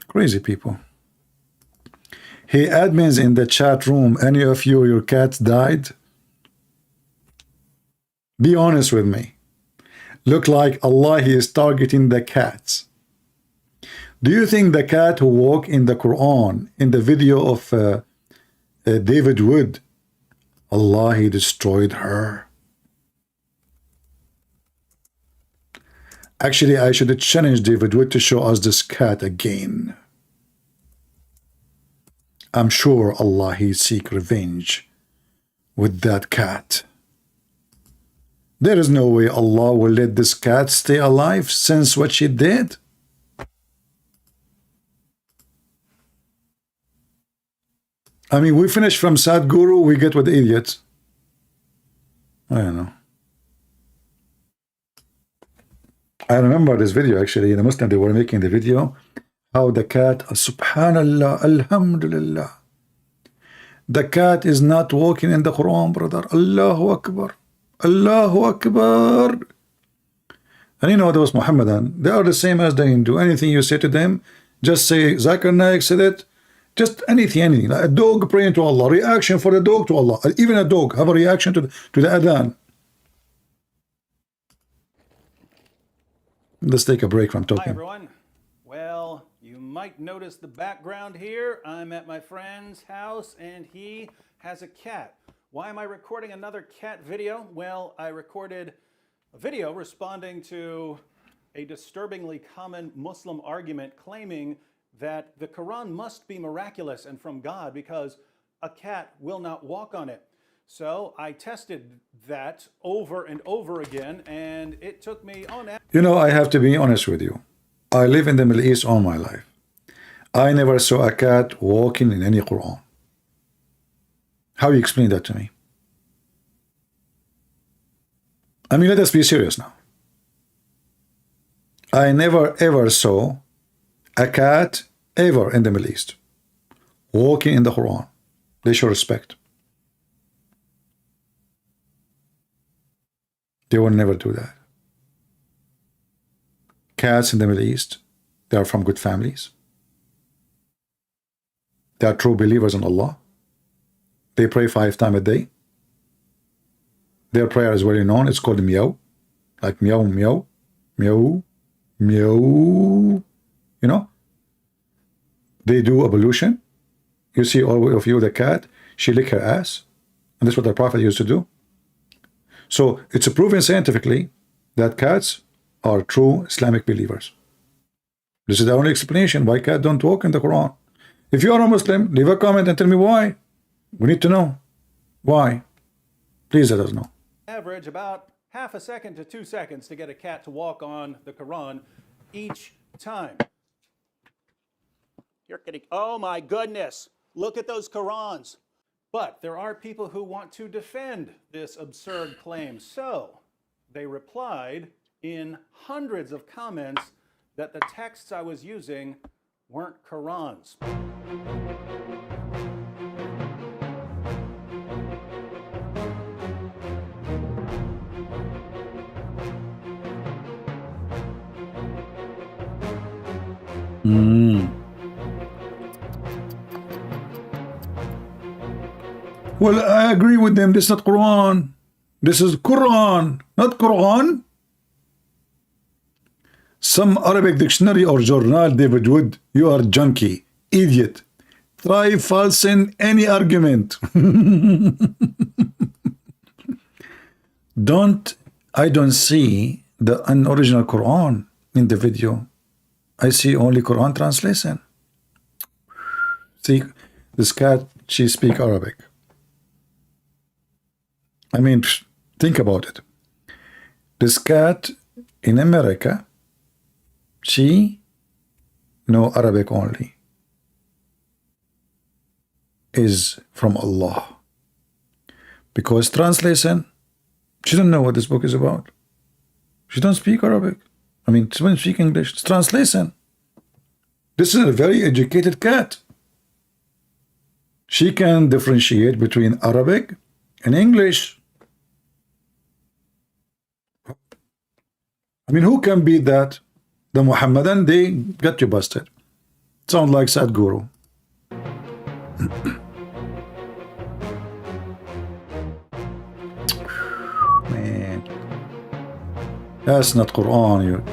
Crazy people. Hey, admins in the chat room, any of you, your cat died? Be honest with me. Look like Allah, he is targeting the cats. Do you think the cat who walked in the Quran, in the video of David Wood, Allah, he destroyed her? Actually, I should challenge David Wood to show us this cat again. I'm sure Allah, he seek revenge with that cat. There is no way Allah will let this cat stay alive since what she did. I mean, we finish from Sadhguru, we get with idiots. I don't know. I remember this video actually. The Muslim, they were making the video how the cat, subhanallah, alhamdulillah, the cat is not walking in the Quran, brother. Allahu Akbar, Allahu Akbar. And you know those Muhammadan, they are the same as the Hindu. Anything you say to them, just say Zakir Naik said it. Just anything, like a dog praying to Allah, reaction for the dog to Allah. Even a dog have a reaction to the adhan. Let's take a break from talking. Hi everyone. Well, you might notice the background here. I'm at my friend's house and he has a cat. Why am I recording another cat video? Well, I recorded a video responding to a disturbingly common Muslim argument claiming that the Quran must be miraculous and from God because a cat will not walk on it. So I tested that over and over again, and it took me on. You know, I have to be honest with you. I live in the Middle East all my life. I never saw a cat walking in any Quran. How you explain that to me? I mean, let us be serious now. I never ever saw a cat ever in the Middle East walking in the Quran. They show respect. They will never do that. Cats in the Middle East, they are from good families. They are true believers in Allah. They pray 5 times a day. Their prayer is well known. It's called meow. Like meow, meow, meow, meow. You know? They do ablution. You see all of you, the cat, she lick her ass. And that's what the Prophet used to do. So it's proven scientifically that cats are true Islamic believers. This is the only explanation why cats don't walk in the Quran. If you are a Muslim, leave a comment and tell me why. We need to know. Why? Please let us know. Average about half a second to 2 seconds to get a cat to walk on the Quran each time. You're kidding. Oh my goodness. Look at those Qurans. But there are people who want to defend this absurd claim. So they replied in hundreds of comments that the texts I was using weren't Qurans. Well, I agree with them. This is not Quran. This is Quran, not Quran. Some Arabic dictionary or journal, David Wood, you are junkie, idiot. Try falsing any argument. I don't see the unoriginal Quran in the video. I see only Quran translation. See, this cat, she speak Arabic. I mean, think about it. This cat in America, she know Arabic only. Is from Allah. Because translation, she don't know what this book is about. She don't speak Arabic. I mean, she doesn't speak English. It's translation. This is a very educated cat. She can differentiate between Arabic and English. I mean, who can beat that? The Muhammadan, they got you busted. Sound like SADHGURU. Man, that's not Quran, you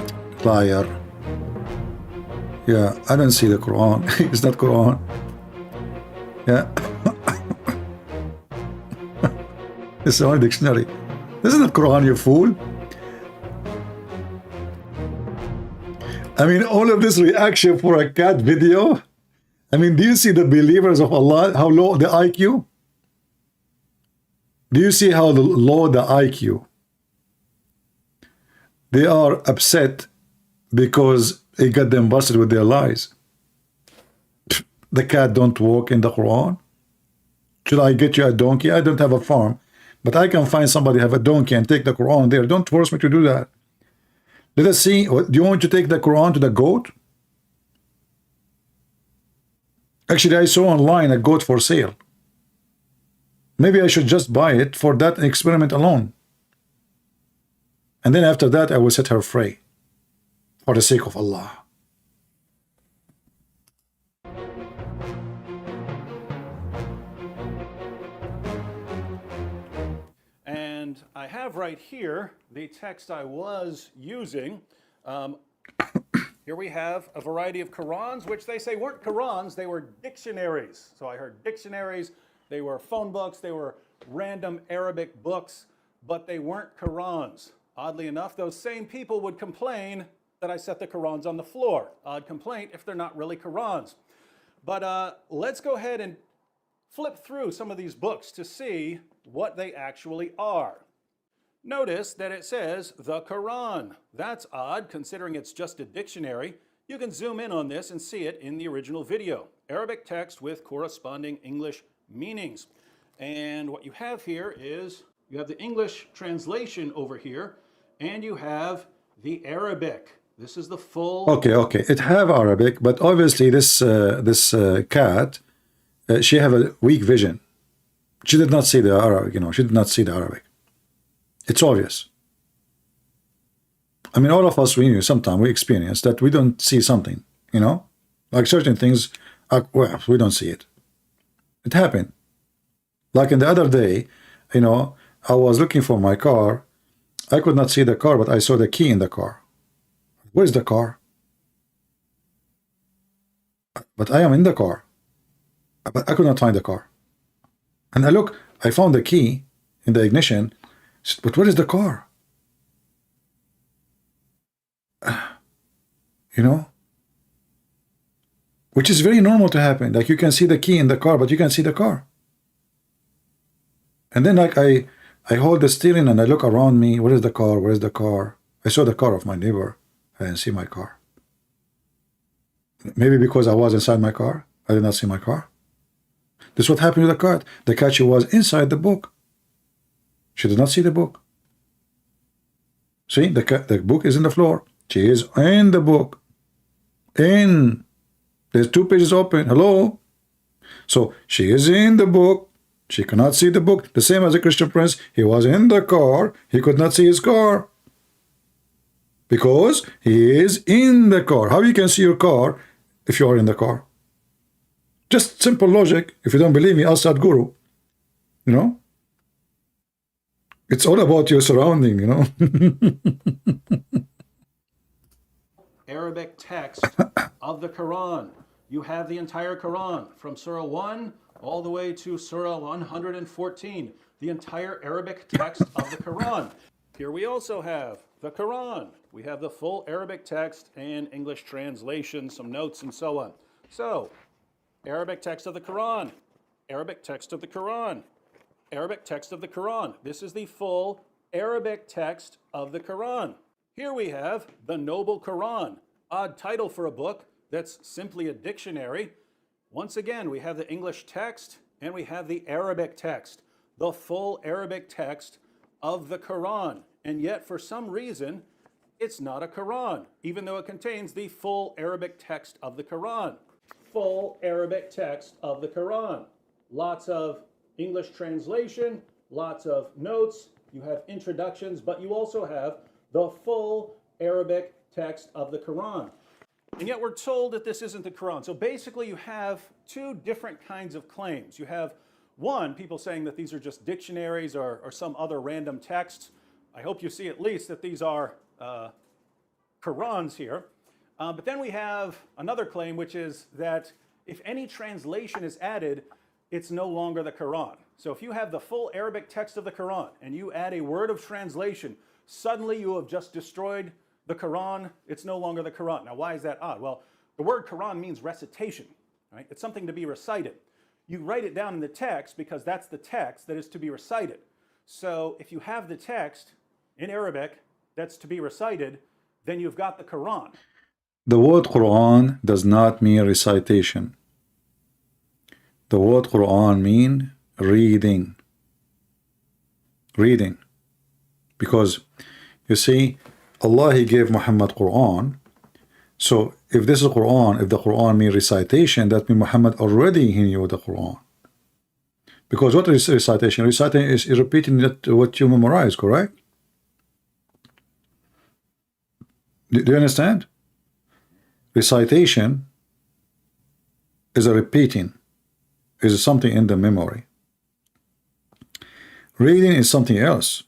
liar. Yeah, I don't see the Quran. It's not Quran. Yeah. It's only dictionary. This is not Quran, you fool. I mean, all of this reaction for a cat video. I mean, do you see the believers of Allah, how low the IQ? Do you see how low the IQ? They are upset because it got them busted with their lies. The cat don't walk in the Quran. Should I get you a donkey? I don't have a farm, but I can find somebody have a donkey and take the Quran there. Don't force me to do that. Let us see. Do you want to take the Quran to the goat? Actually, I saw online a goat for sale. Maybe I should just buy it for that experiment alone. And then after that, I will set her free. For the sake of Allah. And I have right here the text I was using. Here we have a variety of Qurans, which they say weren't Qurans, they were dictionaries. So I heard dictionaries, they were phone books, they were random Arabic books, but they weren't Qurans. Oddly enough, those same people would complain that I set the Qurans on the floor. Odd complaint if they're not really Qurans. But let's go ahead and flip through some of these books to see what they actually are. Notice that it says the Quran. That's odd considering it's just a dictionary. You can zoom in on this and see it in the original video. Arabic text with corresponding English meanings. And what you have here is you have the English translation over here and you have the Arabic. This is the full... Okay. It have Arabic, but obviously this cat, she have a weak vision. She did not see the Arabic, she did not see the Arabic. It's obvious. I mean, all of us, sometimes we experience that we don't see something, like certain things, well, we don't see it. It happened. Like in the other day, I was looking for my car. I could not see the car, but I saw the key in the car. Where's the car? But I am in the car. But I could not find the car. And I found the key in the ignition. But where is the car? Which is very normal to happen. Like you can see the key in the car, but you can't see the car. And then I hold the steering and I look around me. Where is the car? Where is the car? I saw the car of my neighbor. I didn't see my car. Maybe because I was inside my car, I did not see my car. This is what happened to the cat. The cat, she was inside the book. She did not see the book. See, the book is in the floor. She is in the book. There's 2 pages open. Hello? So she is in the book. She cannot see the book. The same as the Christian prince. He was in the car. He could not see his car. Because he is in the car. How you can see your car if you are in the car? Just simple logic. If you don't believe me, ask SADHGURU. It's all about your surrounding, Arabic text of the Quran. You have the entire Quran from Surah 1 all the way to Surah 114. The entire Arabic text of the Quran. Here we also have the Quran. We have the full Arabic text and English translation, some notes and so on. So, Arabic text of the Quran. Arabic text of the Quran. Arabic text of the Quran. This is the full Arabic text of the Quran. Here we have the Noble Quran. Odd title for a book that's simply a dictionary. Once again, we have the English text and we have the Arabic text. The full Arabic text of the Quran. And yet, for some reason, it's not a Quran, even though it contains the full Arabic text of the Quran. Full Arabic text of the Quran. Lots of English translation, lots of notes, you have introductions, but you also have the full Arabic text of the Quran. And yet we're told that this isn't the Quran. So basically you have 2 different kinds of claims. You have one, people saying that these are just dictionaries or some other random texts. I hope you see at least that these are Qurans here. But then we have another claim, which is that if any translation is added, it's no longer the Quran. So if you have the full Arabic text of the Quran and you add a word of translation, suddenly you have just destroyed the Quran. It's no longer the Quran. Now, why is that odd? Well, the word Quran means recitation, right? It's something to be recited. You write it down in the text because that's the text that is to be recited. So if you have the text in Arabic that's to be recited, then you've got the Quran. The word Quran does not mean recitation. The word Quran means reading. Reading. Because, you see, Allah, He gave Muhammad Quran. So if this is Quran, if the Quran means recitation, that means Muhammad already he knew the Quran. Because what is recitation? Recitation is repeating that what you memorize, correct? Do you understand? Recitation is a repeating, is something in the memory. Reading is something else.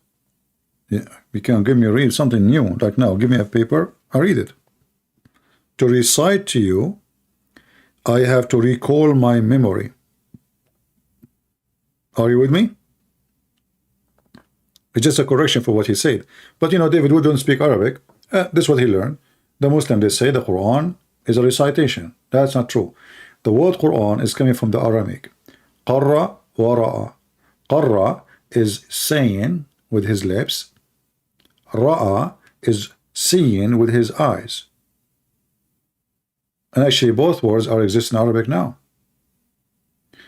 Yeah, you can give me read something new. Like now, give me a paper, I read it. To recite to you, I have to recall my memory. Are you with me? It's just a correction for what he said. But you know, David Wood don't speak Arabic. This is what he learned. The Muslims, they say the Quran is a recitation. That's not true. The word Quran is coming from the Aramaic. Qarra wa ra'a. Qarra is saying with his lips. Ra'a is seeing with his eyes. And actually both words are exist in Arabic now.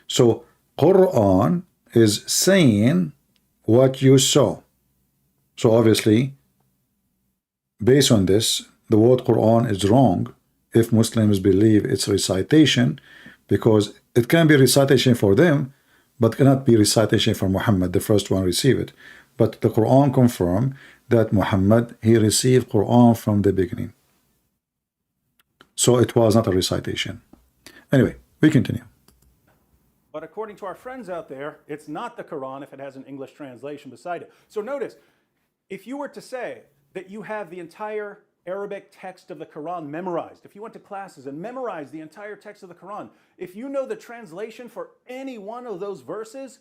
So Quran is saying what you saw. So obviously, based on this, the word Quran is wrong if Muslims believe it's recitation, because it can be recitation for them, but cannot be recitation for Muhammad, the first one received it. But the Quran confirmed that Muhammad, he received Quran from the beginning. So it was not a recitation. Anyway, we continue. But according to our friends out there, it's not the Quran if it has an English translation beside it. So notice, if you were to say that you have the entire Arabic text of the Quran memorized, if you went to classes and memorized the entire text of the Quran, if you know the translation for any one of those verses,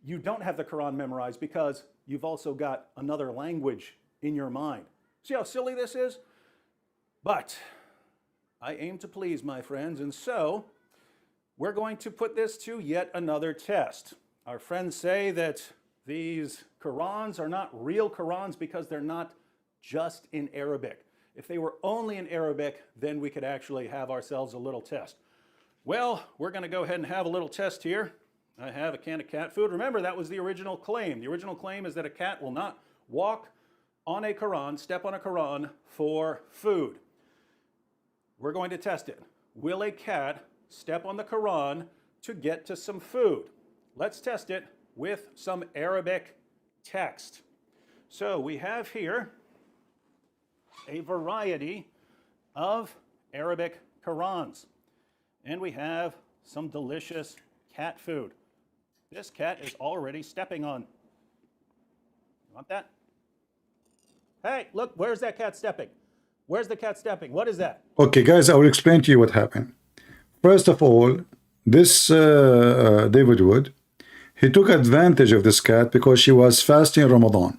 you don't have the Quran memorized because you've also got another language in your mind. See how silly this is? But I aim to please, my friends, and so we're going to put this to yet another test. Our friends say that these Qurans are not real Qurans because they're not just in Arabic. If they were only in Arabic, then we could actually have ourselves a little test. Well, we're going to go ahead and have a little test here. I have a can of cat food. Remember, that was the original claim. The original claim is that a cat will not walk on a Quran, step on a Quran for food. We're going to test it. Will a cat step on the Quran to get to some food? Let's test it with some Arabic text. So we have here a variety of Arabic Qurans. And we have some delicious cat food. This cat is already stepping on. You want that? Hey, look, where's that cat stepping? Where's the cat stepping? What is that? Okay, guys, I will explain to you what happened. First of all, this David Wood, he took advantage of this cat because she was fasting Ramadan.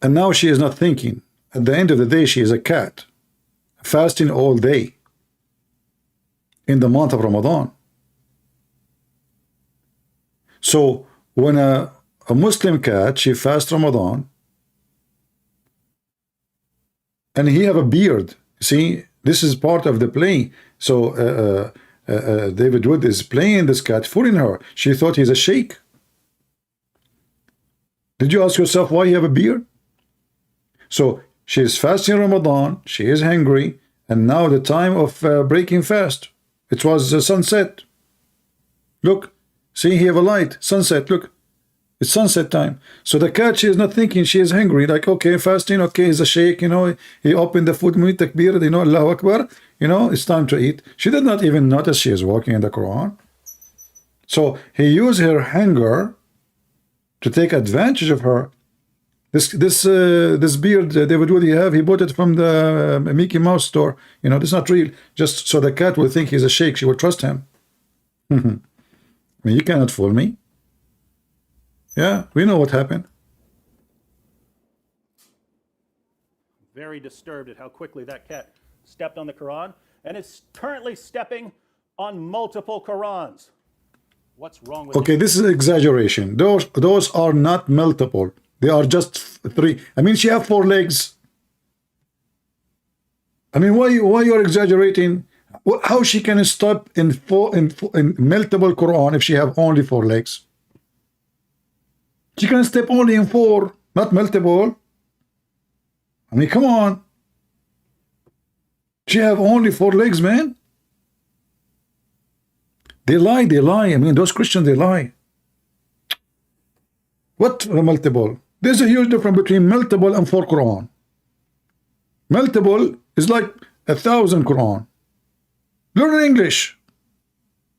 And now she is not thinking. At the end of the day, she is a cat, fasting all day in the month of Ramadan. So when a Muslim cat, she fasts Ramadan, and he have a beard. See, this is part of the play. So David Wood is playing this cat, fooling her. She thought he's a sheikh. Did you ask yourself why you have a beard? So she is fasting Ramadan, she is hungry, and now the time of breaking fast. It was sunset. Look, see, he have a light, sunset, look. It's sunset time. So the cat, she is not thinking, she is hungry. Like, okay, fasting, okay, he's a sheikh, you know, he opened the food, takbir, you know, Allahu Akbar, you know, it's time to eat. She did not even notice she is walking in the Quran. So he used her hunger to take advantage of her. This beard David Wood you have, he bought it from the Mickey Mouse store. You know, this is not real. Just so the cat will think he's a sheikh, she will trust him. I mean, you cannot fool me. Yeah, we know what happened. Very disturbed at how quickly that cat stepped on the Quran, and is currently stepping on multiple Qurans. What's wrong with Okay, this is exaggeration. Those are not multiple. They are just 3. I mean, she have 4 legs. I mean, why you are exaggerating? How she can stop in multiple Quran if she have only 4 legs? She can step only in 4. not multiple. I mean, come on. She have only 4 legs, man. They lie, they lie. I mean, those Christians, they lie. What multiple? There's a huge difference between multiple and 4 Quran. Multiple is like 1,000 Quran. Learn English.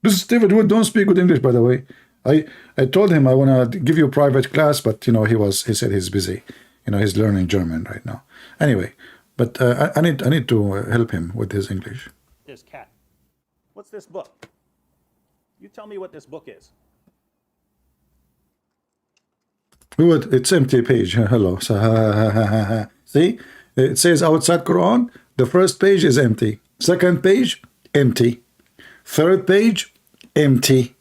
This is David Wood, don't speak good English, by the way. I told him I want to give you a private class, but you know, he said he's busy. You know, he's learning German right now. Anyway, but I need to help him with his English. This cat. What's this book? You tell me what this book is. What? It's empty page. Hello. So, see? It says outside Quran, the first page is empty. Second page, empty. Third page, empty.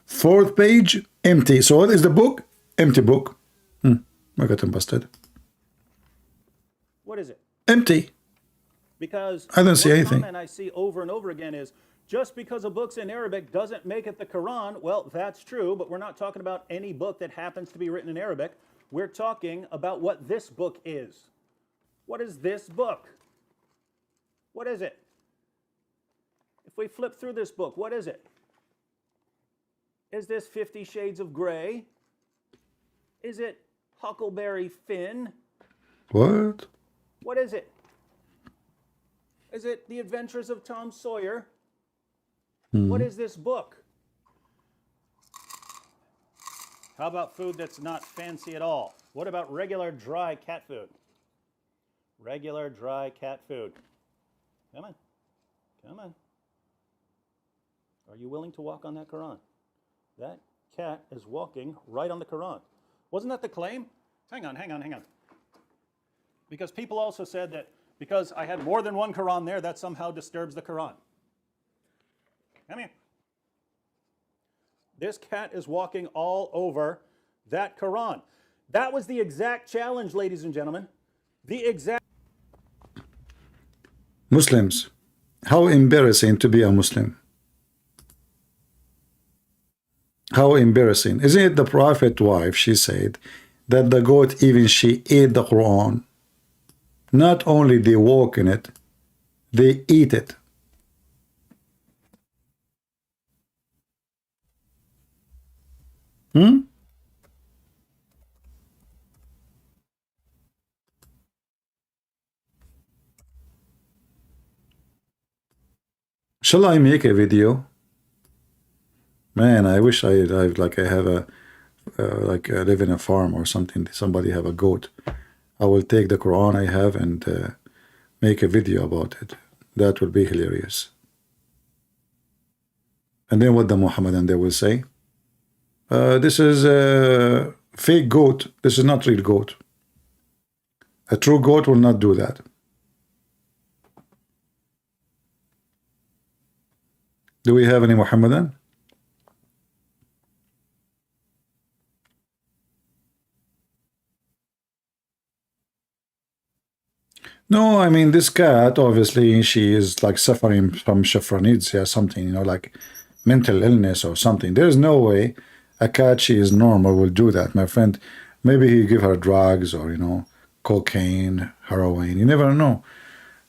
Fourth page, empty. So what is the book? Empty book. I got him busted. What is it? Empty. Because I don't see anything. Comment I see over and over again is, just because a book's in Arabic doesn't make it the Quran. Well, that's true, but we're not talking about any book that happens to be written in Arabic. We're talking about what this book is. What is this book? What is it? If we flip through this book, what is it? Is this 50 Shades of Grey? Is it Huckleberry Finn? What? What is it? Is it The Adventures of Tom Sawyer? What is this book? How about food that's not fancy at all? What about regular dry cat food? Regular dry cat food. Come on. Come on. Are you willing to walk on that Quran? That cat is walking right on the Quran. Wasn't that the claim? Hang on. Because people also said that because I had more than one Quran there, that somehow disturbs the Quran. Come here. This cat is walking all over that Quran. That was the exact challenge, ladies and gentlemen. The exact... Muslims, how embarrassing to be a Muslim. How embarrassing. Isn't it the prophet wife, she said, that the goat, even she ate the Quran. Not only they walk in it, they eat it. Shall I make a video? Man, I wish I have a live in a farm or something. Somebody have a goat. I will take the Quran I have and make a video about it. That would be hilarious. And then what the Muhammadan they will say? This is a fake goat. This is not real goat. A true goat will not do that. Do we have any Muhammadan? No, I mean, this cat, obviously, she is like suffering from shafranidze or something, you know, like mental illness or something. There's no way a cat, she is normal, will do that, my friend. Maybe he give her drugs or, you know, cocaine, heroin. You never know.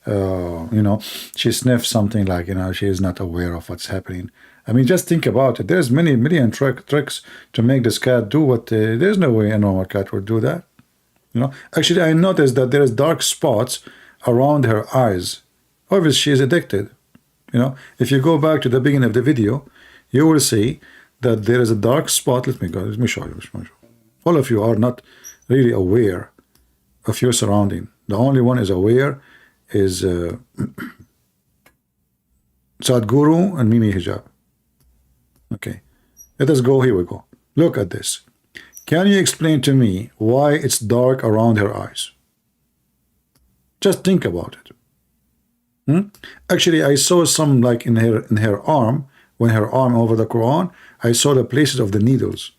You know, she sniffs something like, you know, she is not aware of what's happening. I mean, just think about it. There's many million tricks to make this cat do what, there's no way a normal cat would do that. You know, actually, I noticed that there is dark spots around her eyes. Obviously, she is addicted. You know, if you go back to the beginning of the video, you will see that there is a dark spot. Let me show you. All of you are not really aware of your surrounding. The only one is aware is Sadhguru and Mimi Hijab. Okay, let us go. Here we go. Look at this. Can you explain to me why it's dark around her eyes? Just think about it. Actually, I saw some like in her arm, when her arm over the Quran, I saw the places of the needles.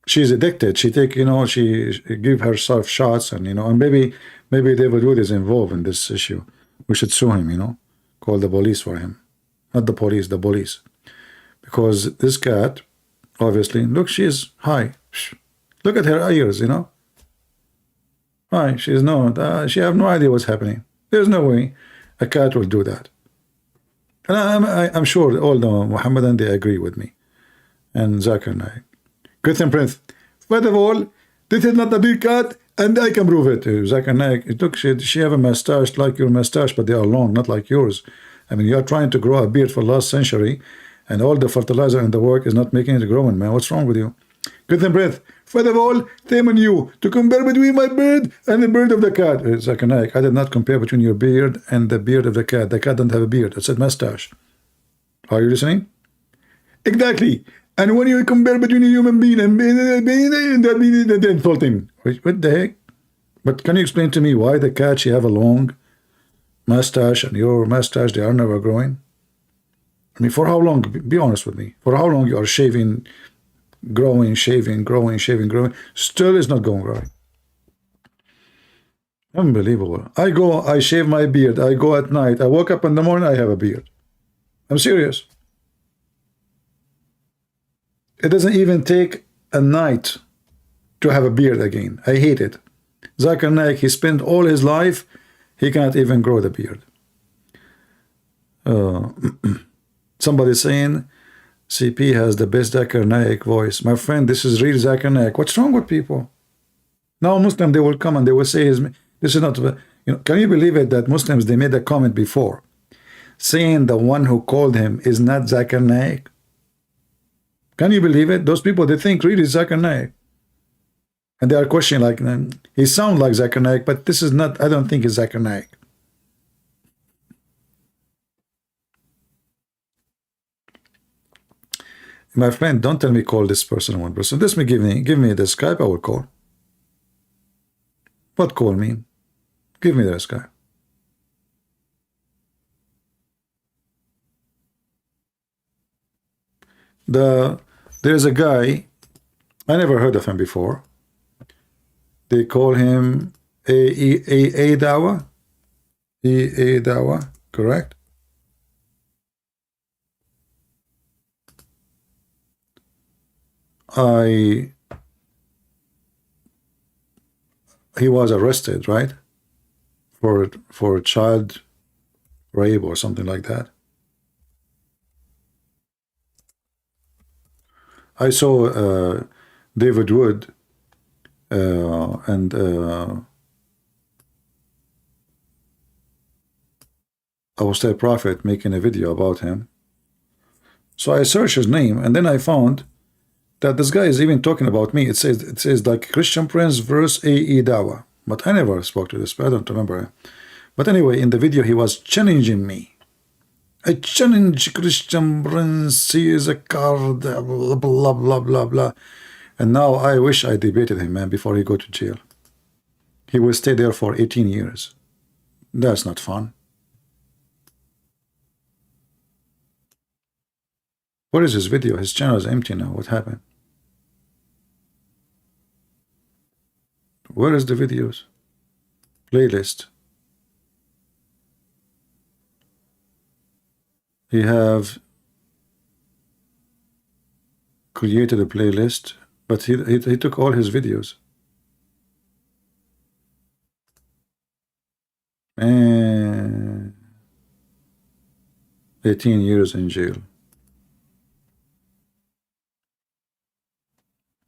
She's addicted. She take, you know, she give herself shots, and you know, and maybe David Wood is involved in this issue. We should sue him, you know, call the police for him, not the police, the police. Because this cat, obviously. Look, she is high. Look at her ears, you know. Hi, she is she have no idea what's happening. There's no way a cat will do that. And I'm sure all the Muhammadan, they agree with me. And Zakir Naik. Christian Prince, first of all, this is not a big cat, and I can prove it. Zakir Naik, look, she have a mustache like your mustache, but they are long, not like yours. I mean, you are trying to grow a beard for last century, and all the fertilizer and the work is not making it growing, man. What's wrong with you? Christian Prince, first of all, shame on you to compare between my beard and the beard of the cat. Zakir Naik, I did not compare between your beard and the beard of the cat. The cat doesn't have a beard. I said mustache. Are you listening? Exactly. And when you compare between a human being and that means they're insulting. What the heck? But can you explain to me why the cat, she have a long mustache and your mustache, they are never growing? I mean, for how long? Be honest with me. For how long you are shaving, growing, shaving, growing, shaving, growing, still is not growing. Unbelievable. I shave my beard. I go at night. I woke up in the morning, I have a beard. I'm serious. It doesn't even take a night to have a beard again. I hate it. Zakir Naik, he spent all his life, he cannot even grow the beard. Somebody saying CP has the best Zakir Naik voice. My friend, this is real Zakir Naik. What's wrong with people? Now Muslim, they will come and they will say, this is not, can you believe it that Muslims, they made a comment before saying the one who called him is not Zakir Naik? Can you believe it? Those people, they think really Zakir Naik. And they are questioning like, he sounds like Zakir Naik, but this is not, I don't think it's Zakir Naik. My friend, don't tell me call this person one person. This may give me the Skype, I will call. What call mean? Give me the Skype. There's a guy, I never heard of him before. They call him A Dawa. A Dawa, correct? He was arrested, right? For child rape or something like that. I saw David Wood and Apostle Prophet making a video about him. So I searched his name, and then I found that this guy is even talking about me. It says like Christian Prince versus A.E. Dawa. But I never spoke to this, but I don't remember. But anyway, in the video, he was challenging me. I challenge Christian Prince, he is a card, blah, blah, blah, blah, blah. And now I wish I debated him, man, before he go to jail. He will stay there for 18 years. That's not fun. Where is his video? His channel is empty now. What happened? Where is the videos? Playlist. He have created a playlist, but he took all his videos. And 18 years in jail.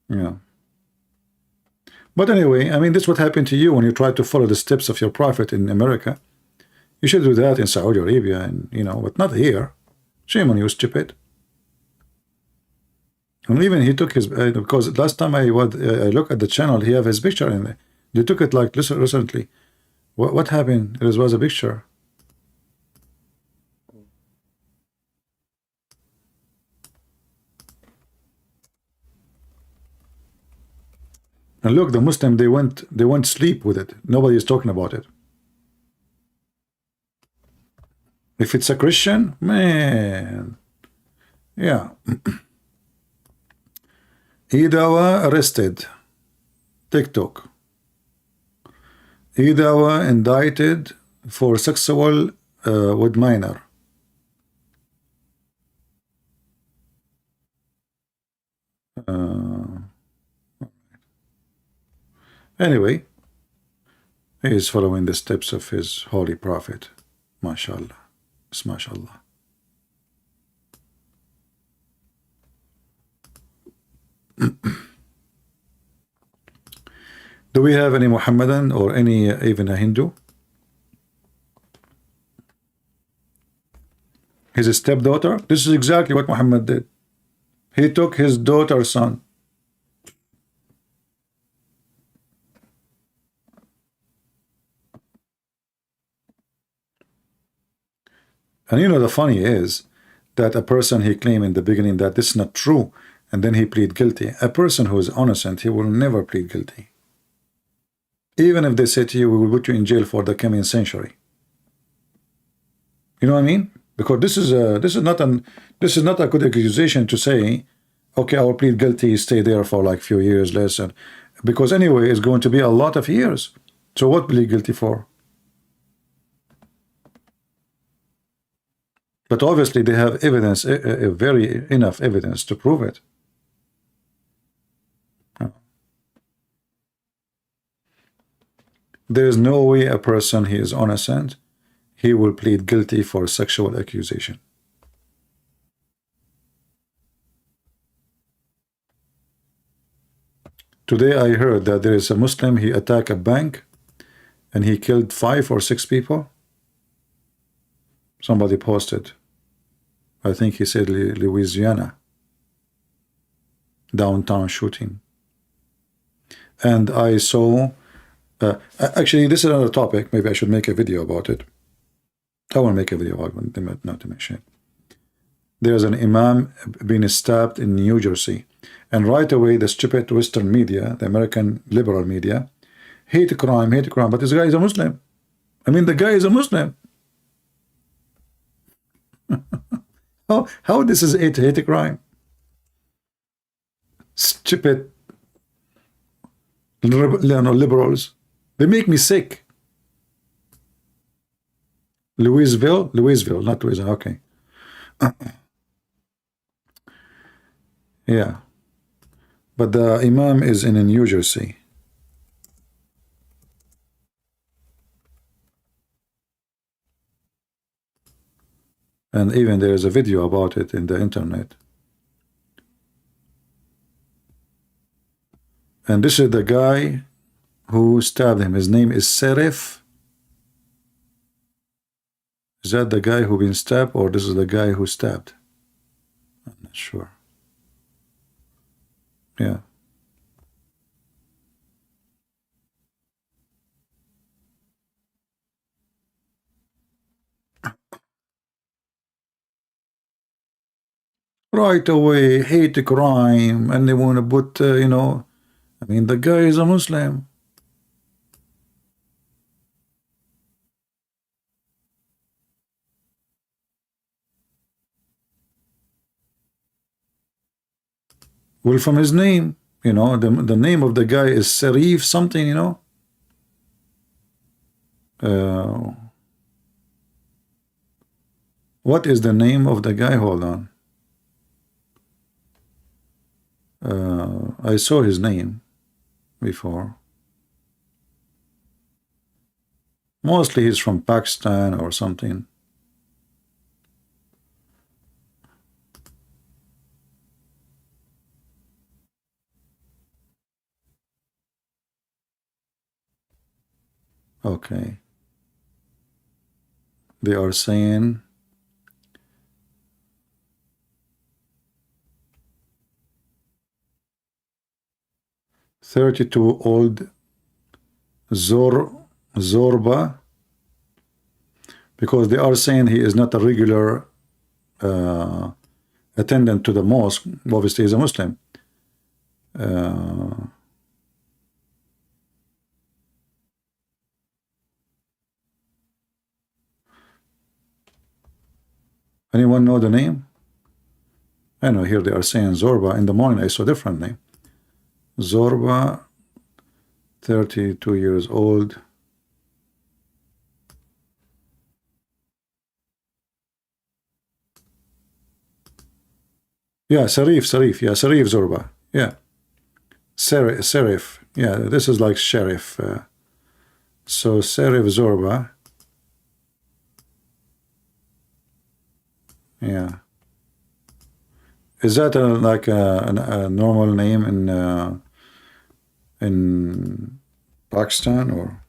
Yeah. But anyway, I mean, this is what happened to you when you try to follow the steps of your prophet in America. You should do that in Saudi Arabia, and but not here. Shame on you, stupid. And even he took his because last time I look at the channel, he have his picture in there. They took it like recently. What happened? There was a picture. And look, the Muslim, they went sleep with it. Nobody is talking about it. If it's a Christian, man, yeah. Idawa arrested. TikTok. Idawa indicted for sexual with minor. Anyway, he is following the steps of his holy prophet. MashaAllah. It's MashaAllah. Do we have any Muhammadan or any even a Hindu? His stepdaughter? This is exactly what Muhammad did. He took his daughter's son. And you know, the funny is that a person, he claimed in the beginning that this is not true, and then he plead guilty. A person who is innocent, he will never plead guilty. Even if they say to you, we will put you in jail for the coming century. You know what I mean? Because this is not a good accusation to say, okay, I will plead guilty, stay there for like few years less, and because anyway, it's going to be a lot of years. So what plead guilty for? But obviously they have evidence, very enough evidence to prove it. There is no way a person, he is innocent, he will plead guilty for sexual accusation. Today I heard that there is a Muslim, he attacked a bank and he killed 5 or 6 people. Somebody posted, I think he said Louisiana, downtown shooting. And I saw, actually this is another topic, maybe I should make a video about it. I will make a video about it, not to mention it. There's an imam being stabbed in New Jersey, and right away the stupid Western media, the American liberal media, hate crime, but this guy is a Muslim. I mean, the guy is a Muslim. How this is hate crime? Stupid liberals. They make me sick. Louisville, not Louisiana, okay. Yeah. But the imam is in New Jersey. And even there is a video about it in the internet. And this is the guy who stabbed him. His name is Serif. Is that the guy who been stabbed, or this is the guy who stabbed? I'm not sure. Yeah. Right away, hate crime, and they want to put, you know, I mean, the guy is a Muslim. Well, from his name, you know, the name of the guy is Serif something, you know. What is the name of the guy? Hold on. I saw his name before. Mostly he's from Pakistan or something. Okay. They are saying "32-old Zorba," because they are saying he is not a regular attendant to the mosque. Obviously, he's a Muslim. Anyone know the name? I know here they are saying Zorba. In the morning I saw a different name. Zorba, 32 years old. Yeah, Sarif. Yeah, Sarif Zorba. Yeah. Serif. Yeah, this is like sheriff. So Serif Zorba. Yeah. Is that like a normal name in Pakistan or?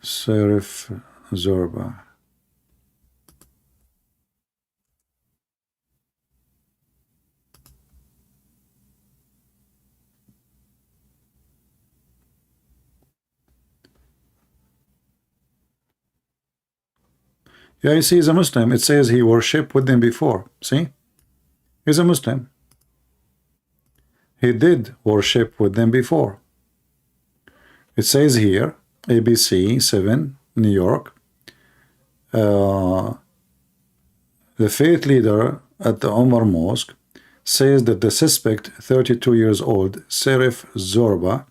Serif Zorba. Yeah, you see, he's a Muslim. It says he worshipped with them before. See? He's a Muslim. He did worship with them before. It says here, ABC 7, New York. The faith leader at the Omar Mosque says that the suspect, 32 years old, Serif Zorba,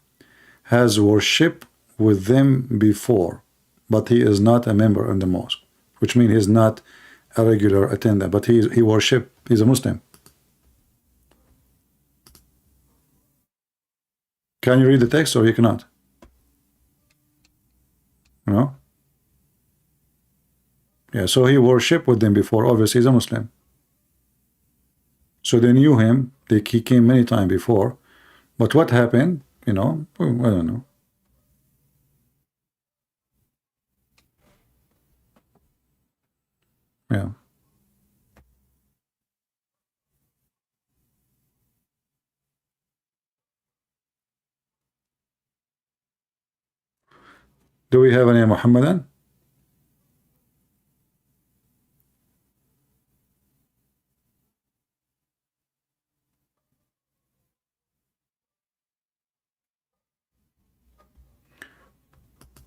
has worshipped with them before, but he is not a member in the mosque, which means he's not a regular attendant, but he worship, he's a Muslim. Can you read the text or you cannot? No? Yeah, so he worshipped with them before. Obviously, he's a Muslim. So they knew him. He came many times before. But what happened? You know, I don't know. Yeah. Do we have any Muhammadan?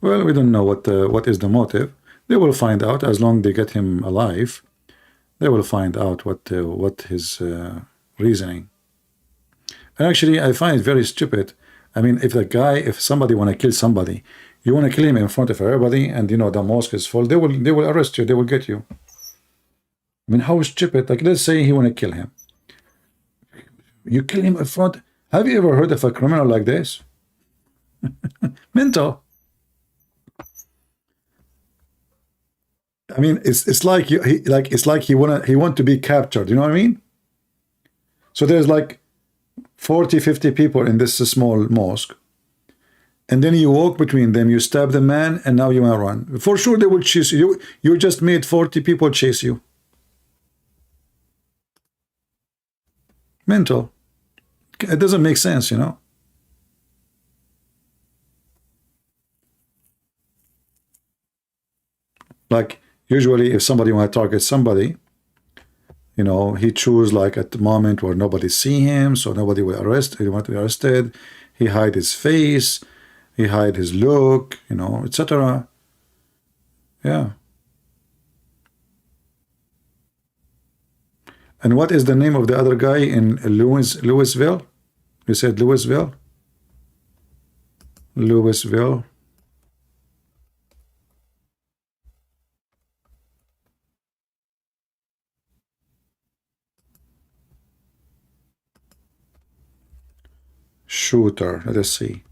Well, we don't know what is the motive. They will find out as long as they get him alive. They will find out what his reasoning. And actually, I find it very stupid. I mean, if somebody want to kill somebody, you want to kill him in front of everybody, and you know the mosque is full, they will arrest you. They will get you. I mean, how stupid! Like, let's say he want to kill him. You kill him in front. Have you ever heard of a criminal like this? Mental. I mean, it's like he want to be captured. You know what I mean? So there's like 40, 50 people in this small mosque, and then you walk between them, you stab the man, and now you want to run. For sure, they will chase you. You just made 40 people chase you. Mental. It doesn't make sense, you know. Like, usually if somebody want to target somebody, you know, he choose like at the moment where nobody see him, so nobody will arrest. He want to be arrested. He hide his face, he hide his look, you know, etc. Yeah. And what is the name of the other guy in Louisville? You said Louisville? Louisville. Shooter. Let us see.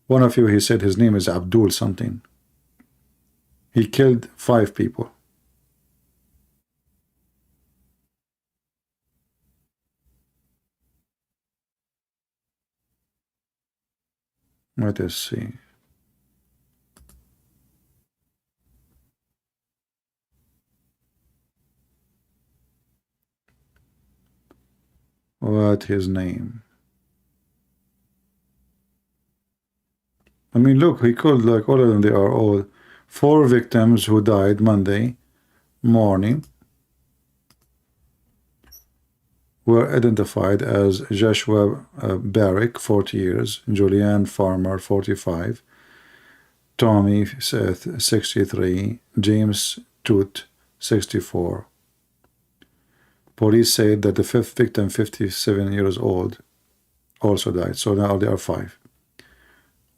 One of you, he said his name is Abdul something. He killed 5 people. Let us see. What his name? I mean, look, he killed like all of them. They are all 4 victims who died Monday morning were identified as Joshua Barrick, 40 years, Julianne Farmer, 45, Tommy Seth, 63, James Toot, 64. Police said that the 5th victim, 57 years old, also died. So now there are 5.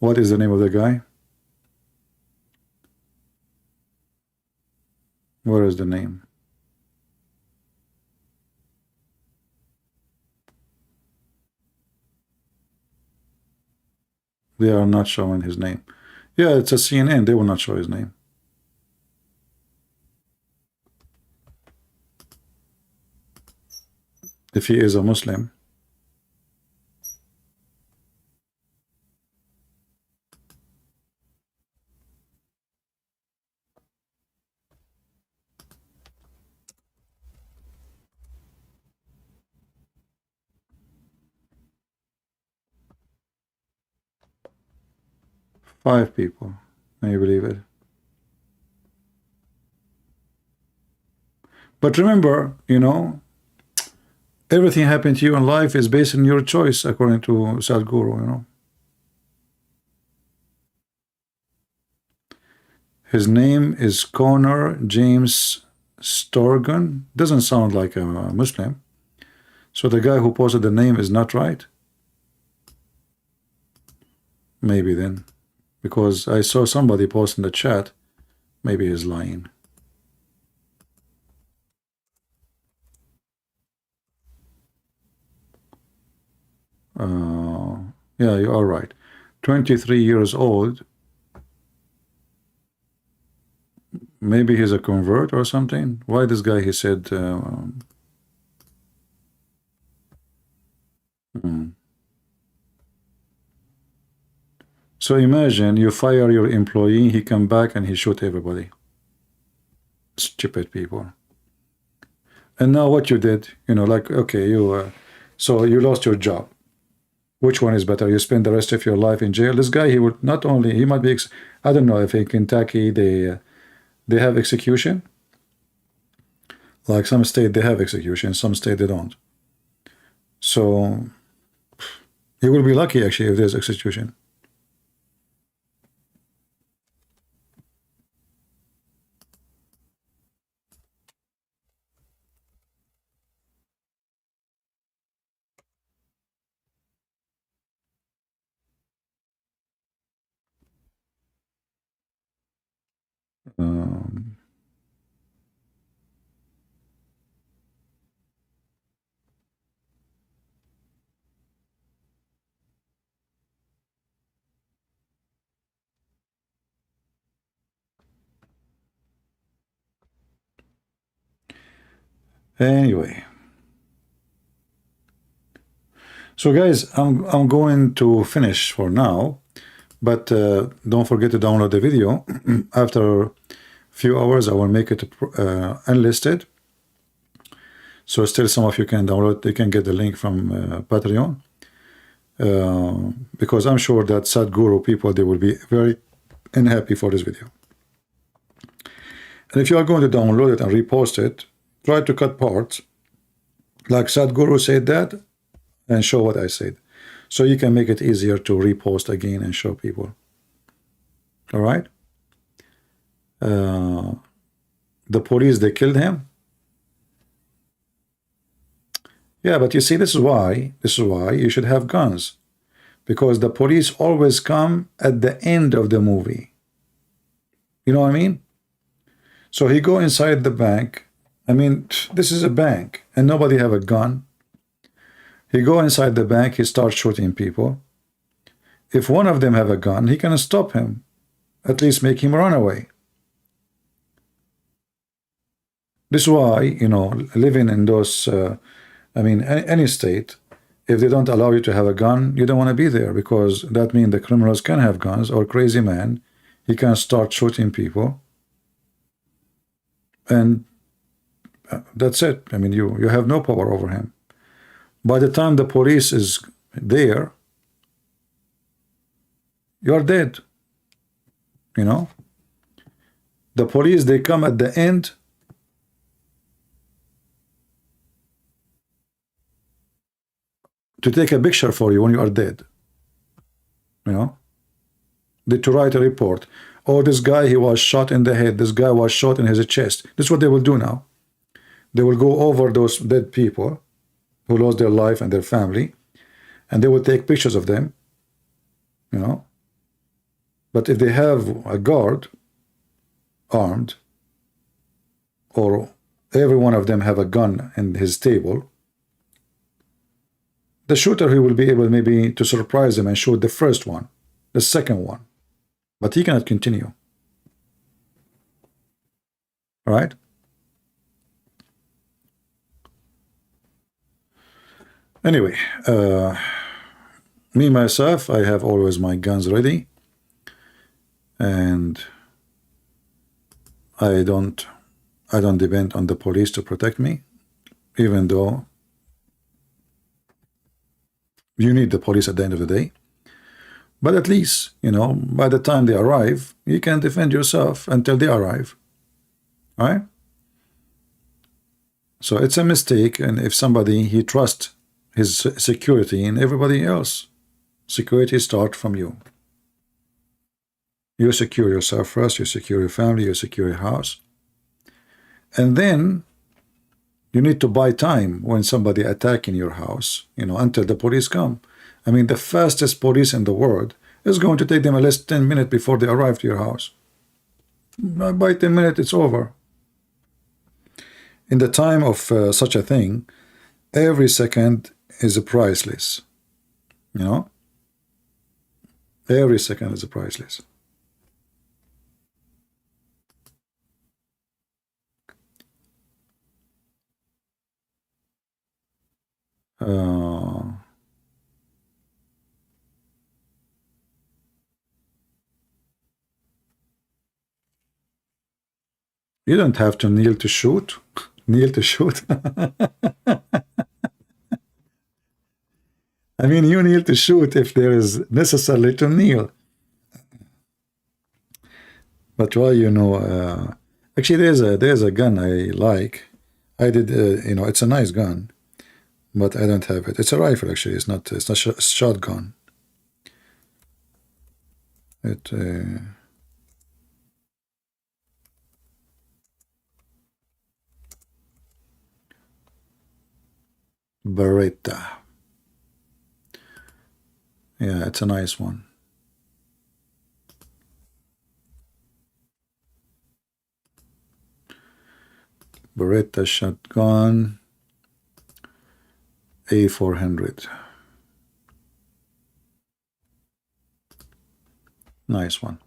What is the name of the guy? Where is the name? They are not showing his name. Yeah, it's a CNN. They will not show his name. If he is a Muslim. Five people. Can you believe it? But remember, you know, everything happened to you in life is based on your choice, according to Sadhguru, you know. His name is Connor James Storgon. Doesn't sound like a Muslim. So the guy who posted the name is not right? Maybe then. Because I saw somebody post in the chat. Maybe he's lying. Yeah, you are right. 23 years old. Maybe he's a convert or something. Why this guy, he said... So imagine you fire your employee, he come back and he shoot everybody. Stupid people. And now what you did, you know, like, okay, you so you lost your job. Which one is better? You spend the rest of your life in jail. This guy, he would not only, he might be, I don't know if in Kentucky they have execution. Like some state they have execution, some state they don't. So he will be lucky actually if there's execution. Anyway, so guys, I'm going to finish for now, but don't forget to download the video. After a few hours, I will make it unlisted. So still some of you can download, you can get the link from Patreon. Because I'm sure that Sadhguru people, they will be very unhappy for this video. And if you are going to download it and repost it, try to cut parts, like Sadhguru said that, and show what I said. So you can make it easier to repost again and show people. All right? The police, they killed him. Yeah, but you see, this is why you should have guns. Because the police always come at the end of the movie. You know what I mean? So he go inside the bank. I mean, this is a bank and nobody have a gun. He go inside the bank, he starts shooting people. If one of them have a gun, he can stop him. At least make him run away. This is why, you know, living in those, I mean, any state, if they don't allow you to have a gun, you don't want to be there, because that means the criminals can have guns, or crazy man, he can start shooting people. And that's it. I mean, you have no power over him. By the time the police is there, you are dead. You know? The police, they come at the end. To take a picture for you when you are dead. You know? To write a report. Oh, this guy, he was shot in the head. This guy was shot in his chest. This is what they will do now. They will go over those dead people who lost their life and their family, and they will take pictures of them, you know. But if they have a guard armed, or every one of them have a gun in his table, the shooter, he will be able maybe to surprise them and shoot the first one, the second one, but he cannot continue. Right? Anyway, me myself, I have always my guns ready, and I don't depend on the police to protect me, even though you need the police at the end of the day. But at least, you know, by the time they arrive, you can defend yourself until they arrive. All right? So it's a mistake, and if somebody, he trusts his security in everybody else, security starts from you. You secure yourself first, you secure your family, you secure your house. And then you need to buy time when somebody attacking your house, you know, until the police come. I mean, the fastest police in the world is going to take them at least 10 minutes before they arrive to your house. By 10 minutes, it's over. In the time of such a thing, every second is priceless. You know? Every second is priceless. You don't have to kneel to shoot. Kneel to shoot. I mean, you kneel to shoot if there is necessarily to kneel. But why, you know, actually there's a gun I like. I did, you know, it's a nice gun, but I don't have it. It's a rifle, actually. It's not a shotgun. It Beretta. Yeah, it's a nice one. Beretta shotgun A400. Nice one.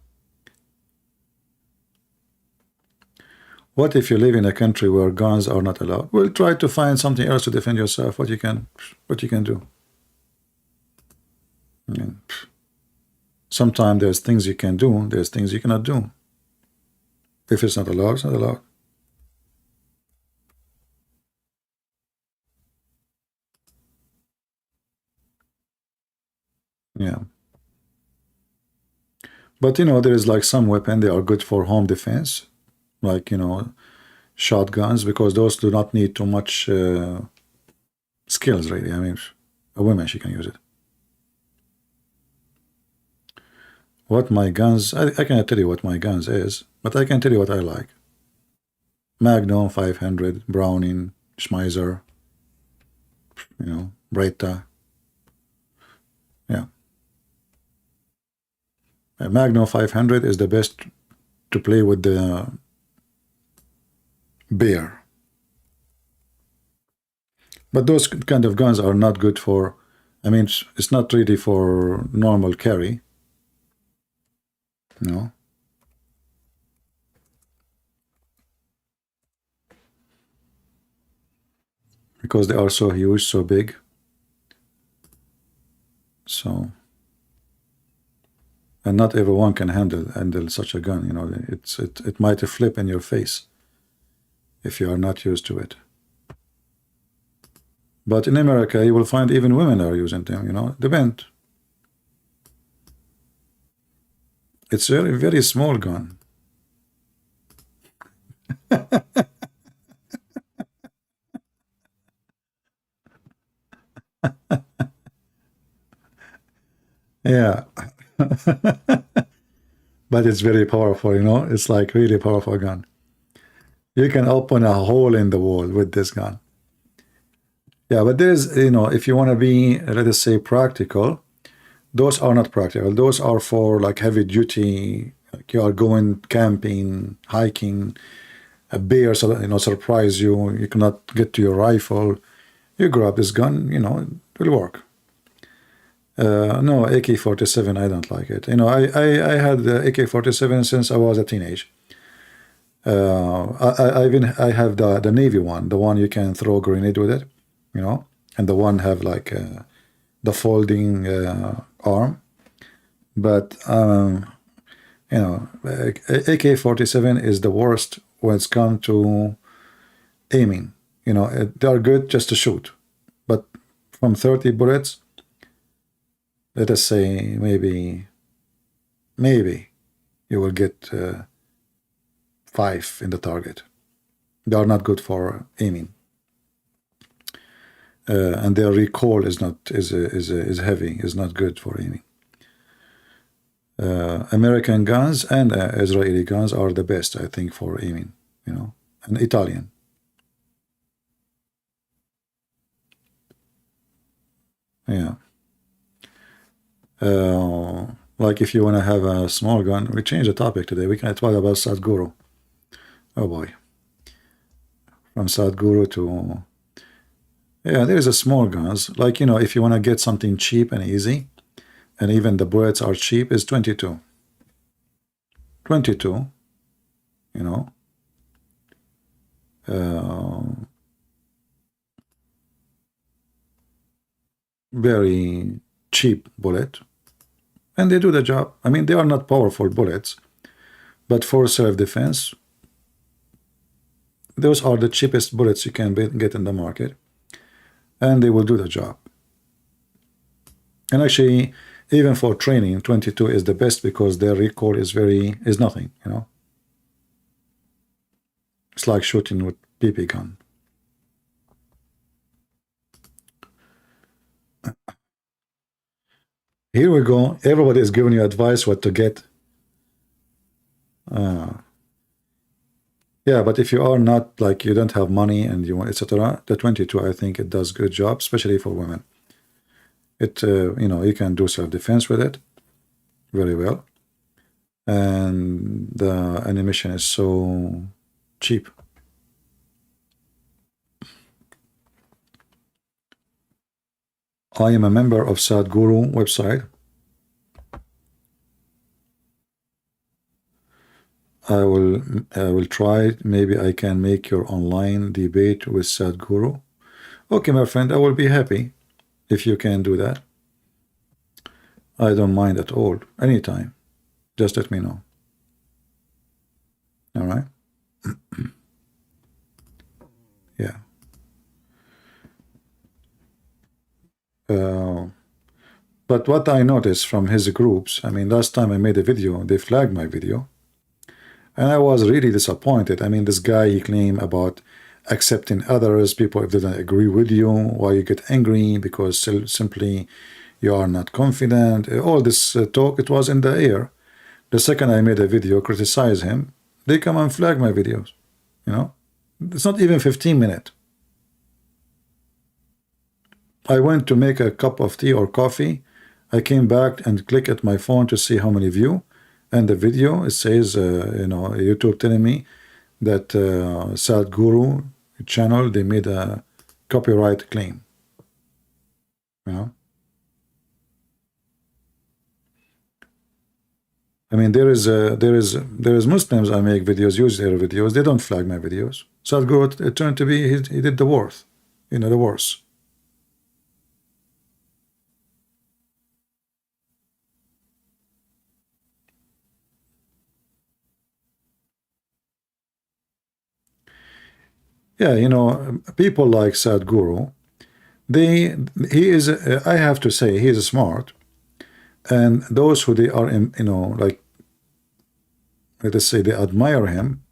What if you live in a country where guns are not allowed? Well, try to find something else to defend yourself. What you can do. I mean, sometimes there's things you can do, there's things you cannot do. If it's not allowed, it's not allowed. Yeah. But, you know, there is like some weapon, they are good for home defense, like, you know, shotguns, because those do not need too much skills, really. I mean, a woman, she can use it. What my guns, I cannot tell you what my guns is, but I can tell you what I like. Magnum 500, Browning, Schmeiser, you know, Beretta. Yeah. A Magnum 500 is the best to play with the bear. But those kind of guns are not good for, I mean, it's not really for normal carry. No. Because they are so huge, so big. So, and not everyone can handle such a gun. You know, it might flip in your face if you are not used to it. But in America, you will find even women are using them. You know, depend. It's a very, very small gun. Yeah. But it's very powerful, you know. It's like really powerful gun. You can open a hole in the wall with this gun. Yeah, but there's, you know, if you want to be, let us say, practical, those are not practical. Those are for like heavy duty, like you are going camping, hiking, a bear, surprise you, you cannot get to your rifle, you grab this gun, it will work. No, AK-47, I don't like it. I had the AK-47 since I was a teenage. I have the Navy one, the one you can throw a grenade with it, and the one have like the folding arm. But AK-47 is the worst when it's come to aiming. They are good just to shoot, but from 30 bullets, let us say maybe you will get 5 in the target. They are not good for aiming, and their recoil is heavy, is not good for aiming. American guns and Israeli guns are the best, I think, for aiming, and Italian. Yeah. Like if you want to have a small gun, we change the topic today. We can talk about SADHGURU. Oh boy. From SADHGURU to... Yeah, there is a small guns. Like, if you want to get something cheap and easy, and even the bullets are cheap, is 22. 22, very cheap bullet, and they do the job. I mean, they are not powerful bullets, but for self-defense, those are the cheapest bullets you can get in the market, and they will do the job. And actually, even for training, 22 is the best because their recoil is nothing, It's like shooting with BB gun. Here we go. Everybody is giving you advice what to get. Yeah, but if you are not, like, you don't have money and you want, etc., the 22, I think it does good job, especially for women. It, you can do self-defense with it very well. And the animation is so cheap. I am a member of SADHGURU website. I will try. Maybe I can make your online debate with SADHGURU. Okay, my friend, I will be happy if you can do that. I don't mind at all. Anytime. Just let me know. All right? Yeah. But what I noticed from his groups, I mean, last time I made a video, they flagged my video, and I was really disappointed. I mean, this guy, he claimed about accepting others, people if they don't agree with you, why you get angry, because simply you are not confident. All this talk, it was in the air. The second I made a video, criticize him, they come and flag my videos, It's not even 15 minutes. I went to make a cup of tea or coffee. I came back and click at my phone to see how many view, and the video, it says, YouTube telling me that SADHGURU channel, they made a copyright claim. I mean, there is Muslims I make videos, use their videos, they don't flag my videos. SADHGURU, it turned to be he did the worst, the worst. Yeah, people like SADHGURU, he is, I have to say, he is smart, and those who they are, like, let us say, they admire him,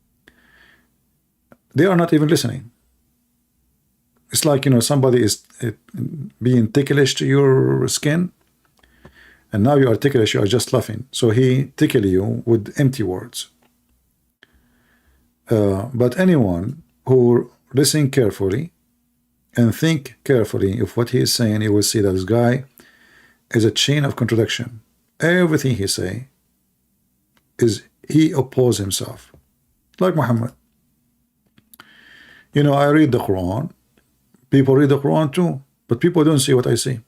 they are not even listening. It's like, somebody is being ticklish to your skin, and now you are ticklish, you are just laughing. So he tickle you with empty words. But anyone who listen carefully and think carefully of what he is saying, you will see that this guy is a chain of contradiction. Everything he say is he oppose himself, like Muhammad. You know, I read the Quran. People read the Quran too, but people don't see what I see.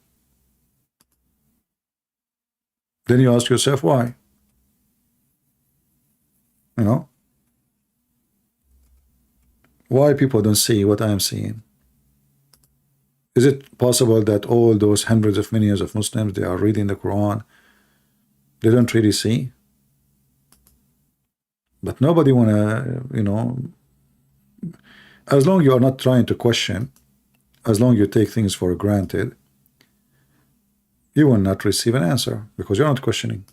Then you ask yourself why. You know, why people don't see what I am seeing? Is it possible that all those hundreds of millions of Muslims, they are reading the Quran, they don't really see? But nobody wanna, you know, as long you are not trying to question, as long you take things for granted, you will not receive an answer because you're not questioning.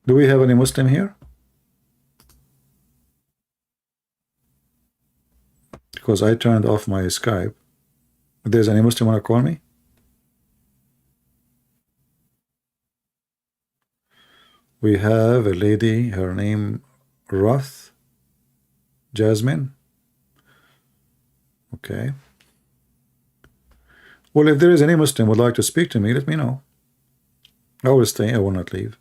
Do we have any Muslim here? Because I turned off my Skype. If there's any Muslim want to call me? We have a lady, her name Roth Jasmine. Okay. Well, if there is any Muslim would like to speak to me, let me know. I will stay, I will not leave.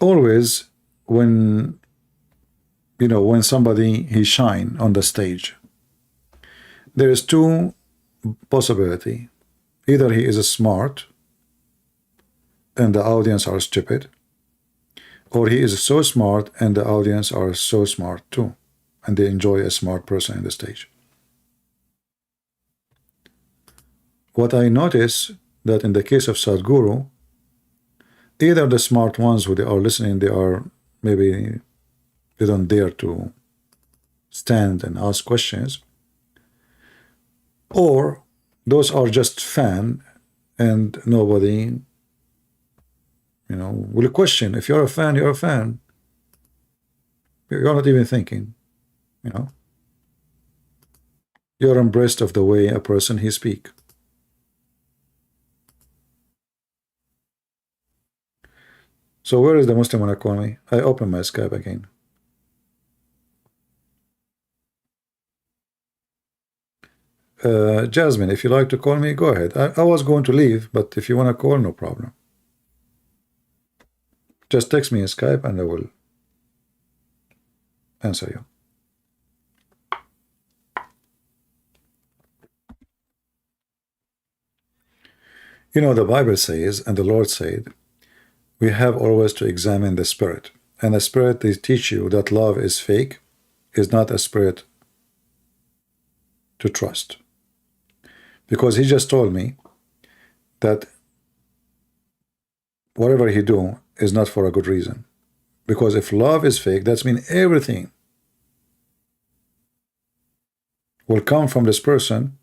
Always when, you know, when somebody he shine on the stage, there is two possibility. Either he is smart and the audience are stupid, or he is so smart and the audience are so smart too, and they enjoy a smart person in the stage. What I notice that in the case of Sadhguru, either the smart ones who they are listening, they are maybe they don't dare to stand and ask questions, or those are just fan and nobody, you know, will question. If you're a fan, you're a fan. You're not even thinking, you know. You're impressed of the way a person he speak. So where is the Muslim when I call me? I open my Skype again. Jasmine, if you like to call me, go ahead. I was going to leave, but if you want to call, no problem. Just text me in Skype and I will answer you. You know, the Bible says, and the Lord said, we have always to examine the spirit. And the spirit, they teach you that love is fake, is not a spirit to trust. Because he just told me that whatever he do is not for a good reason. Because if love is fake, that means everything will come from this person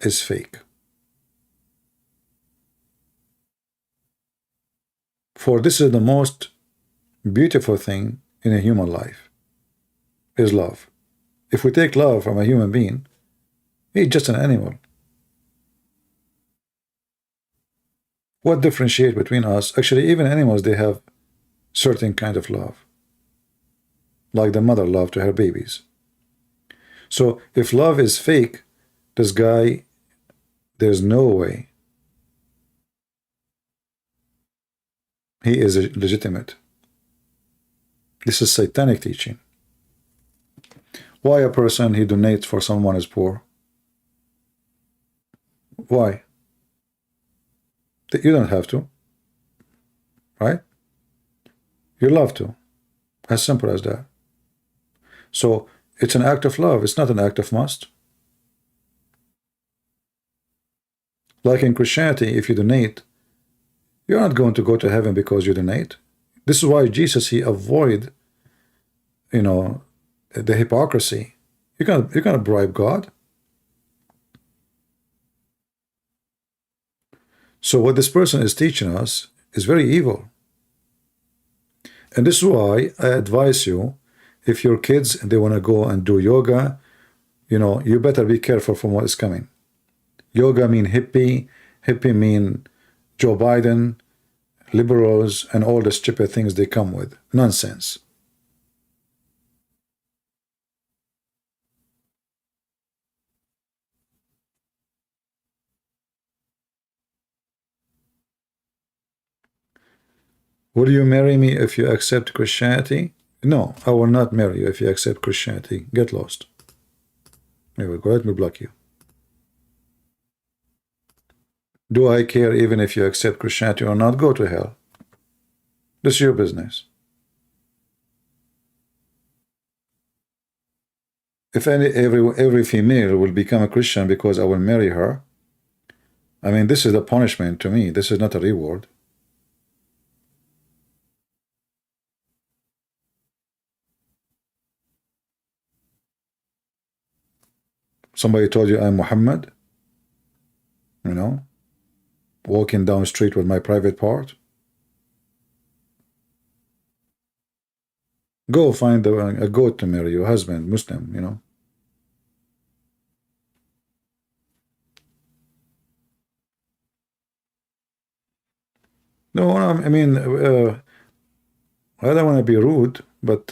is fake. For this is the most beautiful thing in a human life, is love. If we take love from a human being, he's just an animal. What differentiates between us? Actually, even animals, they have certain kind of love, like the mother love to her babies. So if love is fake, this guy, there's no way he is legitimate. This is satanic teaching. Why a person he donates for someone is poor? Why? You don't have to, right? You love to. As simple as that. So it's an act of love. It's not an act of must. Like in Christianity, if you donate, you're not going to go to heaven because you donate. This is why Jesus, he avoid, you know, the hypocrisy. You're gonna bribe God. So what this person is teaching us is very evil. And this is why I advise you, if your kids, they want to go and do yoga, you know, you better be careful from what is coming. Yoga mean hippie, hippie mean Joe Biden, liberals, and all the stupid things they come with. Nonsense. Will you marry me if you accept Christianity? No, I will not marry you if you accept Christianity. Get lost. Anyway, go ahead and block you. Do I care even if you accept Christianity or not? Go to hell. This is your business. If every female will become a Christian because I will marry her, I mean, this is a punishment to me. This is not a reward. Somebody told you I'm Muhammad, you know, walking down the street with my private part. Go find a goat to marry your husband, Muslim, you know. No, I mean, I don't want to be rude, but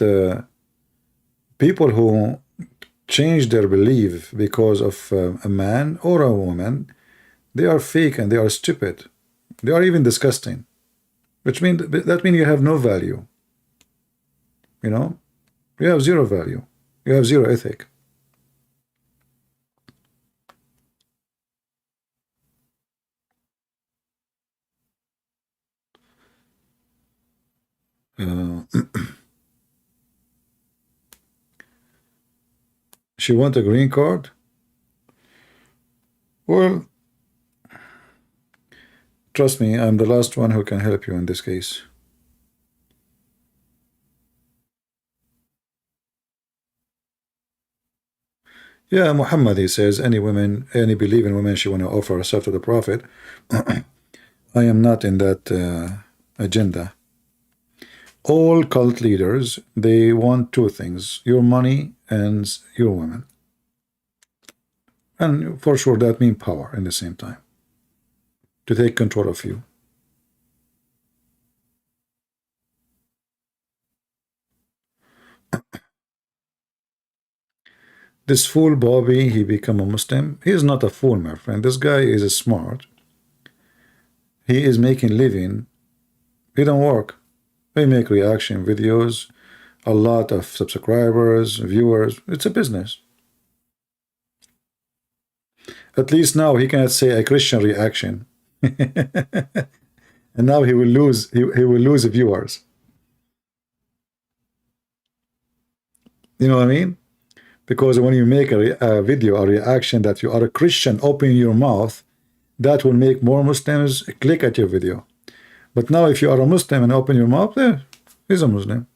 people who change their belief because of a man or a woman, they are fake and they are stupid. They are even disgusting, which means that means you have no value. You know, you have zero value. You have zero ethic. She want a green card? Well, trust me, I'm the last one who can help you in this case. Yeah, Muhammad, he says, any believing woman, she want to offer herself to the Prophet. I am not in that agenda. All cult leaders, they want two things: your money and your women. And for sure that means power in the same time, to take control of you. This fool Bobby, he become a Muslim. He is not a fool, my friend. This guy is smart. He is making living. He don't work. They make reaction videos, a lot of subscribers, viewers. It's a business. At least now he cannot say a Christian reaction. And now he will lose. He will lose viewers. You know what I mean? Because when you make a video, a reaction that you are a Christian, open your mouth, that will make more Muslims click at your video. But now if you are a Muslim and open your mouth, he's a Muslim.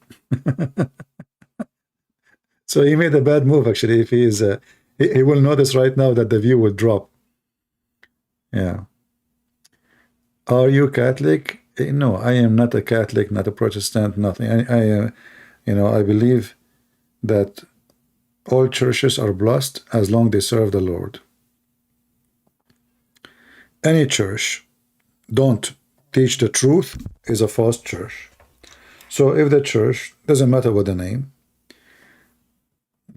So he made a bad move, actually. If he is, he will notice right now that the view will drop. Yeah. Are you Catholic? No, I am not a Catholic, not a Protestant, nothing. I believe that all churches are blessed as long as they serve the Lord. Any church don't teach the truth is a false church. So if the church, doesn't matter what the name,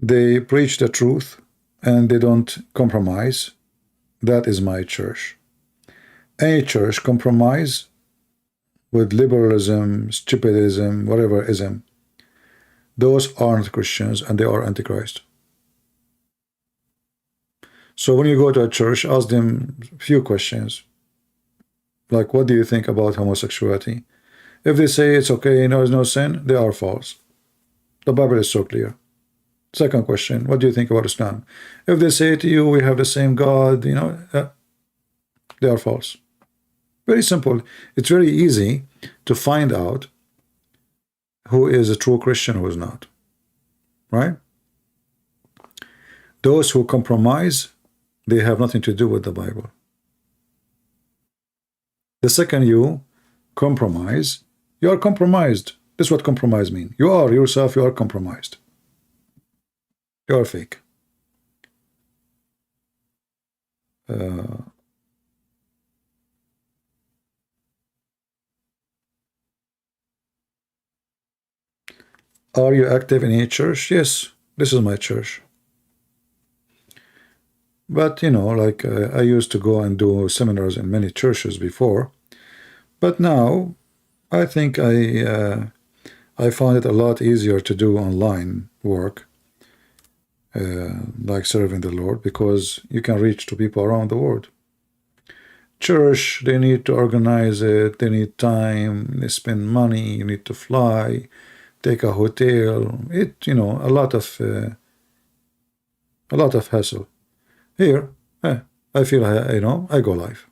they preach the truth and they don't compromise, that is my church. Any church compromise with liberalism, stupidism, whatever ism, those aren't Christians and they are Antichrist. So when you go to a church, ask them a few questions. Like, what do you think about homosexuality? If they say it's okay, there is no sin, they are false. The Bible is so clear. Second question, what do you think about Islam? If they say to you, we have the same God, they are false. Very simple. It's very easy to find out who is a true Christian, who is not. Right? Those who compromise, they have nothing to do with the Bible. The second you compromise, you are compromised. This is what compromise means. You are yourself, you are compromised. You are fake. Are you active in a church? Yes, this is my church. But, you know, like I used to go and do seminars in many churches before. But now I think I found it a lot easier to do online work, like serving the Lord, because you can reach to people around the world. Church, they need to organize it, they need time, they spend money, you need to fly, take a hotel, you know, a lot of hassle. Here, I feel, you know, I go live.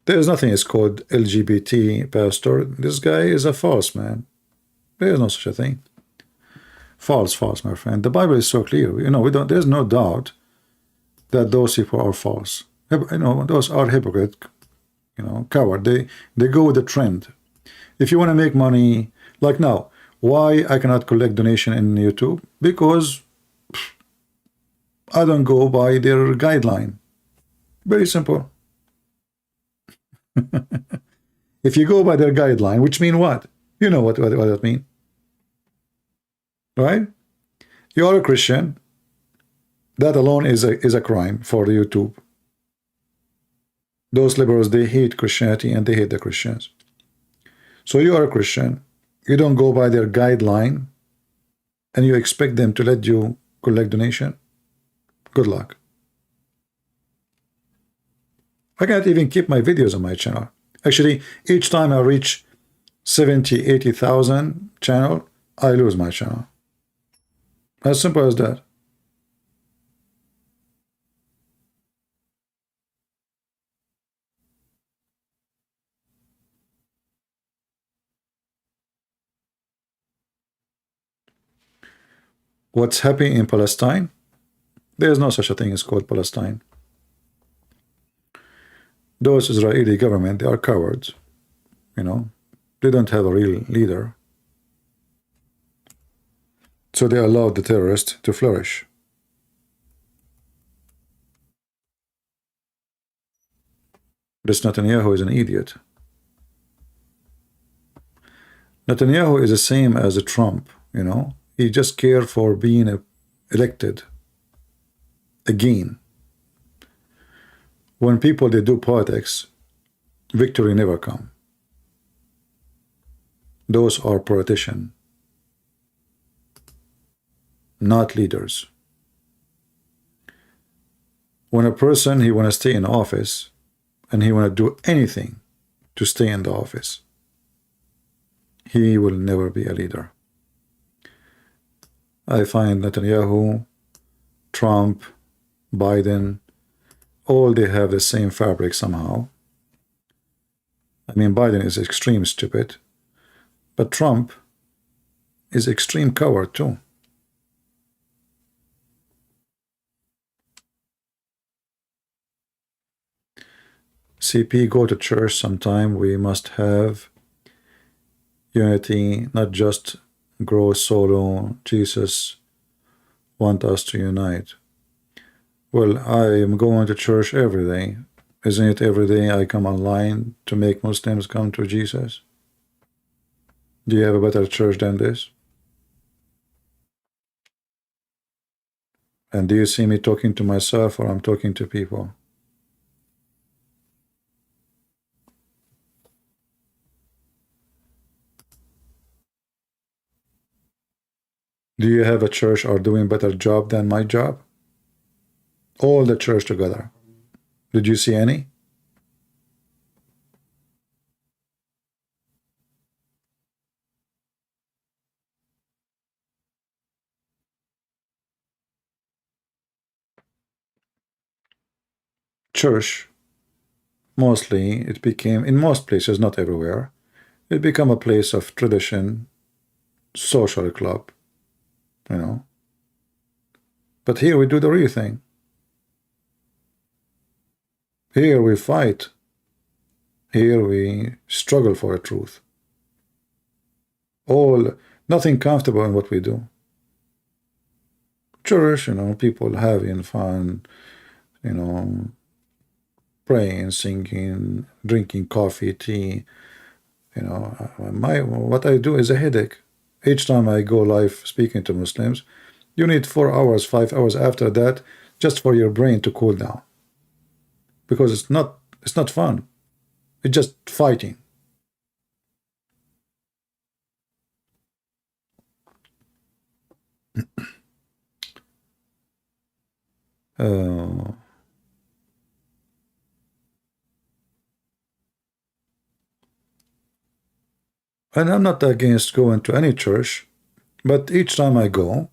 There's nothing is called LGBT, pastor. This guy is a false man. There is no such a thing. False, my friend. The Bible is so clear. You know, there's no doubt that those people are false. You know, those are hypocrite, you know, coward. They go with the trend. If you want to make money, like now, why I cannot collect donation in YouTube? Because I don't go by their guideline. Very simple. If you go by their guideline, which mean what? You know what that mean, right? You are a Christian. That alone is a crime for the YouTube. Those liberals, they hate Christianity and they hate the Christians. So you are a Christian. You don't go by their guideline, and you expect them to let you collect donation. Good luck. I can't even keep my videos on my channel. Actually, each time I reach 70, 80,000 channel, I lose my channel. As simple as that. What's happening in Palestine? There's no such a thing as called Palestine. Those Israeli government, they are cowards. You know, they don't have a real leader. So they allowed the terrorists to flourish. This Netanyahu is an idiot. Netanyahu is the same as a Trump, you know. He just cared for being elected again. When people, they do politics, victory never come. Those are politicians, not leaders. When a person, he want to stay in office, and he want to do anything to stay in the office, he will never be a leader. I find Netanyahu, Trump, Biden, all they have the same fabric somehow. I mean, Biden is extreme stupid, but Trump is extreme coward too. CP, go to church sometime. We must have unity, not just grow solo. Jesus want us to unite. Well, I am going to church every day. Isn't it every day I come online to make Muslims come to Jesus? Do you have a better church than this? And do you see me talking to myself, or I'm talking to people? Do you have a church or doing better job than my job? All the church together. Did you see any? Church, mostly it became, in most places, not everywhere, it became a place of tradition, social club, you know. But here we do the real thing. Here we fight Here we struggle for a truth. Nothing comfortable in what we do. Church, people having fun, praying, singing, drinking coffee, tea. What I do is a headache. Each time I go live speaking to Muslims, you need 4 hours, 5 hours after that just for your brain to cool down. Because it's not fun. It's just fighting. And I'm not against going to any church, but each time I go,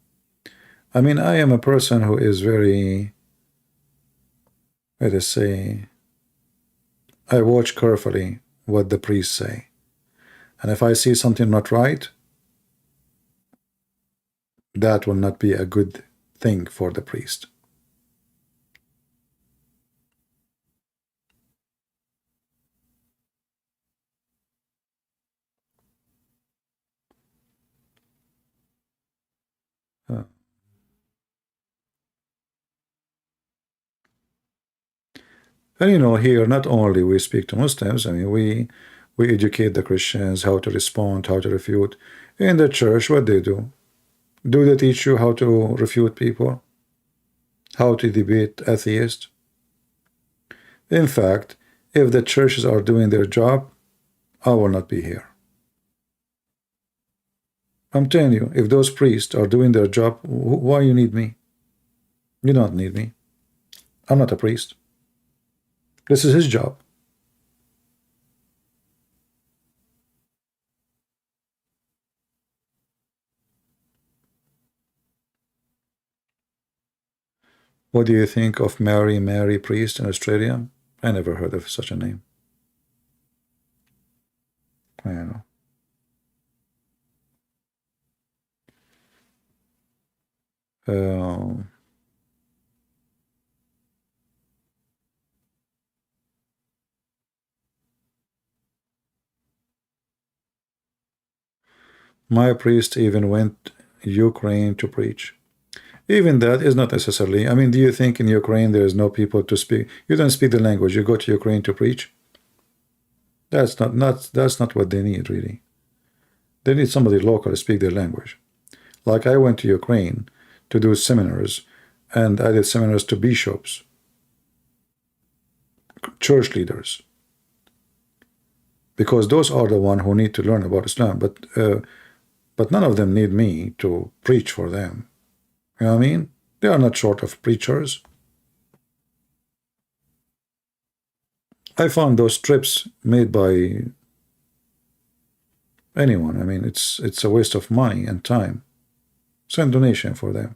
I am a person who is very, let us say, I watch carefully what the priests say. And if I see something not right, that will not be a good thing for the priest. And here not only we speak to Muslims, we educate the Christians how to respond, how to refute. In the church, what they do? Do they teach you how to refute people? How to debate atheists? In fact, if the churches are doing their job, I will not be here. I'm telling you, if those priests are doing their job, why you need me? You don't need me. I'm not a priest. This is his job. What do you think of Mary Priest in Australia? I never heard of such a name. I don't know. My priest even went Ukraine to preach. Even that is not necessarily. Do you think in Ukraine there is no people to speak? You don't speak the language. You go to Ukraine to preach. That's not what they need, really. They need somebody local to speak their language. Like I went to Ukraine to do seminars, and I did seminars to bishops, church leaders, because those are the ones who need to learn about Islam. But none of them need me to preach for them. You know what I mean? They are not short of preachers. I found those trips made by anyone. It's a waste of money and time. Send donation for them.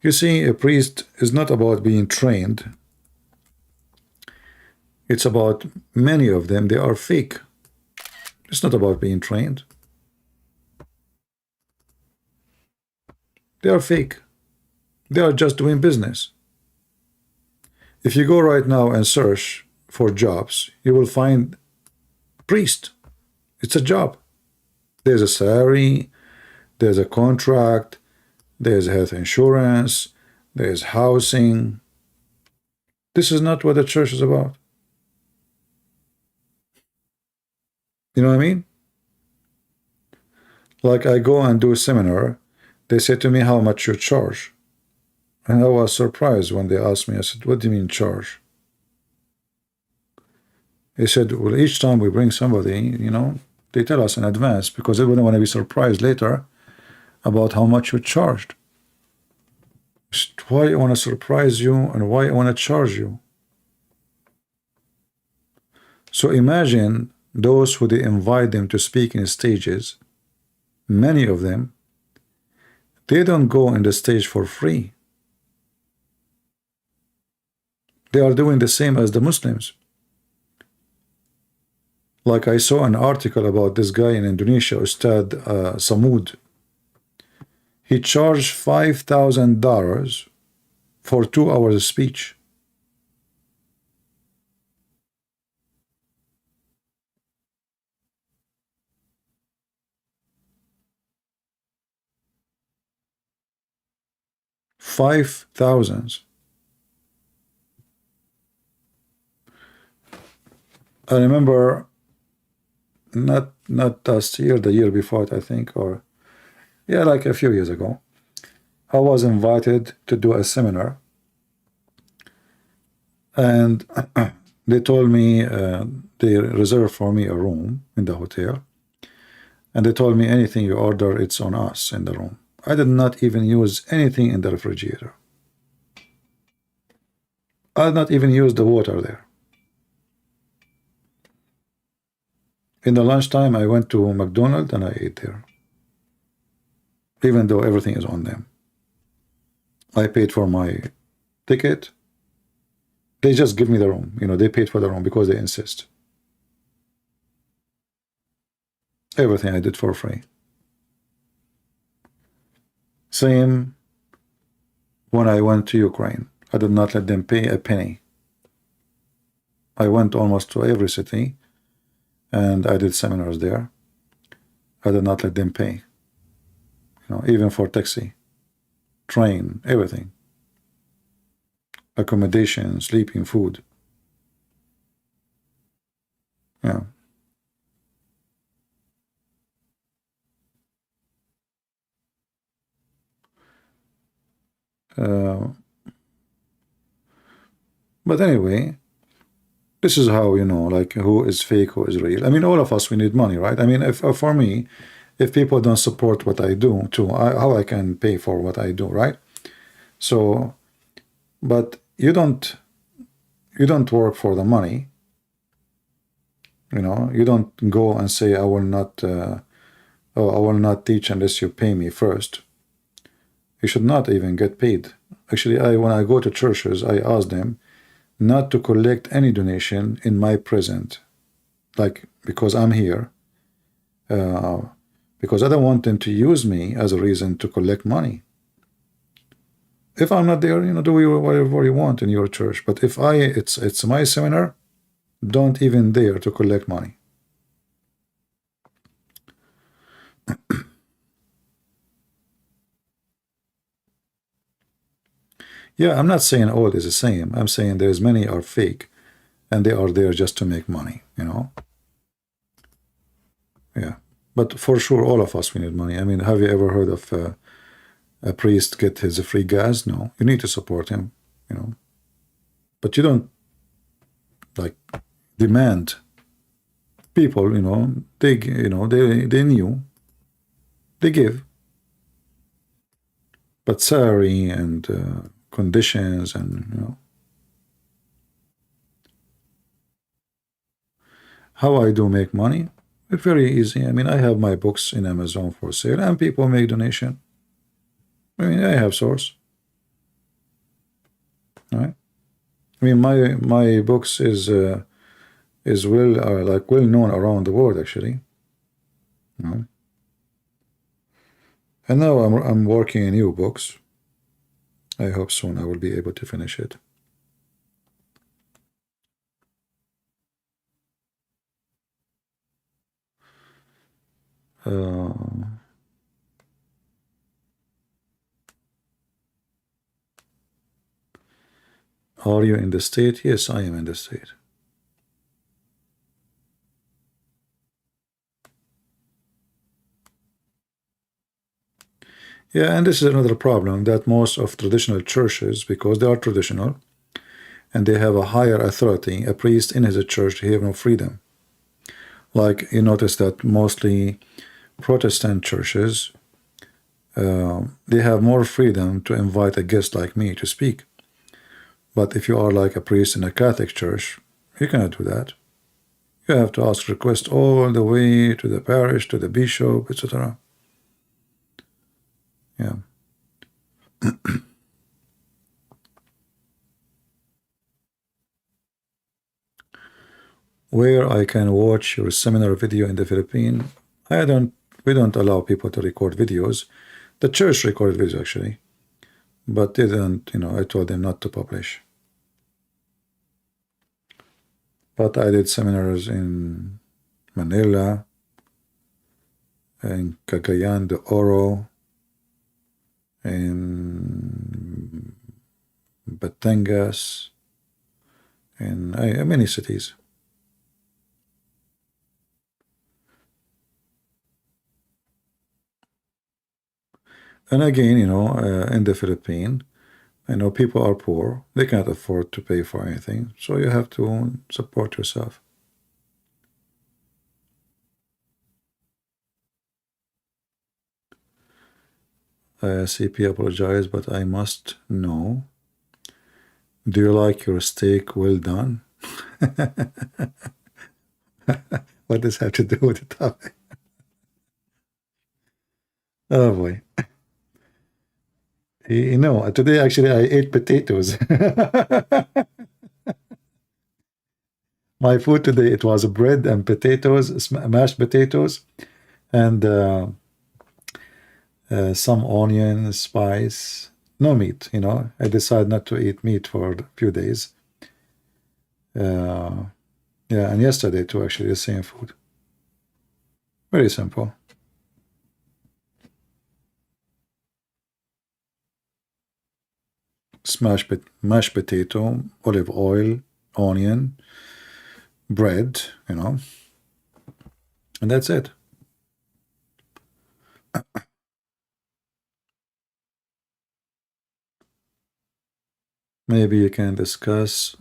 You see, a priest is not about being trained. It's about many of them. They are fake. It's not about being trained. They are fake. They are just doing business. If you go right now and search for jobs, you will find priest. It's a job. There's a salary, there's a contract, there's health insurance, there's housing. This is not what the church is about. You know what I mean? Like I go and do a seminar, they say to me how much you charge. And I was surprised when they asked me. I said, what do you mean charge? They said, well, each time we bring somebody, they tell us in advance because they wouldn't want to be surprised later about how much you charged. I said, why I want to surprise you and why I want to charge you? So imagine those who they invite them to speak in stages, many of them, they don't go on the stage for free. They are doing the same as the Muslims. Like I saw an article about this guy in Indonesia, Ustad Samud. He charged $5,000 for 2 hours of speech. $5,000. I remember not last year, the year before it, I think, or yeah, like a few years ago, I was invited to do a seminar, and they told me they reserved for me a room in the hotel, and they told me anything you order, it's on us in the room. I did not even use anything in the refrigerator. I did not even use the water there. In the lunchtime, I went to McDonald's and I ate there, even though everything is on them. I paid for my ticket. They just give me the room. You know, they paid for the room because they insist. Everything I did for free. Same when I went to Ukraine. I did not let them pay a penny. I went almost to every city and I did seminars there. I did not let them pay. You know, even for taxi, train, everything. Accommodation, sleeping, food. Yeah. But anyway, this is how, you know, like who is fake, who is real. I mean, all of us, we need money, right? I mean, if for me, if people don't support what I do too, how I can pay for what I do, right? So, but you don't work for the money. You know, you don't go and say, I will not teach unless you pay me first. You should not even get paid. Actually, when I go to churches, I ask them not to collect any donation in my present, like, because I'm here, because I don't want them to use me as a reason to collect money. If I'm not there, you know, do whatever you want in your church. But if it's my seminar, don't even dare to collect money. Yeah, I'm not saying all is the same. I'm saying there's many are fake, and they are there just to make money, you know? Yeah. But for sure, all of us, we need money. I mean, have you ever heard of a priest get his free gas? No. You need to support him, you know? But you don't, like, demand. People, you know, they knew. They give. But salary and conditions and, you know. How I do make money? It's very easy. I mean, I have my books in Amazon for sale, and people make donation. I mean, I have source. All right? I mean, my books is well known around the world, actually. You know? And now I'm working on new books. I hope soon I will be able to finish it. Are you in the state? Yes, I am in the state. Yeah, and this is another problem, that most of traditional churches, because they are traditional and they have a higher authority, a priest in his church, he have no freedom. Like, you notice that mostly Protestant churches, they have more freedom to invite a guest like me to speak. But if you are like a priest in a Catholic church, you cannot do that. You have to ask request all the way to the parish, to the bishop, etc. Yeah. where I can watch your seminar video in the Philippines. We don't allow people to record videos. The church recorded videos actually, but they didn't, I told them not to publish. But I did seminars in Manila, in Cagayan de Oro, in Batangas, in many cities. And again, in the Philippines, people are poor. They can't afford to pay for anything. So you have to support yourself. CP apologize, but I must know. Do you like your steak well done? What does that have to do with the topic? Oh boy. Today actually I ate potatoes. My food today, it was bread and potatoes, mashed potatoes, and some onion, spice, no meat, I decided not to eat meat for a few days. Yeah, and yesterday too, actually, the same food. Very simple. Mashed potato, olive oil, onion, bread, and that's it. Maybe you can discuss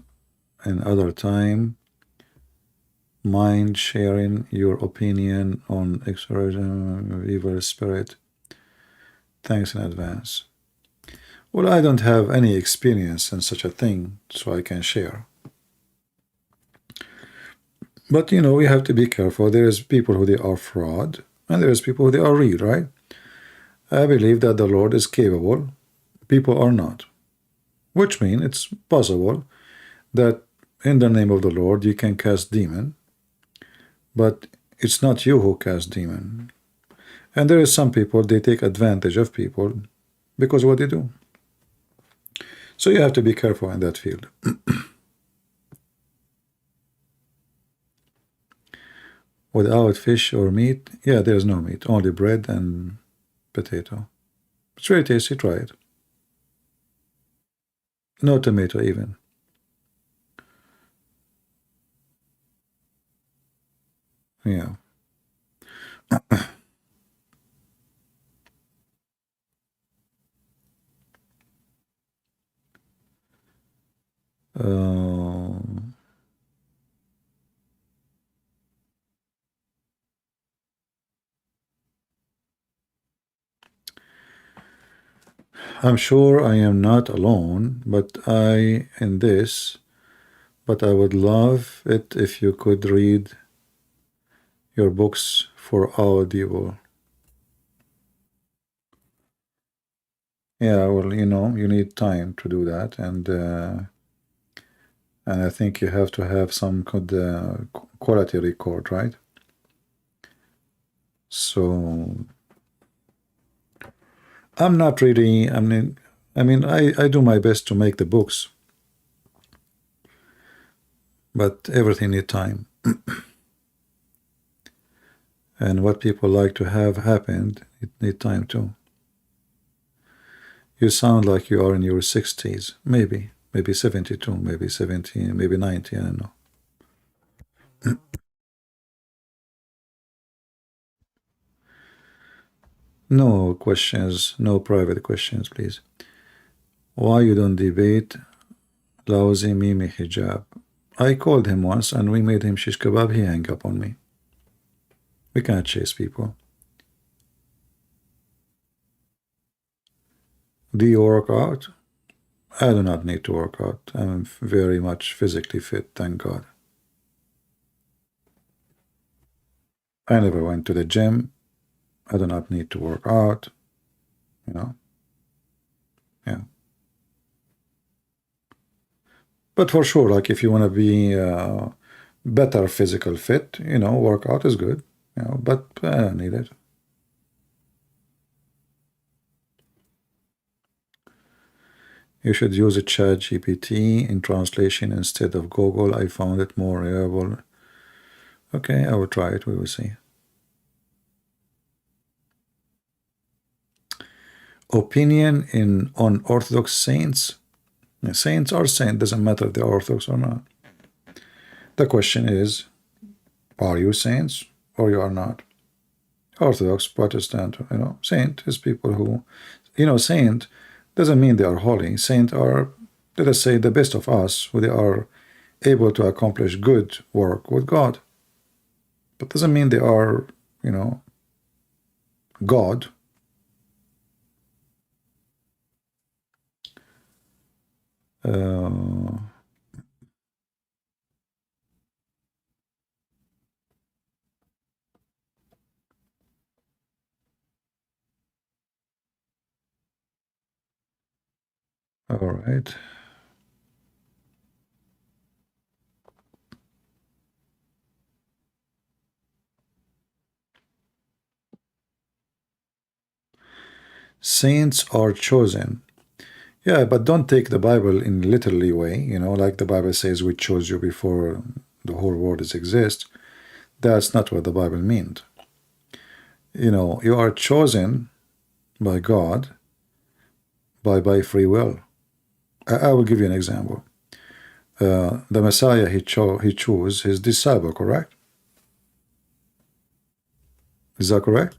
another time. Mind sharing your opinion on exorcism of evil spirit. Thanks in advance. Well, I don't have any experience in such a thing, so I can share. But we have to be careful. There is people who they are fraud, and there is people who they are real, right? I believe that the Lord is capable. People are not. Which means it's possible that in the name of the Lord you can cast demon, but it's not you who cast demon. And there is some people, they take advantage of people because of what they do. So you have to be careful in that field. Without fish or meat, yeah, there's no meat, only bread and potato. It's very tasty, try it. No tomato even. Yeah. I'm sure I am not alone, but I would love it if you could read your books for audible. Yeah, well, you need time to do that, and I think you have to have some good quality record, right? So I'm not really, I do my best to make the books, but everything needs time. And what people like to have happened, it needs time too. You sound like you are in your 60s, maybe 72, maybe 70, maybe 90, I don't know. No questions, no private questions, please. Why you don't debate lousy Mimi hijab? I called him once and we made him shish kebab, he hung up on me. We can't chase people. Do you work out? I do not need to work out. I'm very much physically fit, thank God. I never went to the gym. I do not need to work out, Yeah. But for sure, like if you want to better physical fit, you know, workout is good, you know, but I don't need it. You should use a ChatGPT in translation instead of Google. I found it more reliable. Okay, I will try it. We will see. Opinion on Orthodox saints. Saints are saints. Doesn't matter if they're Orthodox or not. The question is, are you saints or you are not? Orthodox, Protestant, you know, saint is people who, you know, saint doesn't mean they are holy. Saint are, let us say, the best of us, who they are able to accomplish good work with God. But doesn't mean they are, you know, God. All right. Saints are chosen. Yeah, but don't take the Bible in literally way, you know, like the Bible says, we chose you before the whole world exists. That's not what the Bible meant. You know, you are chosen by God by free will. I will give you an example. The Messiah, he chose his disciple, correct? Is that correct?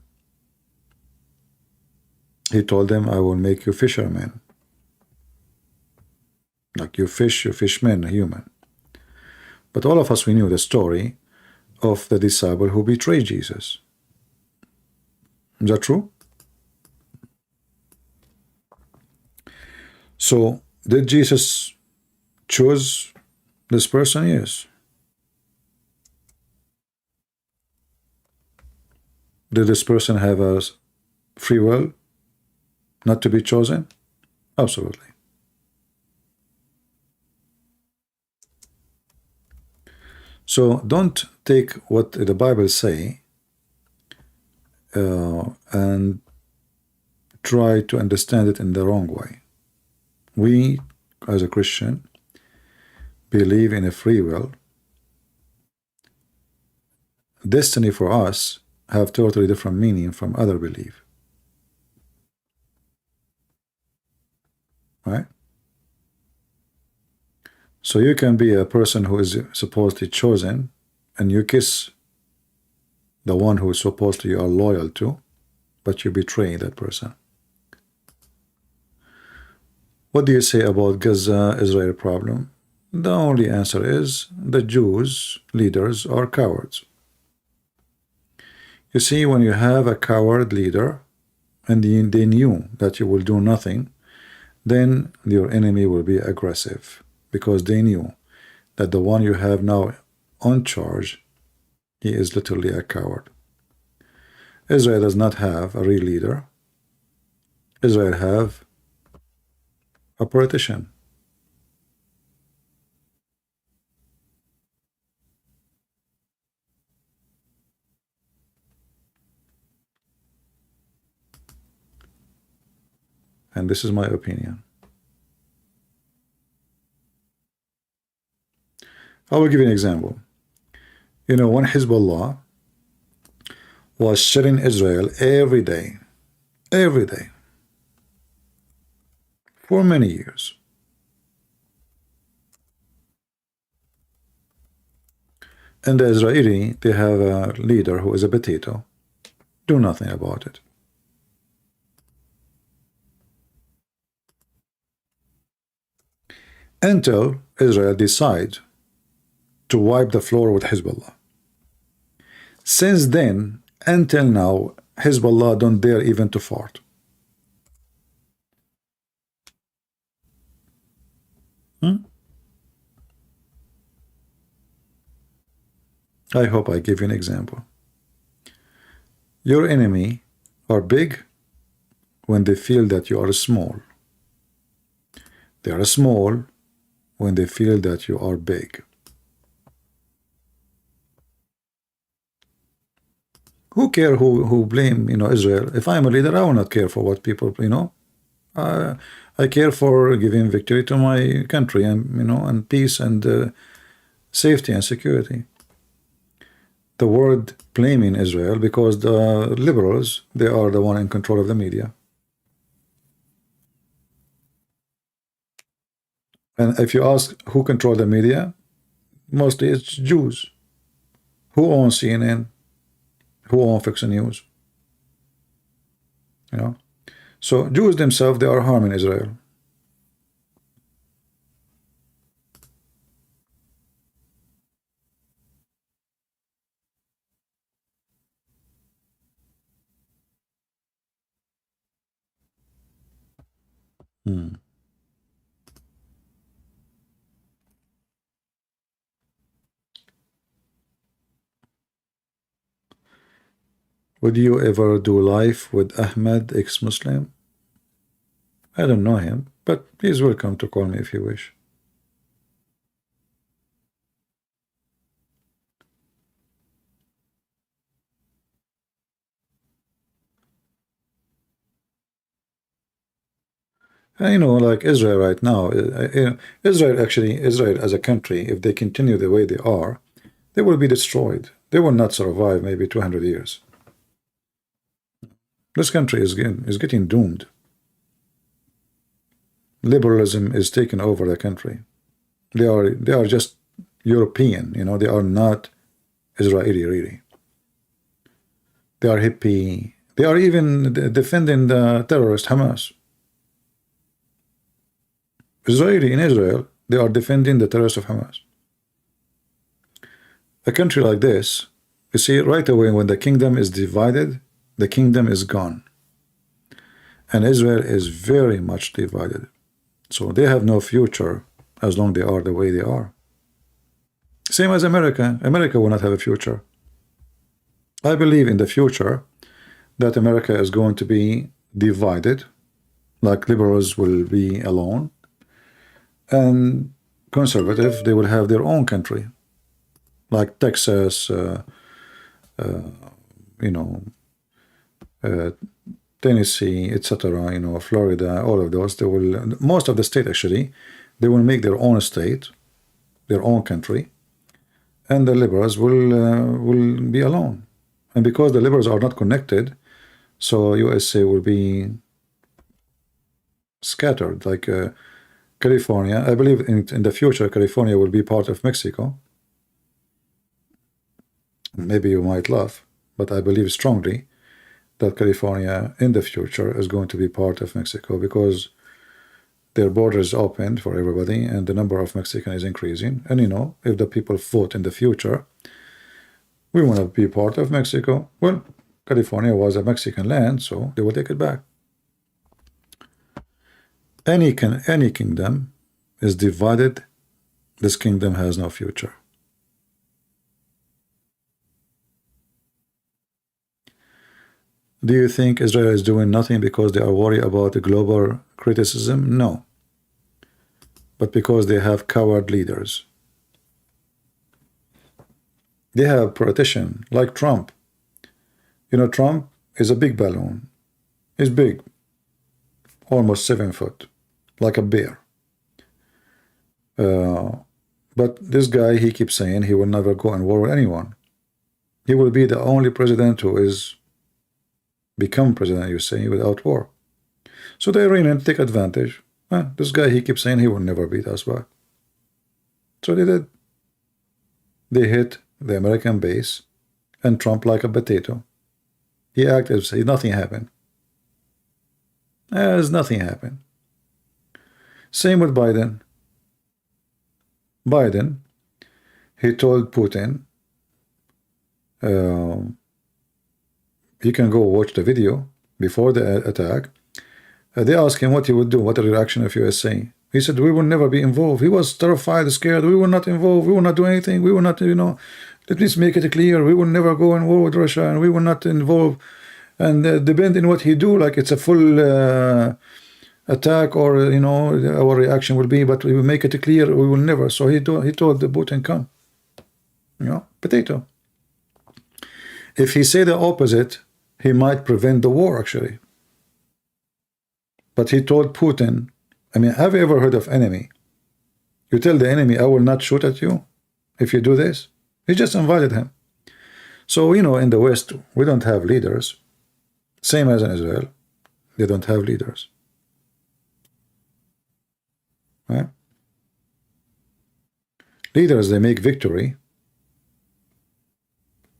He told them, I will make you fishermen. Like you fishmen, human. But all of us, we knew the story of the disciple who betrayed Jesus. Is that true? So, did Jesus choose this person? Yes. Did this person have a free will not to be chosen? Absolutely. So don't take what the Bible say and try to understand it in the wrong way. We, as a Christian, believe in a free will. Destiny for us have totally different meaning from other belief. Right? So you can be a person who is supposedly chosen, and you kiss the one who is supposedly you are loyal to, but you betray that person. What do you say about Gaza-Israel problem? The only answer is the Jews leaders are cowards. You see, when you have a coward leader and they knew that you will do nothing, then your enemy will be aggressive, because they knew that the one you have now on charge, he is literally a coward. Israel does not have a real leader. Israel have a politician. And this is my opinion. I will give you an example. You know, when Hezbollah was shelling Israel every day, for many years, and the Israeli, they have a leader who is a potato, do nothing about it. Until Israel decide to wipe the floor with Hezbollah. Since then, until now, Hezbollah don't dare even to fart. I hope I give you an example. Your enemy are big when they feel that you are small. They are small when they feel that you are big. Who care who blame, Israel? If I'm a leader, I will not care for what people, I care for giving victory to my country and, and peace and safety and security. The word blaming Israel, because the liberals, they are the one in control of the media. And if you ask who control the media, mostly it's Jews. Who own CNN? Who own Fox News? So Jews themselves, they are harming Israel. Would you ever do life with Ahmed, ex-Muslim? I don't know him, but he's welcome to call me if you wish. Like Israel right now, Israel as a country, if they continue the way they are, they will be destroyed. They will not survive maybe 200 years. This country is getting doomed. Liberalism is taking over the country. They are just European, they are not Israeli really. They are hippie. They are even defending the terrorist Hamas. In Israel, they are defending the terrorists of Hamas. A country like this, you see, right away when the kingdom is divided, the kingdom is gone. And Israel is very much divided. So they have no future as long as they are the way they are. Same as America. America will not have a future. I believe in the future that America is going to be divided, like liberals will be alone, and conservative, they will have their own country, like Texas, Tennessee, etc., Florida, all of those. They will, most of the state actually, they will make their own state, their own country, and the liberals will be alone. And because the liberals are not connected, so USA will be scattered. Like California, I believe in the future, California will be part of Mexico. Maybe you might laugh, but I believe strongly that California in the future is going to be part of Mexico because their border is opened for everybody and the number of Mexicans is increasing. And if the people vote in the future, we want to be part of Mexico. Well, California was a Mexican land, so they will take it back. Any kingdom is divided, this kingdom has no future. Do you think Israel is doing nothing because they are worried about the global criticism? No. But because they have coward leaders. They have politicians like Trump. Trump is a big balloon. He's big, almost 7 foot, like a bear. But this guy, he keeps saying he will never go in war with anyone. He will be the only president who is become president, you say, without war. So the Iranians take advantage. This guy, he keeps saying he will never beat us back. So they did. They hit the American base and Trump like a potato. He acted as if nothing happened. As nothing happened. Same with Biden. Biden, he told Putin, he can go watch the video before the attack. They asked him what he would do, what the reaction of USA. He said, we will never be involved. He was terrified, scared. We will not involve. We will not do anything. We will not, let me make it clear. We will never go in war with Russia and we will not involve. And depend on what he do, like it's a full attack or, our reaction will be, but we will make it clear we will never. So he told the Putin, come, potato. If he say the opposite, he might prevent the war, actually. But he told Putin, I mean, have you ever heard of enemy? You tell the enemy, I will not shoot at you if you do this. He just invited him. So, you know, in the West, we don't have leaders. Same as in Israel. They don't have leaders. Right? Leaders, they make victory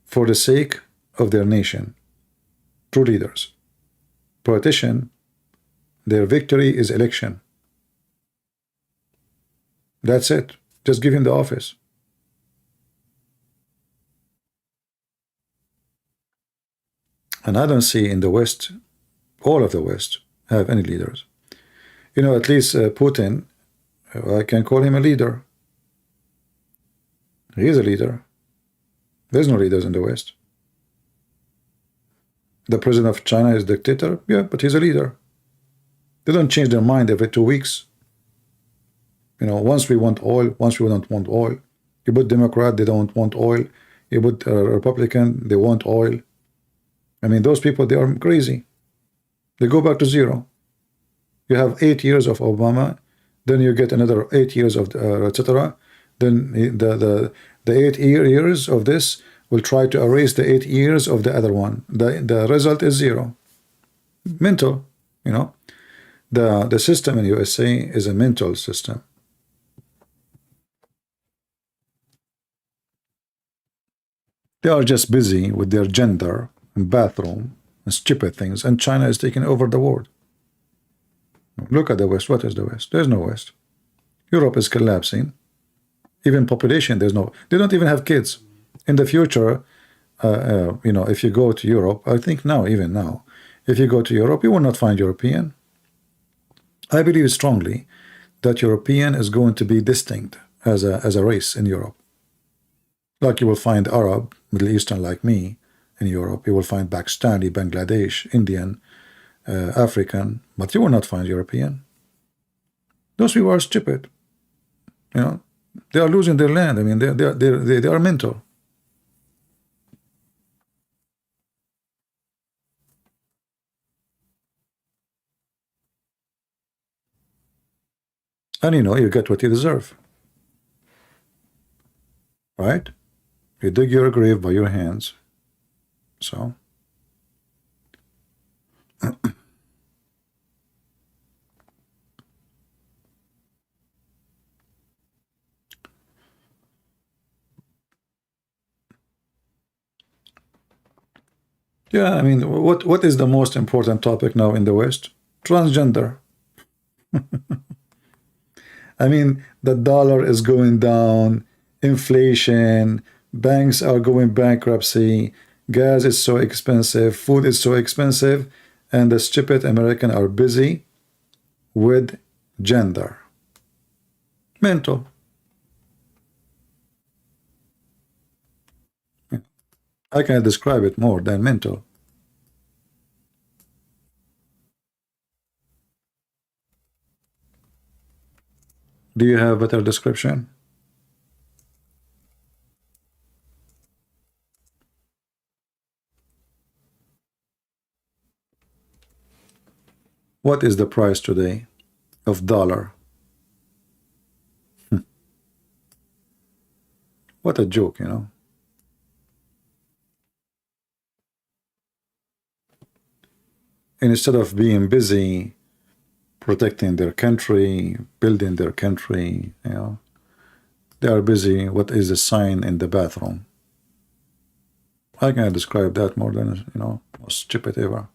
for the sake of their nation. True leaders. Politician, their victory is election. That's it. Just give him the office. And I don't see in the West, all of the West, have any leaders. You know, at least Putin, I can call him a leader. He is a leader. There's no leaders in the West. The president of China is a dictator, yeah, but he's a leader. They don't change their mind every 2 weeks. You know, once we want oil, once we don't want oil. You put Democrat, they don't want oil. You put Republican, they want oil. I mean, those people, they are crazy. They go back to zero. You have 8 years of Obama, then you get another 8 years of etc. Then the 8 years of this will try to erase the 8 years of the other one. The result is zero. Mental, you know. The system in USA is a mental system. They are just busy with their gender and bathroom and stupid things, and China is taking over the world. Look at the West. What is the West? There's no West. Europe is collapsing. Even population, there's no. They don't even have kids. In the future, you know, if you go to Europe, I think now, even now, if you go to Europe, you will not find European. I believe strongly that European is going to be distinct as a race in Europe. Like you will find Arab, Middle Eastern like me in Europe. You will find Pakistani, Bangladesh, Indian, African, but you will not find European. Those people are stupid. You know, they are losing their land. I mean, they are mental. And you know, you get what you deserve. Right? You dig your grave by your hands. So. Yeah, I mean, what is the most important topic now in the West? Transgender. I mean, the dollar is going down, inflation, banks are going bankruptcy, gas is so expensive, food is so expensive, and the stupid Americans are busy with gender. Mental. I can't describe it more than mental. Do you have a better description? What is the price today of dollar? What a joke, you know. And instead of being busy protecting their country, building their country, you know, they are busy. What is the sign in the bathroom? I can't describe that more than, you know, most stupid ever.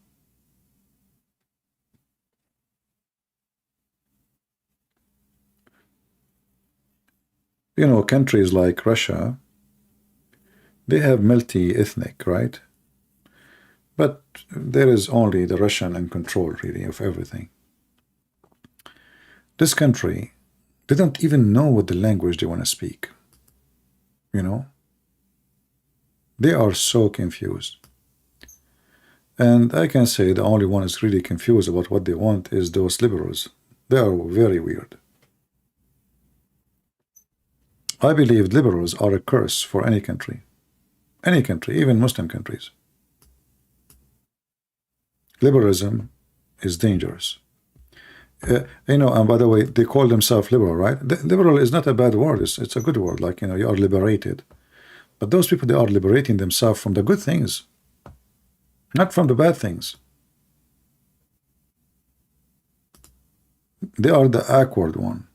You know, countries like Russia, they have multi-ethnic, right? But there is only the Russian in control, really, of everything. This country, they don't even know what the language they want to speak. You know? They are so confused. And I can say the only one is really confused about what they want is those liberals. They are very weird. I believe liberals are a curse for any country. Any country, even Muslim countries. Liberalism is dangerous. You know, and by the way, they call themselves liberal, right? Liberal is not a bad word. It's a good word. Like, you know, you are liberated. But those people, they are liberating themselves from the good things, not from the bad things. They are the awkward one.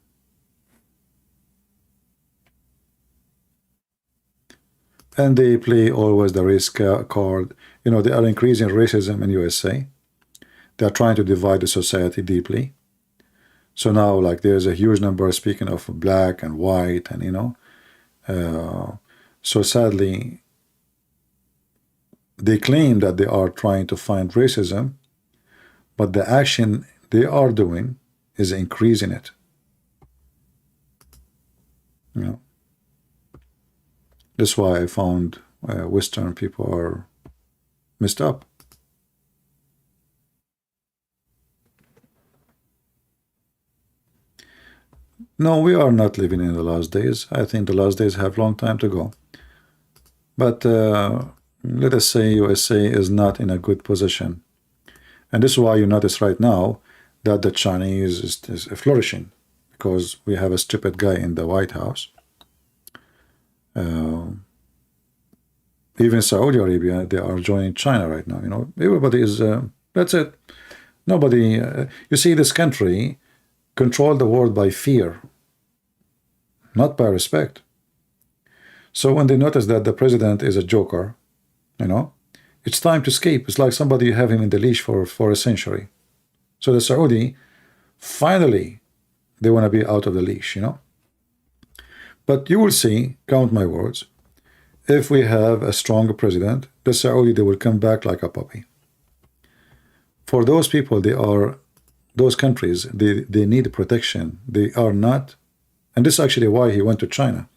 And they play always the race card. You know, they are increasing racism in USA. They are trying to divide the society deeply. So now, like, there's a huge number, speaking of black and white, and, you know, so sadly, they claim that they are trying to find racism, but the action they are doing is increasing it. You know, that's why I found Western people are messed up. No, we are not living in the last days. I think the last days have long time to go. But let us say USA is not in a good position. And this is why you notice right now that the Chinese is flourishing, because we have a stupid guy in the White House. Even Saudi Arabia, they are joining China right now. You know, everybody is, that's it. Nobody, you see, this country control the world by fear, not by respect. So when they notice that the president is a joker, you know, it's time to escape. It's like somebody you have him in the leash for a century. So the Saudi, finally, they want to be out of the leash, you know. But you will see, count my words, if we have a strong president, the Saudi, they will come back like a puppy. For those people, they are, those countries, they need protection. They are not, and this is actually why he went to China,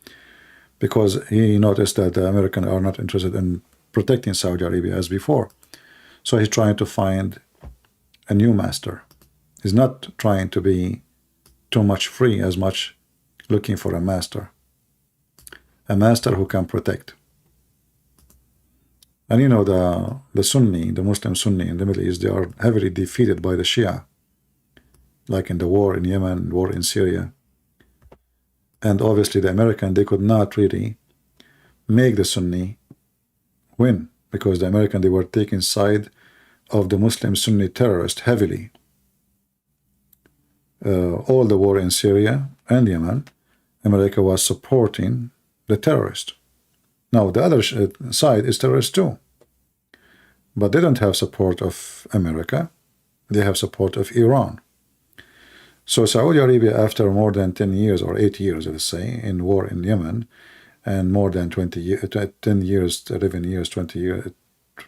because he noticed that the Americans are not interested in protecting Saudi Arabia as before. So he's trying to find a new master. He's not trying to be too much free, as much looking for a master who can protect. And you know, the Sunni, the Muslim Sunni in the Middle East, they are heavily defeated by the Shia, like in the war in Yemen, war in Syria. And obviously the American, they could not really make the Sunni win, because the American, they were taking side of the Muslim Sunni terrorists heavily. All the war in Syria and Yemen, America was supporting the terrorist. Now the other side is terrorist too, but they don't have support of America. They have support of Iran. So Saudi Arabia, after more than 10 years or 8 years, let's say, in war in Yemen, and more than 10 years, 11 years, 20 years,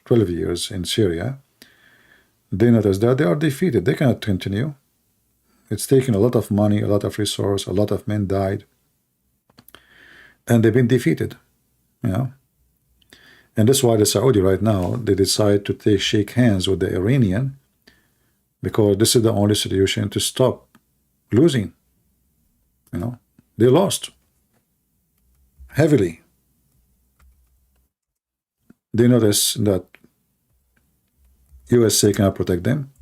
12 years in Syria, they notice that they are defeated. They cannot continue. It's taken a lot of money, a lot of resource, a lot of men died, and they've been defeated, you know. And that's why the Saudi right now, they decide to shake hands with the Iranian, because this is the only solution to stop losing. You know, they lost heavily. They notice that USA cannot protect them,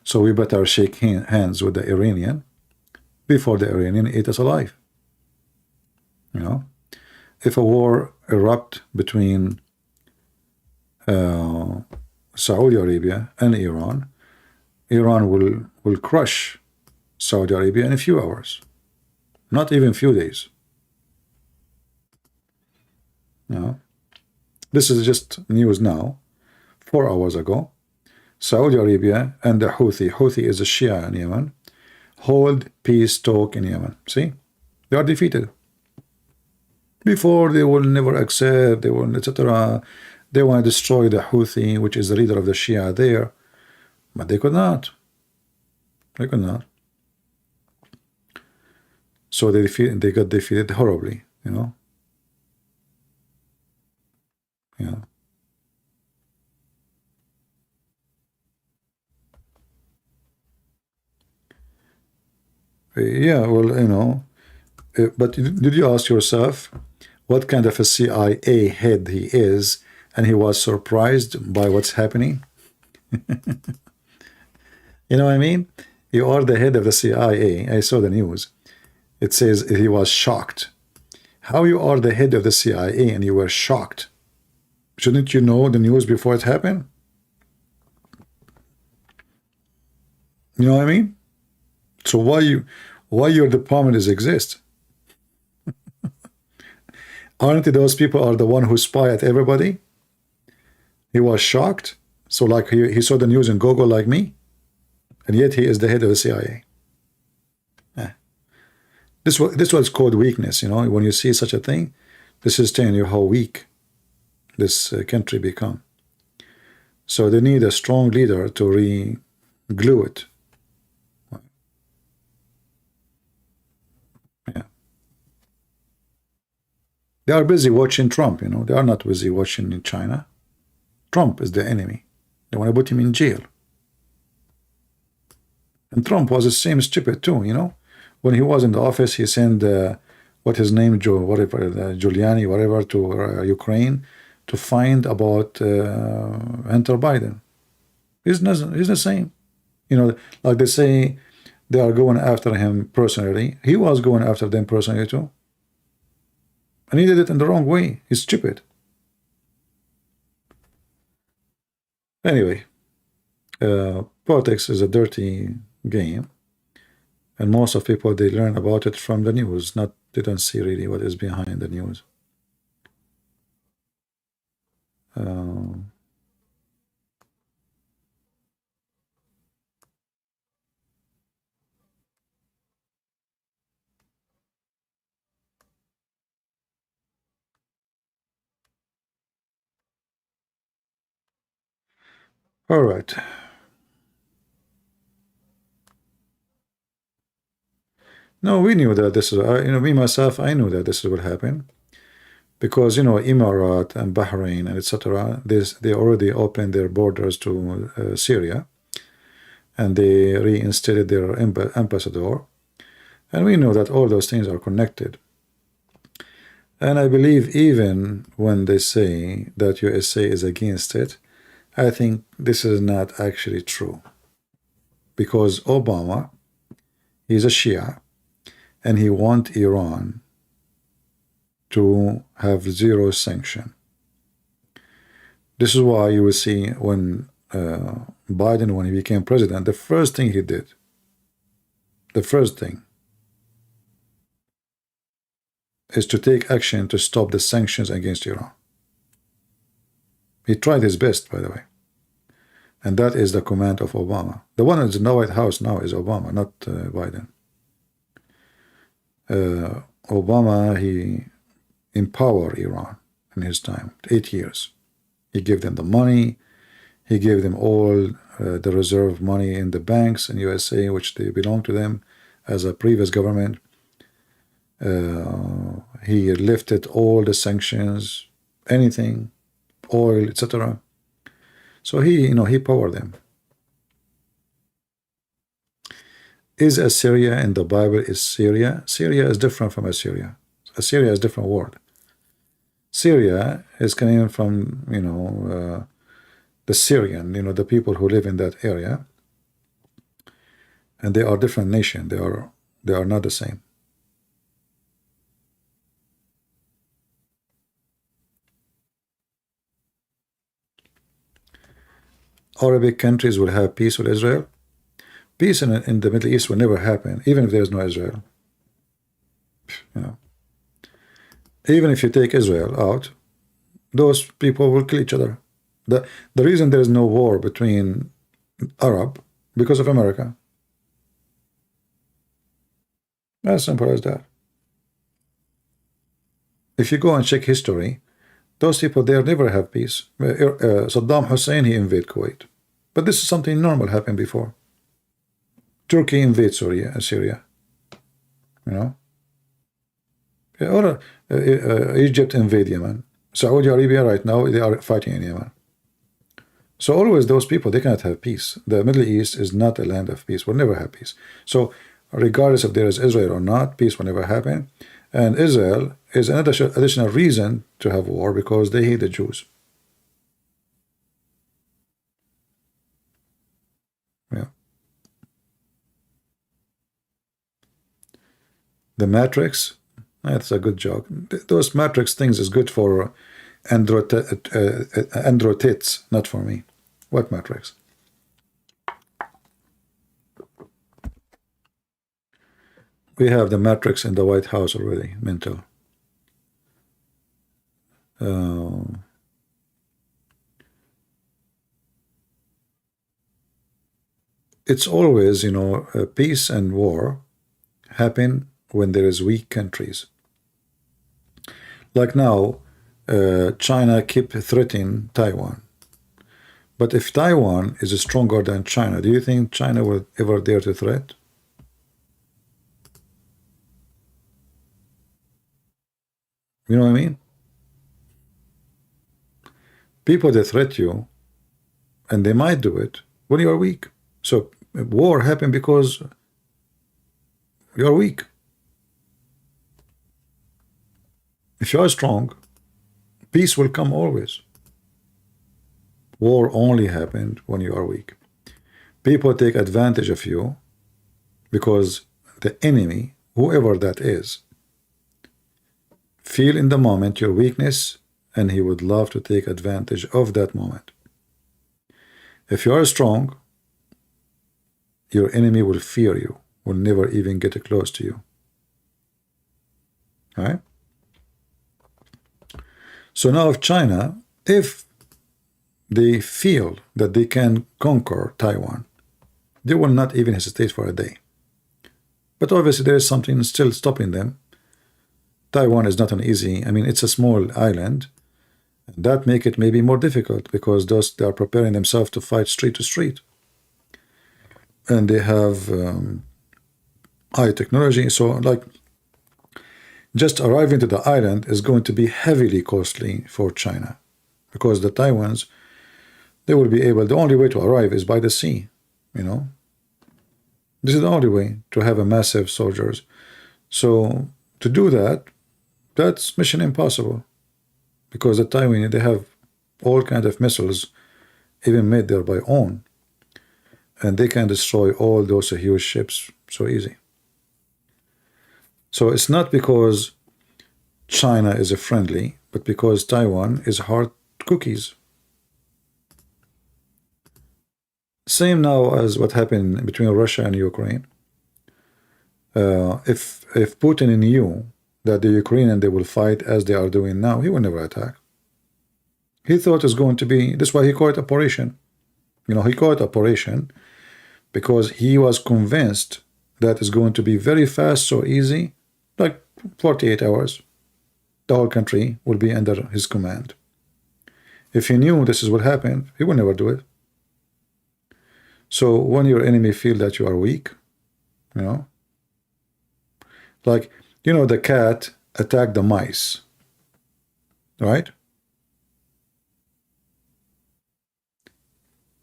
so we better shake hands with the Iranian before the Iranian eat us alive. You know, if a war erupt between Saudi Arabia and Iran, Iran will crush Saudi Arabia in a few hours, not even few days. You know, this is just news now. 4 hours ago, Saudi Arabia and the Houthi is a Shia in Yemen, hold peace talk in Yemen. See, they are defeated. Before, they will never accept, they will, etc. They want to destroy the Houthi, which is the leader of the Shia there, but they could not. They could not. So they got defeated horribly, you know. Yeah. Yeah, well, you know, but did you ask yourself, what kind of a CIA head he is, and he was surprised by what's happening. You know what I mean? You are the head of the CIA. I saw the news. It says he was shocked. How you are the head of the CIA and you were shocked? Shouldn't you know the news before it happened? You know what I mean? So why your department exist? Aren't those people are the one who spy at everybody? He was shocked. So like he saw the news in Google like me, and yet he is the head of the CIA. This was called weakness, you know. When you see such a thing, this is telling you how weak this country become. So they need a strong leader to re-glue it. Yeah. They are busy watching Trump, you know. They are not busy watching in China. Trump is the enemy. They want to put him in jail. And Trump was the same stupid too, you know. When he was in the office, he sent what his name, Giuliani, whatever, to Ukraine to find about Hunter Biden. He's the same. You know, like they say, they are going after him personally. He was going after them personally too. And he did it in the wrong way. He's stupid. Anyway, politics is a dirty game. And most of people, they learn about it from the news, they don't see really what is behind the news. All right. No, we knew that this is, you know, me myself, I knew that this would happen, because, you know, Emirat and Bahrain and etc. They already opened their borders to Syria, and they reinstated their ambassador, and we know that all those things are connected. And I believe even when they say that USA is against it, I think this is not actually true, because Obama, he's a Shia, and he wants Iran to have zero sanction. This is why you will see when Biden, when he became president, the first thing he did, the first thing is to take action to stop the sanctions against Iran. He tried his best, by the way. And that is the command of Obama. The one that's in the White House now is Obama, not Biden. Obama, he empowered Iran in his time, 8 years. He gave them the money. He gave them all the reserve money in the banks in USA, which they belong to them as a previous government. He lifted all the sanctions, anything, oil, etc. So he, you know, he powered them. Is Assyria in the Bible is Syria? Syria is different from Assyria. Assyria is a different word. Syria is coming from, you know, the Syrian, you know, the people who live in that area, and they are different nation. They are not the same. Arabic countries will have peace with Israel. Peace in the Middle East will never happen, even if there is no Israel. You know, even if you take Israel out, those people will kill each other. The reason there is no war between Arab, because of America. As simple as that. If you go and check history, those people there never have peace. Saddam Hussein, he invaded Kuwait. But this is something normal happened before. Turkey invades Syria. You know? Or Egypt invade Yemen. Saudi Arabia right now, they are fighting in Yemen. So always those people, they cannot have peace. The Middle East is not a land of peace. We'll never have peace. So regardless if there is Israel or not, peace will never happen. And Israel is an additional reason to have war because they hate the Jews. Yeah. The Matrix, that's a good joke. Those Matrix things is good for andro tits, not for me. What Matrix? We have the Matrix in the White House already, mental. It's always, you know, peace and war happen when there is weak countries. Like now, China keep threatening Taiwan. But if Taiwan is stronger than China, do you think China will ever dare to threat? You know what I mean? People that threat you, and they might do it when you are weak. So war happened because you are weak. If you are strong, peace will come always. War only happened when you are weak. People take advantage of you because the enemy, whoever that is, feel in the moment your weakness, and he would love to take advantage of that moment. If you are strong, your enemy will fear you, will never even get close to you. All right? So now if China, if they feel that they can conquer Taiwan, they will not even hesitate for a day. But obviously there is something still stopping them. Taiwan is not an easy, I mean, it's a small island. And that make it maybe more difficult because they are preparing themselves to fight street to street. And they have high technology. So like just arriving to the island is going to be heavily costly for China because the Taiwans, they will be able, the only way to arrive is by the sea, you know. This is the only way to have a massive soldiers. So to do that, that's mission impossible because the Taiwan, they have all kinds of missiles even made there by own. And they can destroy all those huge ships so easy. So it's not because China is a friendly, but because Taiwan is hard cookies. Same now as what happened between Russia and Ukraine. If Putin knew that the Ukrainians, they will fight as they are doing now, he will never attack. He thought it's going to be, that's why he called it operation. You know, he called it operation because he was convinced that it's going to be very fast, so easy, like 48 hours. The whole country will be under his command. If he knew this is what happened, he would never do it. So when your enemy feel that you are weak, you know, like, you know, the cat attacked the mice, right?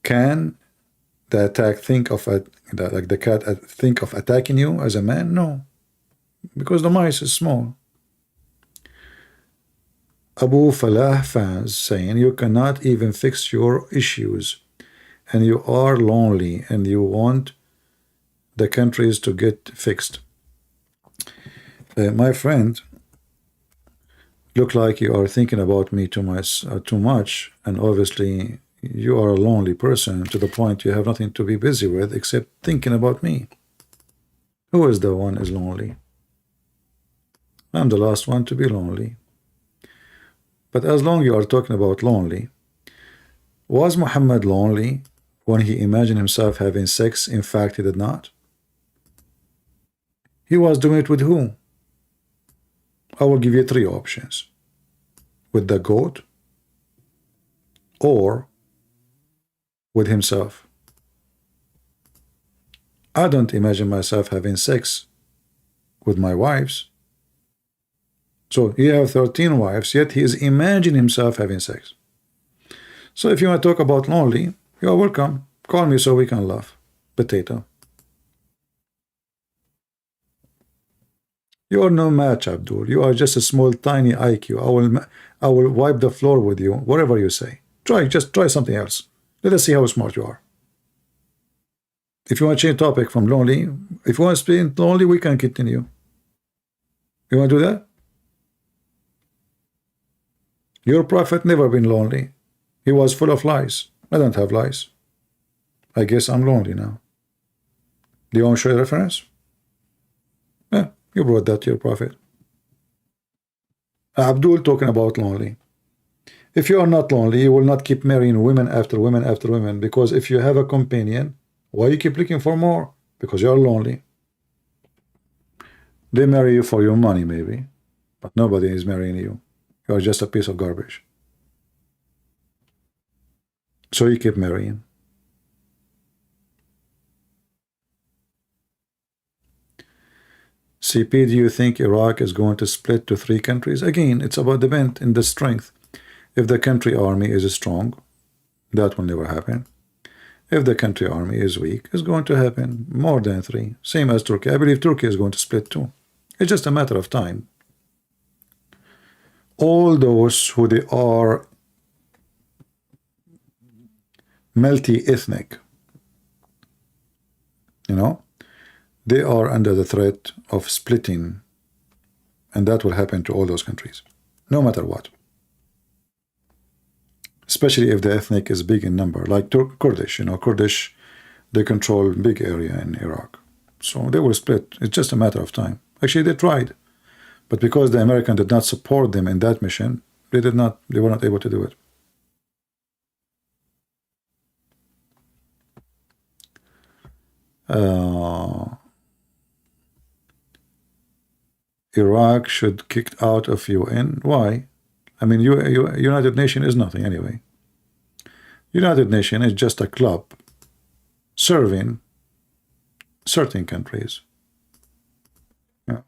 Can the attack think of like the cat think of attacking you as a man? No, because the mice is small. Abu Falah fans saying you cannot even fix your issues, and you are lonely, and you want the countries to get fixed. My friend, look like you are thinking about me too much, and obviously you are a lonely person to the point you have nothing to be busy with except thinking about me. Who is the one is lonely? I'm the last one to be lonely. But as long as you are talking about lonely, was Muhammad lonely when he imagined himself having sex? In fact, he did not. He was doing it with who? I will give you three options. With the goat, or with himself. I don't imagine myself having sex with my wives. So he have 13 wives, yet he is imagining himself having sex. So if you want to talk about lonely, you are welcome. Call me so we can laugh. Potato. You are no match, Abdul. You are just a small, tiny IQ. I will wipe the floor with you, whatever you say. Just try something else. Let us see how smart you are. If you want to change topic from lonely, if you want to stay lonely, we can continue. You want to do that? Your prophet never been lonely. He was full of lies. I don't have lies. I guess I'm lonely now. Do you want to show a reference? Yeah, you brought that to your prophet. Abdul talking about lonely. If you are not lonely, you will not keep marrying women after women after women, because if you have a companion, why you keep looking for more? Because you are lonely. They marry you for your money, maybe, but nobody is marrying you. You are just a piece of garbage. So you keep marrying. CP, do you think Iraq is going to split to 3 countries? Again, it's about the depend in the strength. If the country army is strong, that will never happen. If the country army is weak, it's going to happen more than 3. Same as Turkey. I believe Turkey is going to split too. It's just a matter of time. All those who they are multi-ethnic, you know, they are under the threat of splitting, and that will happen to all those countries, no matter what. Especially if the ethnic is big in number, like Kurdish. You know, Kurdish, they control big area in Iraq, so they will split. It's just a matter of time. Actually, they tried, but because the American did not support them in that mission, they were not able to do it. Iraq should kicked out of UN. Why? I mean, United Nations is nothing anyway. United Nations is just a club serving certain countries. Yeah.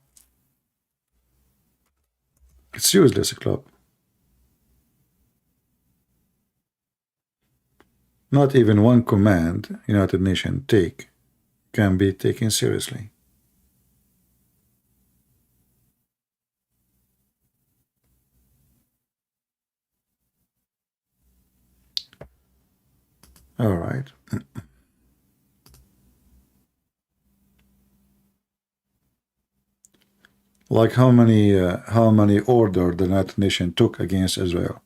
It's useless, a club. Not even one command United Nations take can be taken seriously. All right. Like how many order the United Nations took against Israel?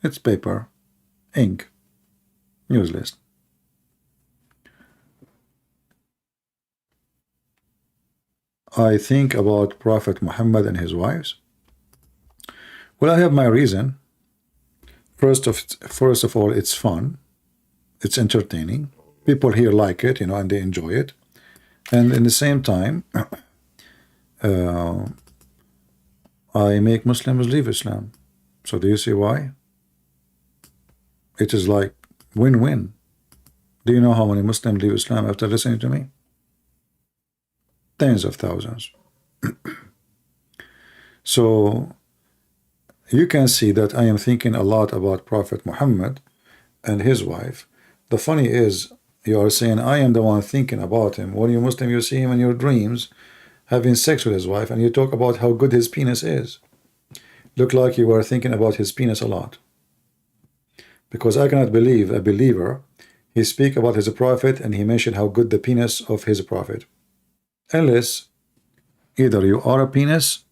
It's paper, ink, useless. I think about Prophet Muhammad and his wives. Well, I have my reason. First of all, it's fun. It's entertaining. People here like it, you know, and they enjoy it. And in the same time, I make Muslims leave Islam. So do you see why? It is like win-win. Do you know how many Muslims leave Islam after listening to me? Tens of thousands. So you can see that I am thinking a lot about Prophet Muhammad and his wife. The funny is, you are saying I am the one thinking about him. When you're Muslim, you see him in your dreams having sex with his wife, and you talk about how good his penis is. Look like you were thinking about his penis a lot. Because I cannot believe a believer, he speak about his prophet and he mentioned how good the penis of his prophet. Unless either you are a penis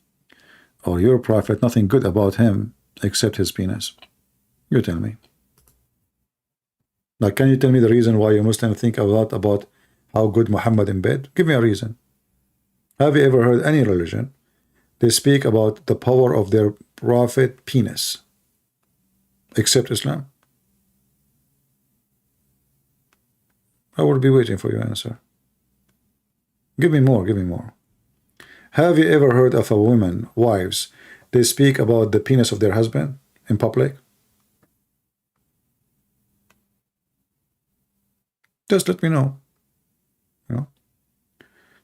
or your prophet, nothing good about him except his penis. You tell me. Like, can you tell me the reason why you Muslims think a lot about how good Muhammad in bed? Give me a reason. Have you ever heard any religion? They speak about the power of their prophet penis, except Islam. I will be waiting for your answer. Give me more, give me more. Have you ever heard of a woman, wives, they speak about the penis of their husband in public? Just let me know. You know?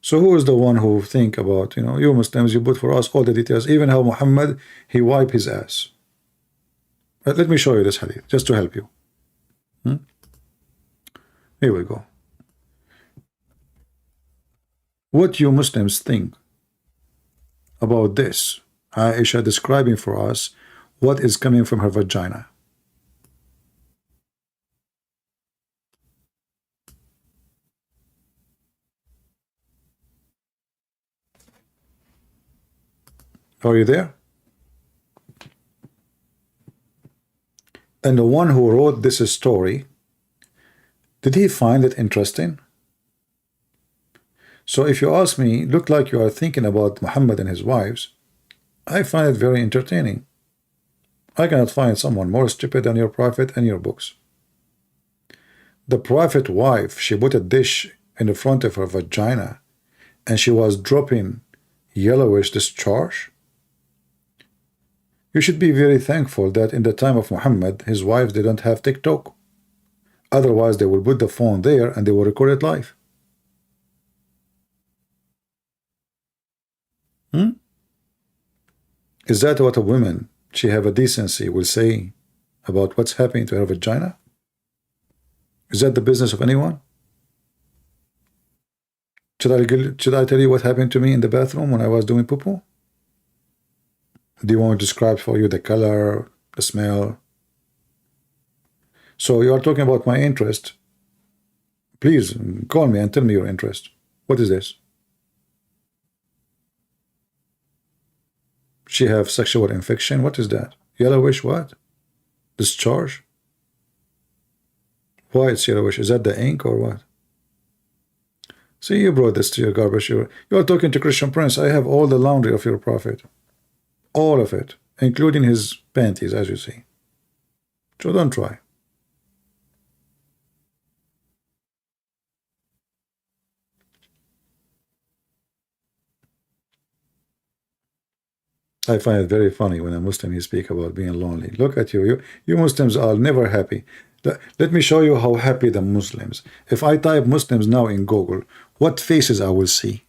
So who is the one who think about, you know, you Muslims, you put for us all the details, even how Muhammad, he wiped his ass. But let me show you this hadith, just to help you. Here we go. What you Muslims think about this. Aisha describing for us what is coming from her vagina. Are you there? And the one who wrote this story, did he find it interesting? So if you ask me, look like you are thinking about Muhammad and his wives, I find it very entertaining. I cannot find someone more stupid than your prophet and your books. The prophet wife, she put a dish in the front of her vagina and she was dropping yellowish discharge. You should be very thankful that in the time of Muhammad, his wives didn't have TikTok. Otherwise, they will put the phone there and they will record it live. Is that what a woman, she have a decency, will say about what's happening to her vagina? Is that the business of anyone? Should I tell you what happened to me in the bathroom when I was doing poo-poo? Do you want to describe for you the color, the smell? So you are talking about my interest. Please call me and tell me your interest. What is this? She have sexual infection. What is that? Yellowish what? Discharge? Why it's yellowish? Is that the ink or what? See, you brought this to your garbage. You are talking to Christian Prince. I have all the laundry of your prophet. All of it, including his panties, as you see. So don't try. I find it very funny when a Muslim, he speak about being lonely. Look at you. You Muslims are never happy. Let me show you how happy the Muslims. If I type Muslims now in Google, what faces I will see?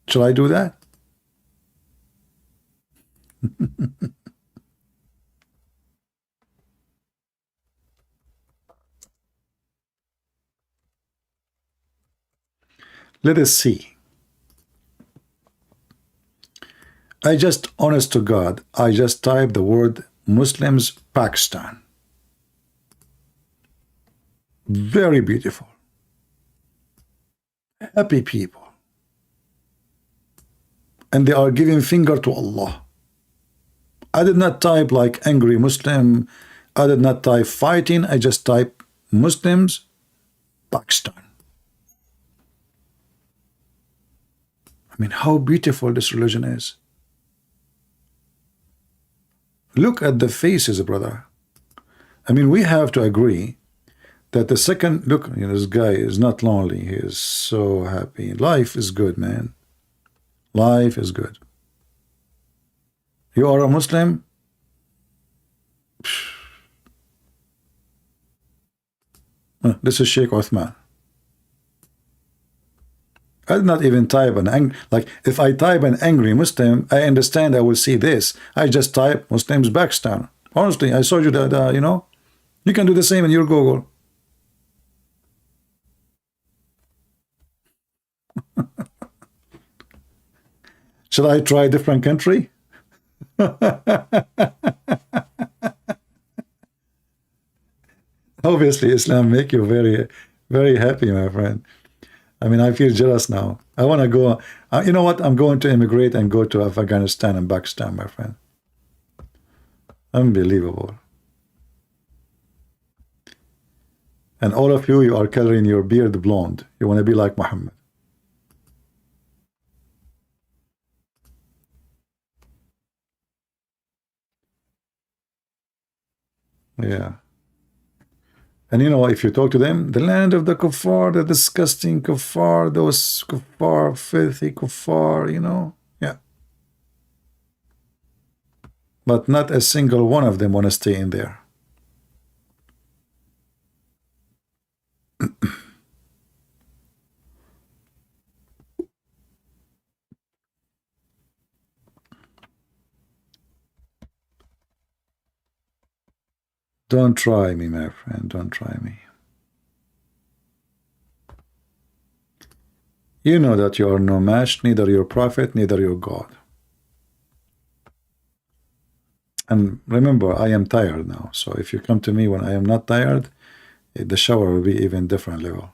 Shall I do that? Let us see. I just, honest to God, I just typed the word Muslims Pakistan. Very beautiful. Happy people. And they are giving finger to Allah. I did not type like angry Muslim. I did not type fighting. I just type Muslims Pakistan. I mean, how beautiful this religion is. Look at the faces, brother. I mean, we have to agree that the second, look, you know, this guy is not lonely. He is so happy. Life is good, man. Life is good. You are a Muslim? This is Sheikh Uthman. I did not even type an angry, like if I type an angry Muslim, I understand I will see this. I just type Muslims Pakistan. Honestly, I saw you that, you know, you can do the same in your Google. Should I try a different country? Obviously, Islam make you very, very happy, my friend. I mean, I feel jealous now. I want to go. You know what? I'm going to immigrate and go to Afghanistan and Pakistan, my friend. Unbelievable. And all of you, you are coloring your beard blonde. You want to be like Muhammad. Yeah. And you know, if you talk to them, the land of the kuffar, the disgusting kuffar, those kuffar, filthy kuffar, you know, yeah. But not a single one of them want to stay in there. Don't try me, my friend, don't try me. You know that you are no match, neither your prophet, neither your God. And remember, I am tired now. So if you come to me when I am not tired, the shower will be even different level.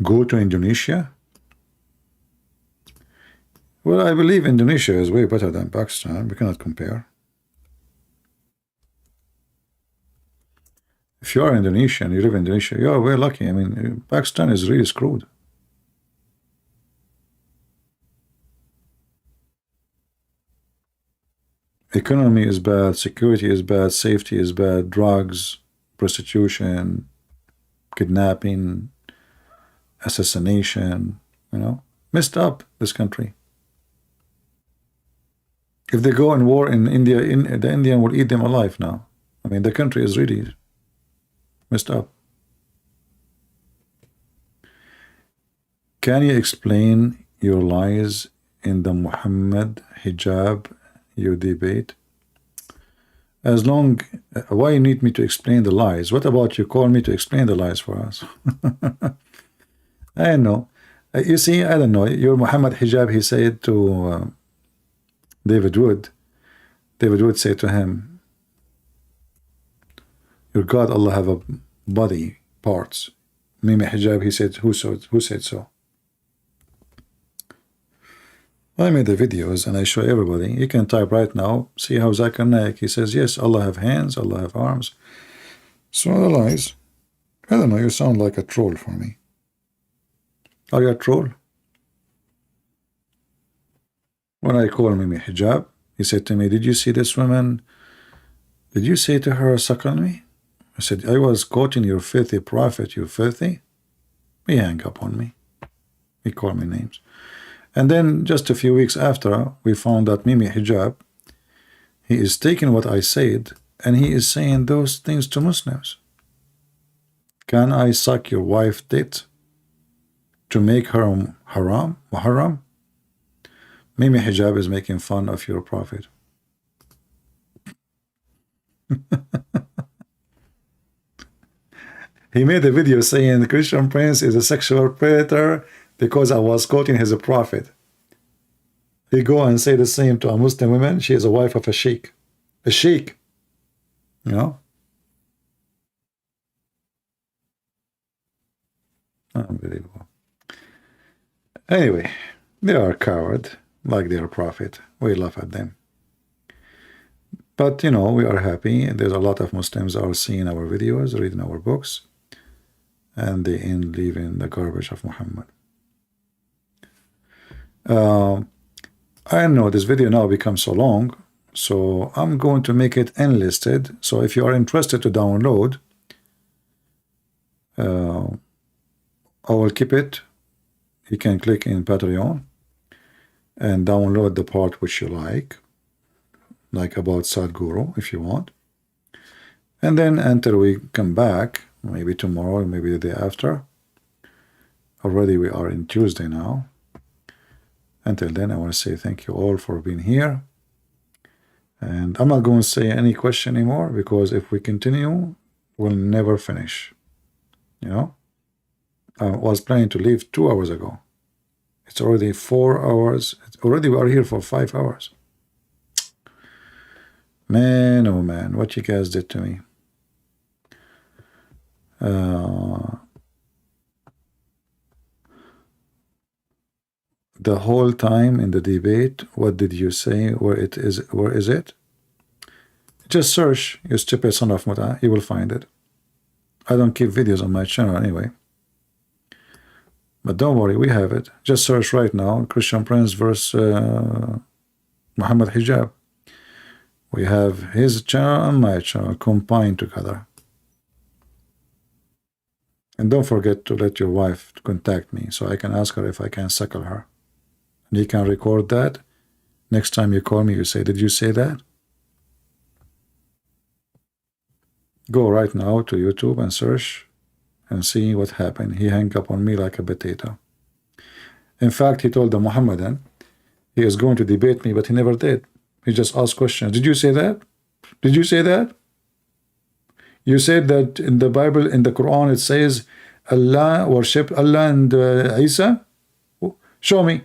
Go to Indonesia? Well, I believe Indonesia is way better than Pakistan. We cannot compare. If you are Indonesian, you live in Indonesia, you are very lucky. I mean, Pakistan is really screwed. Economy is bad, security is bad, safety is bad, drugs, prostitution, kidnapping, assassination, you know, messed up, this country. If they go in war in India, the Indian will eat them alive now. I mean, the country is really messed up. Can you explain your lies in the Muhammad hijab you debate? As long, why you need me to explain the lies? What about you call me to explain the lies for us? I know. You see, I don't know. Your Muhammad hijab, he said to David Wood. David Wood said to him, your God, Allah have a body parts. Mimi hijab, he said, who said so? I made the videos and I show everybody. You can type right now, see how Zakir Naik, he says, yes, Allah have hands, Allah have arms. So the lies. I don't know, you sound like a troll for me. Are you a troll? When I call Mimi hijab, he said to me, did you see this woman? Did you say to her, suckle me? I said, I was quoting your filthy prophet, you filthy. He hung up on me. He called me names. And then just a few weeks after, we found that Mimi hijab, he is taking what I said and he is saying those things to Muslims. Can I suck your wife's tit to make her haram, muharram? Mimi hijab is making fun of your prophet. He made a video saying the Christian Prince is a sexual predator because I was quoting his prophet. He go and say the same to a Muslim woman. She is a wife of a sheikh. A sheikh. You know? Unbelievable. Anyway, they are coward like their prophet. We laugh at them. But, you know, we are happy. There's a lot of Muslims are seeing our videos, reading our books, and they end leaving the garbage of Muhammad. I know this video now becomes so long, so I'm going to make it unlisted. So if you are interested to download, I will keep it. You can click in Patreon and download the part which you like about SADHGURU if you want. And then until we come back, maybe tomorrow, maybe the day after. Already we are in Tuesday now. Until then, I want to say thank you all for being here. And I'm not going to say any question anymore because if we continue, we'll never finish. You know? I was planning to leave 2 hours ago. It's already 4 hours. Already we are here for 5 hours. Man, oh man, what you guys did to me. The whole time in the debate, what did you say? Where is it? Just search, you stupid son of Muta, you will find it. I don't keep videos on my channel anyway. But don't worry, we have it. Just search right now, Christian Prince versus Muhammad hijab. We have his channel and my channel combined together. And don't forget to let your wife contact me so I can ask her if I can suckle her. And you can record that. Next time you call me, you say, did you say that? Go right now to YouTube and search and see what happened. He hung up on me like a potato. In fact, he told the Muhammadan he is going to debate me, but he never did. He just asked questions. Did you say that? Did you say that? You said that in the Bible, in the Quran, it says Allah worship Allah and Isa. Show me.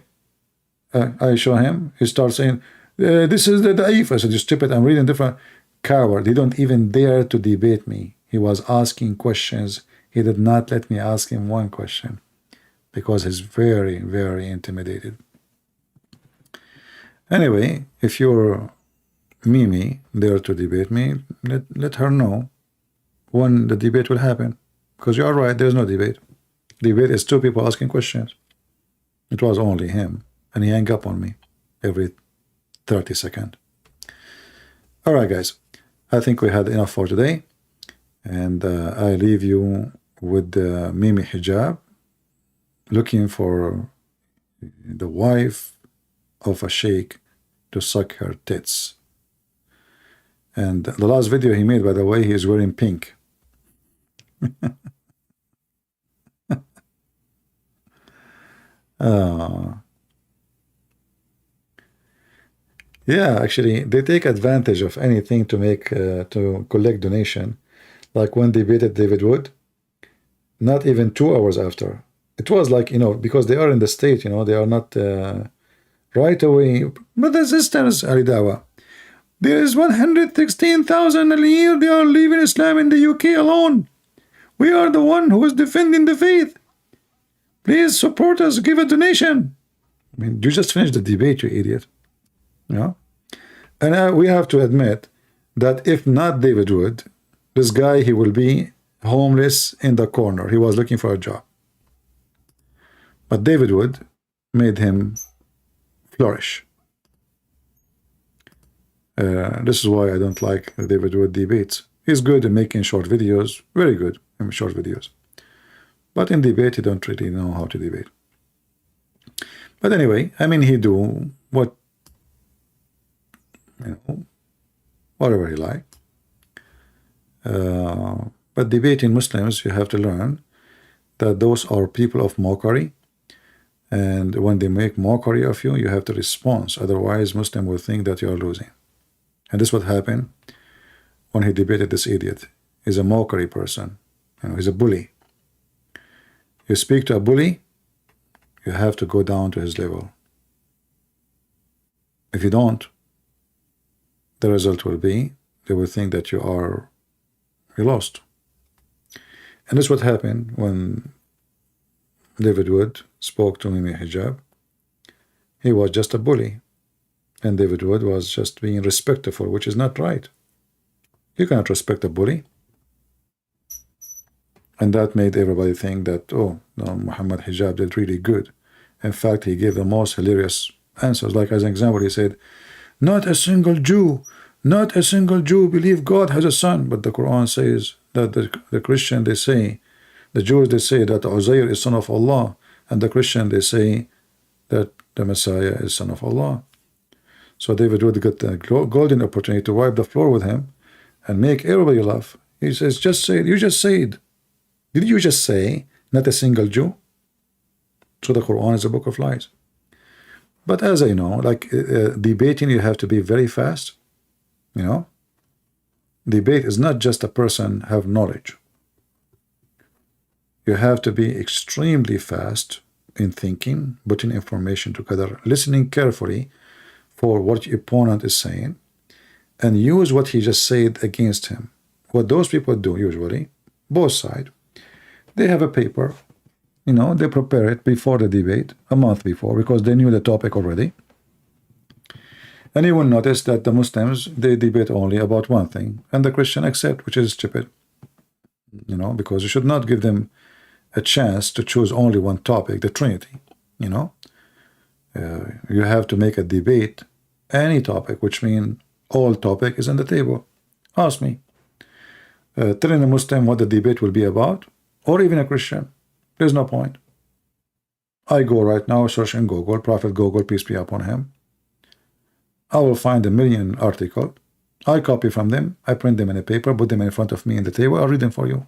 I show him. He starts saying, this is the Da'if. I said, you stupid, I'm reading different. Coward. He don't even dare to debate me. He was asking questions. He did not let me ask him one question because he's very, very intimidated. Anyway, if you're Mimi there to debate me, let her know when the debate will happen. Because you are right, there's no debate. Debate is two people asking questions. It was only him, and he hung up on me every 30 seconds. All right, guys, I think we had enough for today, and I leave you with Mimi Hijab looking for the wife of a sheikh to suck her tits. And the last video he made, by the way, he is wearing pink. Yeah, actually, they take advantage of anything to make to collect donation. Like when they debated David Wood, not even 2 hours after. It was like, you know, because they are in the state, you know, they are not right away. Brothers and sisters, Ali Dawa, there is 116,000 a year they are leaving Islam in the UK alone. We are the one who is defending the faith. Please support us, give a donation. I mean, you just finished the debate, you idiot. You know? And we have to admit that if not David Wood, this guy, he will be homeless in the corner. He was looking for a job. But David Wood made him flourish. This is why I don't like David Wood debates. He's good in making short videos, very good in short videos. But in debate, he don't really know how to debate. But anyway, I mean, he do what, you know, whatever he like. But debating Muslims, you have to learn that those are people of mockery. And when they make mockery of you, you have to respond. Otherwise, Muslim will think that you are losing. And this is what happened when he debated this idiot. He's a mockery person. You know, he's a bully. You speak to a bully, you have to go down to his level. If you don't, the result will be they will think that you lost. And this is what happened when David Wood spoke to Mimi Hijab. He was just a bully, and David Wood was just being respectful, which is not right. You cannot respect a bully. And that made everybody think that, oh, no, Muhammad Hijab did really good. In fact, he gave the most hilarious answers. Like as an example, he said, not a single Jew believe God has a son. But the Quran says that the Christian, they say, the Jews, they say that Uzair is son of Allah. And the Christian, they say that the Messiah is son of Allah. So David would get the golden opportunity to wipe the floor with him and make everybody laugh. He says, just say it. You just said. Did you just say not a single Jew? So the Quran is a book of lies. But as I know, like debating, you have to be very fast. You know, debate is not just a person have knowledge. You have to be extremely fast in thinking, putting information together, listening carefully for what your opponent is saying, and use what he just said against him. What those people do usually, both sides, they have a paper, you know, they prepare it before the debate, a month before, because they knew the topic already. And you will notice that the Muslims, they debate only about one thing, and the Christian accept, which is stupid. You know, because you should not give them a chance to choose only one topic, the Trinity. You know, you have to make a debate any topic, which means all topic is on the table. Ask me. Telling a Muslim what the debate will be about, or even a Christian, there's no point. I go right now, search in Google, Prophet Google, peace be upon him. I will find 1 million articles. I copy from them, I print them in a paper, put them in front of me in the table, I'll read them for you.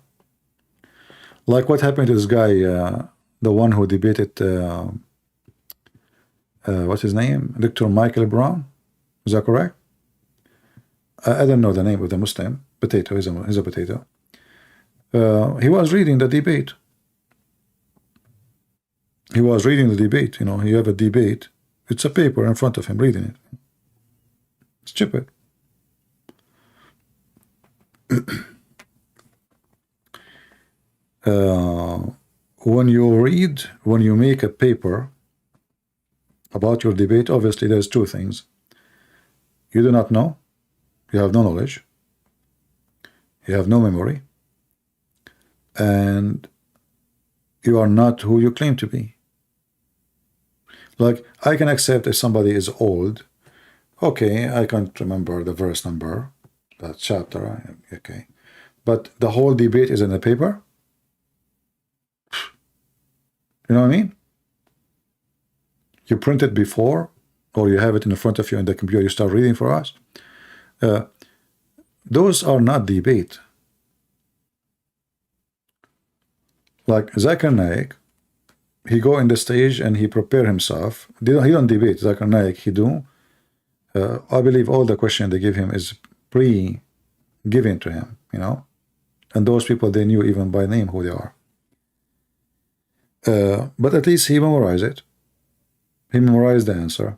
Like what happened to this guy, the one who debated, what's his name? Dr. Michael Brown. Is that correct? I don't know the name of the Muslim. Potato, he's a potato. He was reading the debate. He was reading the debate. You know, you have a debate. It's a paper in front of him, reading it. Stupid. When you make a paper about your debate, obviously there's two things. You do not know, you have no knowledge, you have no memory, and you are not who you claim to be. Like, I can accept if somebody is old. Okay, I can't remember the verse number, that chapter, okay. But the whole debate is in the paper? You know what I mean? You print it before, or you have it in front of you in the computer, you start reading for us. Those are not debate. Like Zakir Naik, he go in the stage and he prepare himself. He don't debate. Zakir Naik, he do. I believe all the question they give him is pre-given to him, you know. And those people, they knew even by name who they are. But at least he memorized it. He memorized the answer.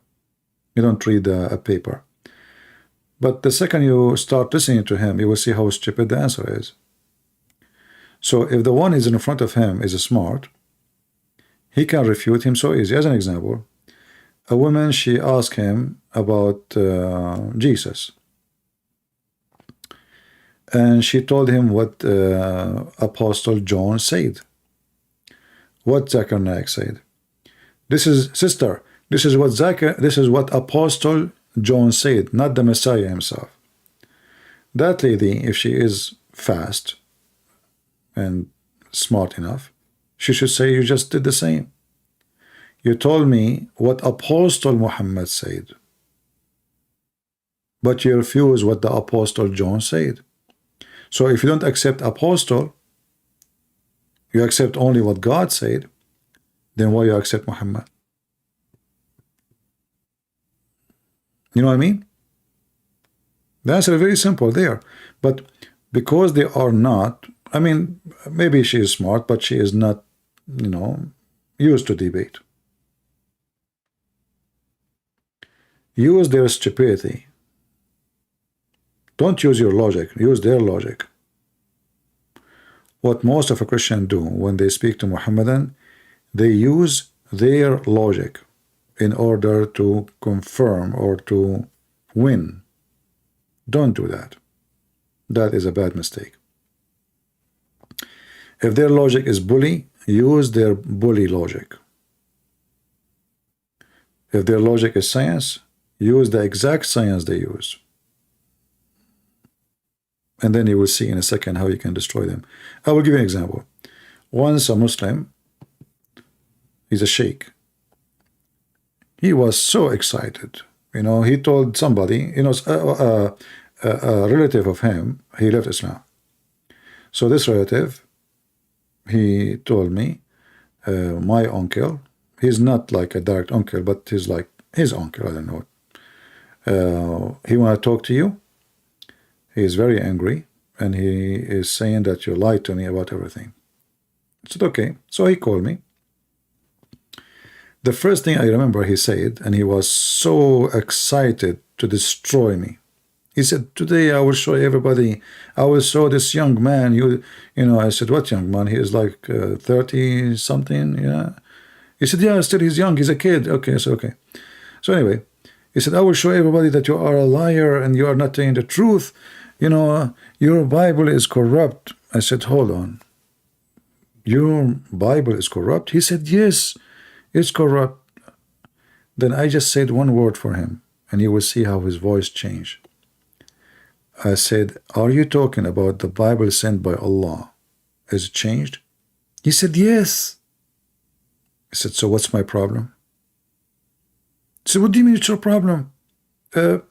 You don't read a paper. But the second you start listening to him, you will see how stupid the answer is. So if the one is in front of him is smart, he can refute him so easy. As an example, a woman, she asked him about Jesus. And she told him what Apostle John said. What Zakir Naik said. This is, sister, this is what Apostle John said, not the Messiah himself. That lady, if she is fast and smart enough, she should say, you just did the same. You told me what Apostle Muhammad said, but you refuse what the Apostle John said. So if you don't accept Apostle, you accept only what God said, then why you accept Muhammad? You know what I mean? The answer is very simple there. But because they are not, I mean, maybe she is smart, but she is not, you know, used to debate. Use their stupidity. Don't use your logic, use their logic. What most of a Christian do when they speak to Muhammadan, they use their logic in order to confirm or to win. Don't do that. That is a bad mistake. If their logic is bully, use their bully logic. If their logic is science, use the exact science they use. And then you will see in a second how you can destroy them. I will give you an example. Once a Muslim, he's a sheikh. He was so excited. You know, he told somebody, you know, a relative of him, he left Islam. So this relative, he told me, my uncle, he's not like a direct uncle, but he's like his uncle, I don't know. He want to talk to you. He is very angry, and he is saying that you lied to me about everything. I said, okay. So he called me. The first thing I remember he said, and he was so excited to destroy me. He said, today I will show everybody, I will show this young man, you know, I said, what young man? He is like 30 something, yeah. He said, yeah, still he's young, he's a kid. Okay, so okay. So anyway, he said, I will show everybody that you are a liar and you are not telling the truth. You know, your Bible is corrupt. I said, hold on. Your Bible is corrupt? He said, yes, it's corrupt. Then I just said one word for him, and you will see how his voice changed. I said, are you talking about the Bible sent by Allah? Has it changed? He said, yes. I said, so what's my problem? He said, what do you mean it's your problem? And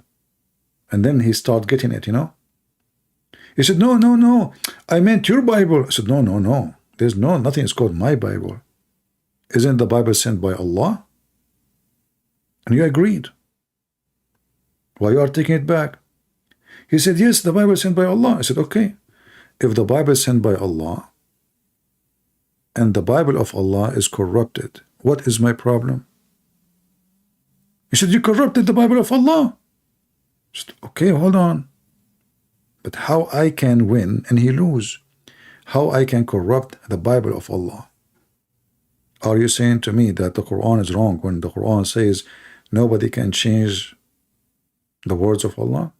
then he started getting it, you know. He said, no, no, no, I meant your Bible. I said, no, no, no. There's nothing is called my Bible. Isn't the Bible sent by Allah? And you agreed. Why you are taking it back? He said, yes, the Bible is sent by Allah. I said, okay, if the Bible is sent by Allah and the Bible of Allah is corrupted, what is my problem? He said, you corrupted the Bible of Allah. I said, okay, hold on. But how I can win and he lose? How I can corrupt the Bible of Allah? Are you saying to me that the Quran is wrong when the Quran says nobody can change the words of Allah?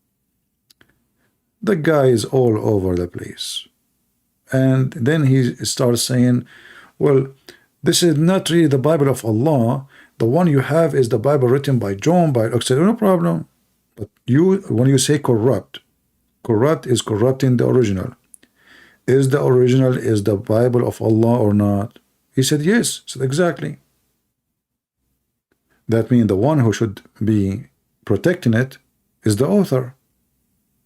The guy is all over the place. And then he starts saying, well, this is not really the Bible of Allah. The one you have is the Bible written by John. I said, no problem. But when you say corrupt, corrupt is corrupting the original. Is the original is the Bible of Allah or not? He said, yes. I said, exactly. That means the one who should be protecting it is the author,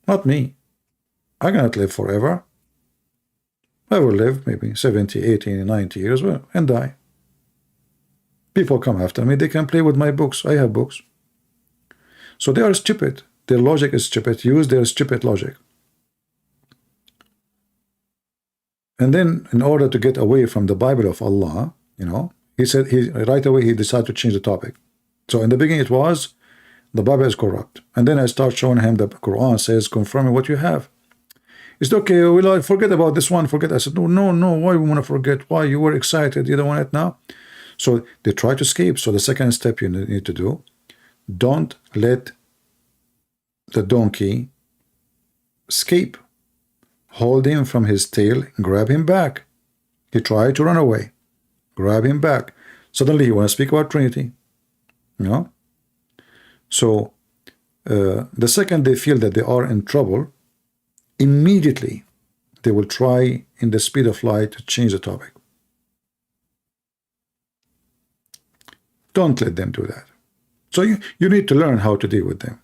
not me. I cannot live forever. I will live maybe 70, 80, 90 years and die. People come after me, they can play with my books. I have books. So they are stupid. Their logic is stupid. Use their stupid logic. And then in order to get away from the Bible of Allah, he said, right away he decided to change the topic. So in the beginning it was, the Bible is corrupt. And then I start showing him the Quran says, confirming what you have. He said, okay, well, forget about this one, forget. I said, no, why we want to forget? Why? You were excited, you don't want it now? So they try to escape. So the second step you need to do, don't let the donkey escape. Hold him from his tail, grab him back. He tried to run away. Grab him back. Suddenly he wants to speak about Trinity. So the second they feel that they are in trouble, immediately they will try in the speed of light to change the topic. Don't let them do that. So you need to learn how to deal with them.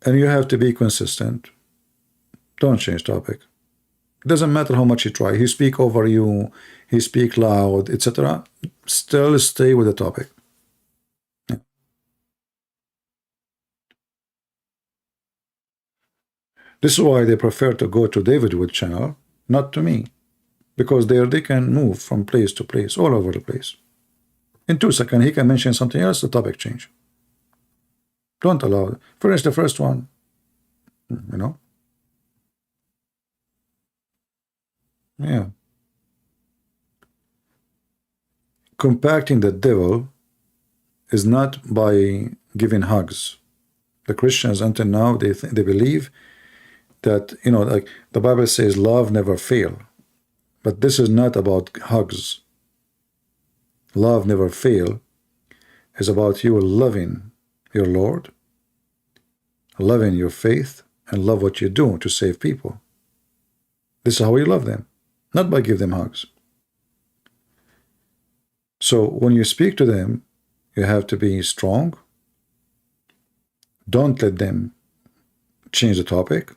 And you have to be consistent. Don't change topic. It doesn't matter how much you try. He speak over you, he speak loud, etc. Still stay with the topic. This is why they prefer to go to David Wood channel, not to me, because there they can move from place to place, all over the place. In 2 seconds, he can mention something else, the topic change. Don't allow it. Finish the first one. Yeah. Compacting the devil is not by giving hugs. The Christians until now, they believe that, like the Bible says, love never fail. But this is not about hugs. Love never fail is about you loving your Lord, loving your faith, and love what you do to save people. This is how you love them, not by giving them hugs. So when you speak to them, you have to be strong. Don't let them change the topic,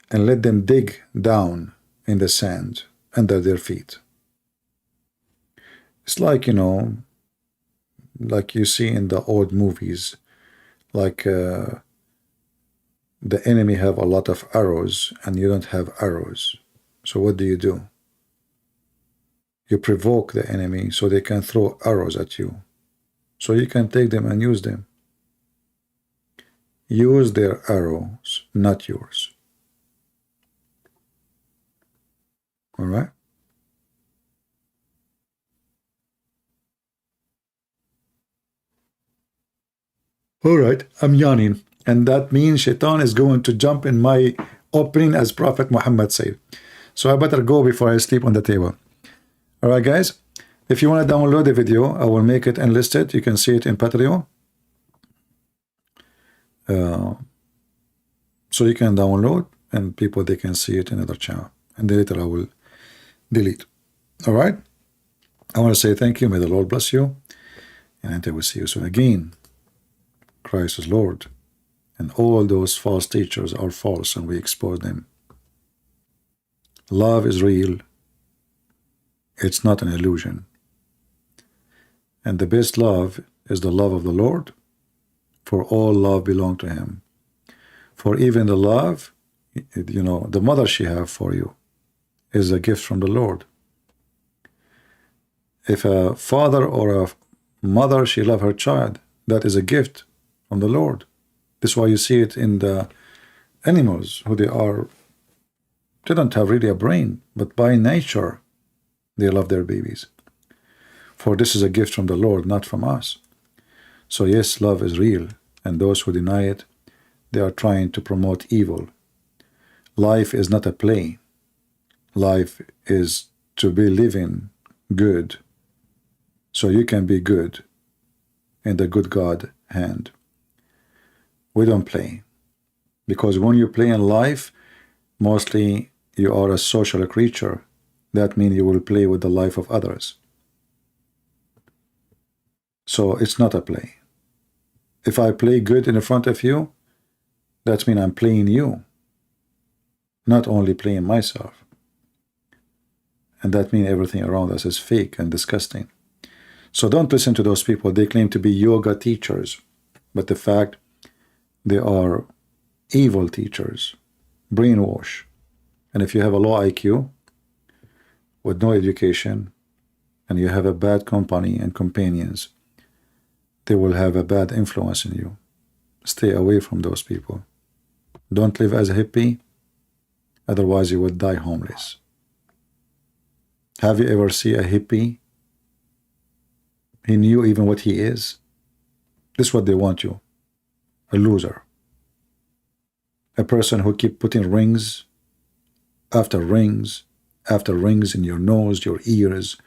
and let them dig down in the sand under their feet. It's like, like you see in the old movies, like the enemy have a lot of arrows and you don't have arrows. So what do? You provoke the enemy so they can throw arrows at you. So you can take them and use them. Use their arrows, not yours. All right? All right, I'm yawning. And that means Shaitan is going to jump in my opening as Prophet Muhammad said. So I better go before I sleep on the table. All right, guys. If you want to download the video, I will make it enlisted. You can see it in Patreon. So you can download and people, they can see it in another channel. And later I will delete. All right. I want to say thank you. May the Lord bless you. And I will see you soon again. Christ is Lord. And all those false teachers are false and we expose them. Love is real. It's not an illusion. And the best love is the love of the Lord, for all love belongs to him. For even the love, you know, the mother she have for you is a gift from the Lord. If a father or a mother, she love her child, that is a gift from the Lord. This is why you see it in the animals, who they don't have really a brain, but by nature they love their babies. For this is a gift from the Lord, not from us. So yes, love is real, and those who deny it, they are trying to promote evil. Life is not a play. Life is to be living good, so you can be good in the good God hand. We don't play, because when you play in life, mostly you are a social creature. That means you will play with the life of others. So it's not a play. If I play good in front of you, that means I'm playing you, not only playing myself. And that means everything around us is fake and disgusting. So don't listen to those people. They claim to be yoga teachers, but the fact they are evil teachers, brainwash. And if you have a low IQ with no education, and you have a bad company and companions, they will have a bad influence in you. Stay away from those people. Don't live as a hippie, otherwise you would die homeless. Have you ever seen a hippie? He knew even what he is. This is what they want you, a loser. A person who keep putting rings after rings after rings in your nose, your ears,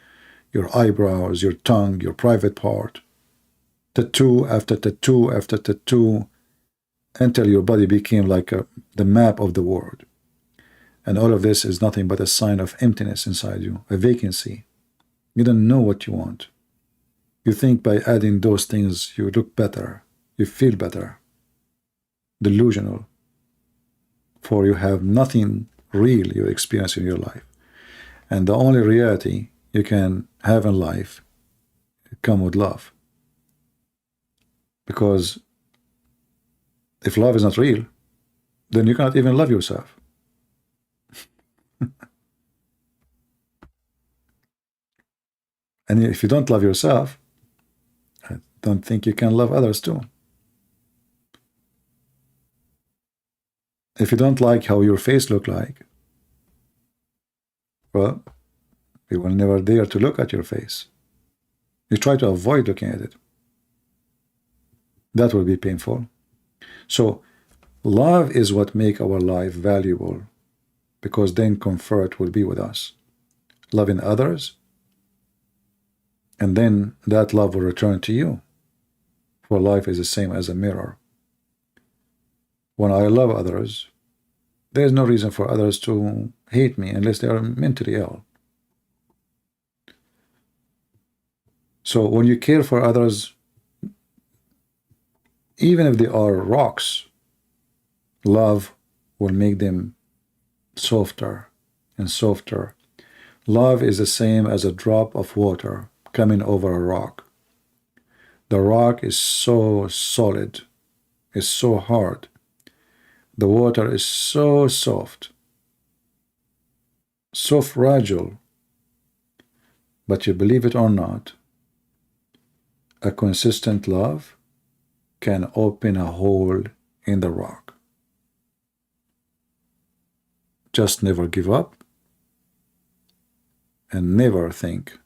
your eyebrows, your tongue, your private part. Tattoo after tattoo after tattoo, until your body became like the map of the world. And all of this is nothing but a sign of emptiness inside you, a vacancy. You don't know what you want. You think by adding those things you look better, you feel better. Delusional. For you have nothing real you experience in your life. And the only reality you can have in life come with love. Because if love is not real, then you cannot even love yourself. And if you don't love yourself, I don't think you can love others too. If you don't like how your face look like, well, you will never dare to look at your face. You try to avoid looking at it. That will be painful. So love is what makes our life valuable, because then comfort will be with us. Loving others, and then that love will return to you. For life is the same as a mirror. When I love others, there is no reason for others to hate me unless they are mentally ill. So when you care for others, even if they are rocks, love will make them softer and softer. Love is the same as a drop of water coming over a rock. The rock is so solid, is so hard. The water is so soft, so fragile. But you believe it or not, a consistent love can open a hole in the rock. Just never give up, and never think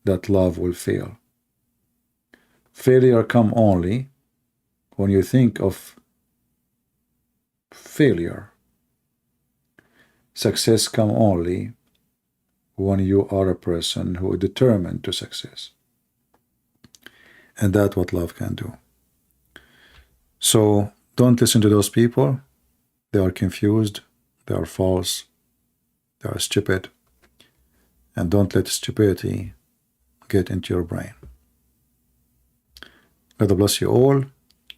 that love will fail. Failure come only when you think of failure. Success come only when you are a person who is determined to success. And that's what love can do. So don't listen to those people. They are confused, they are false, they are stupid. And don't let stupidity get into your brain. God bless you all,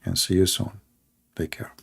and see you soon. Take care.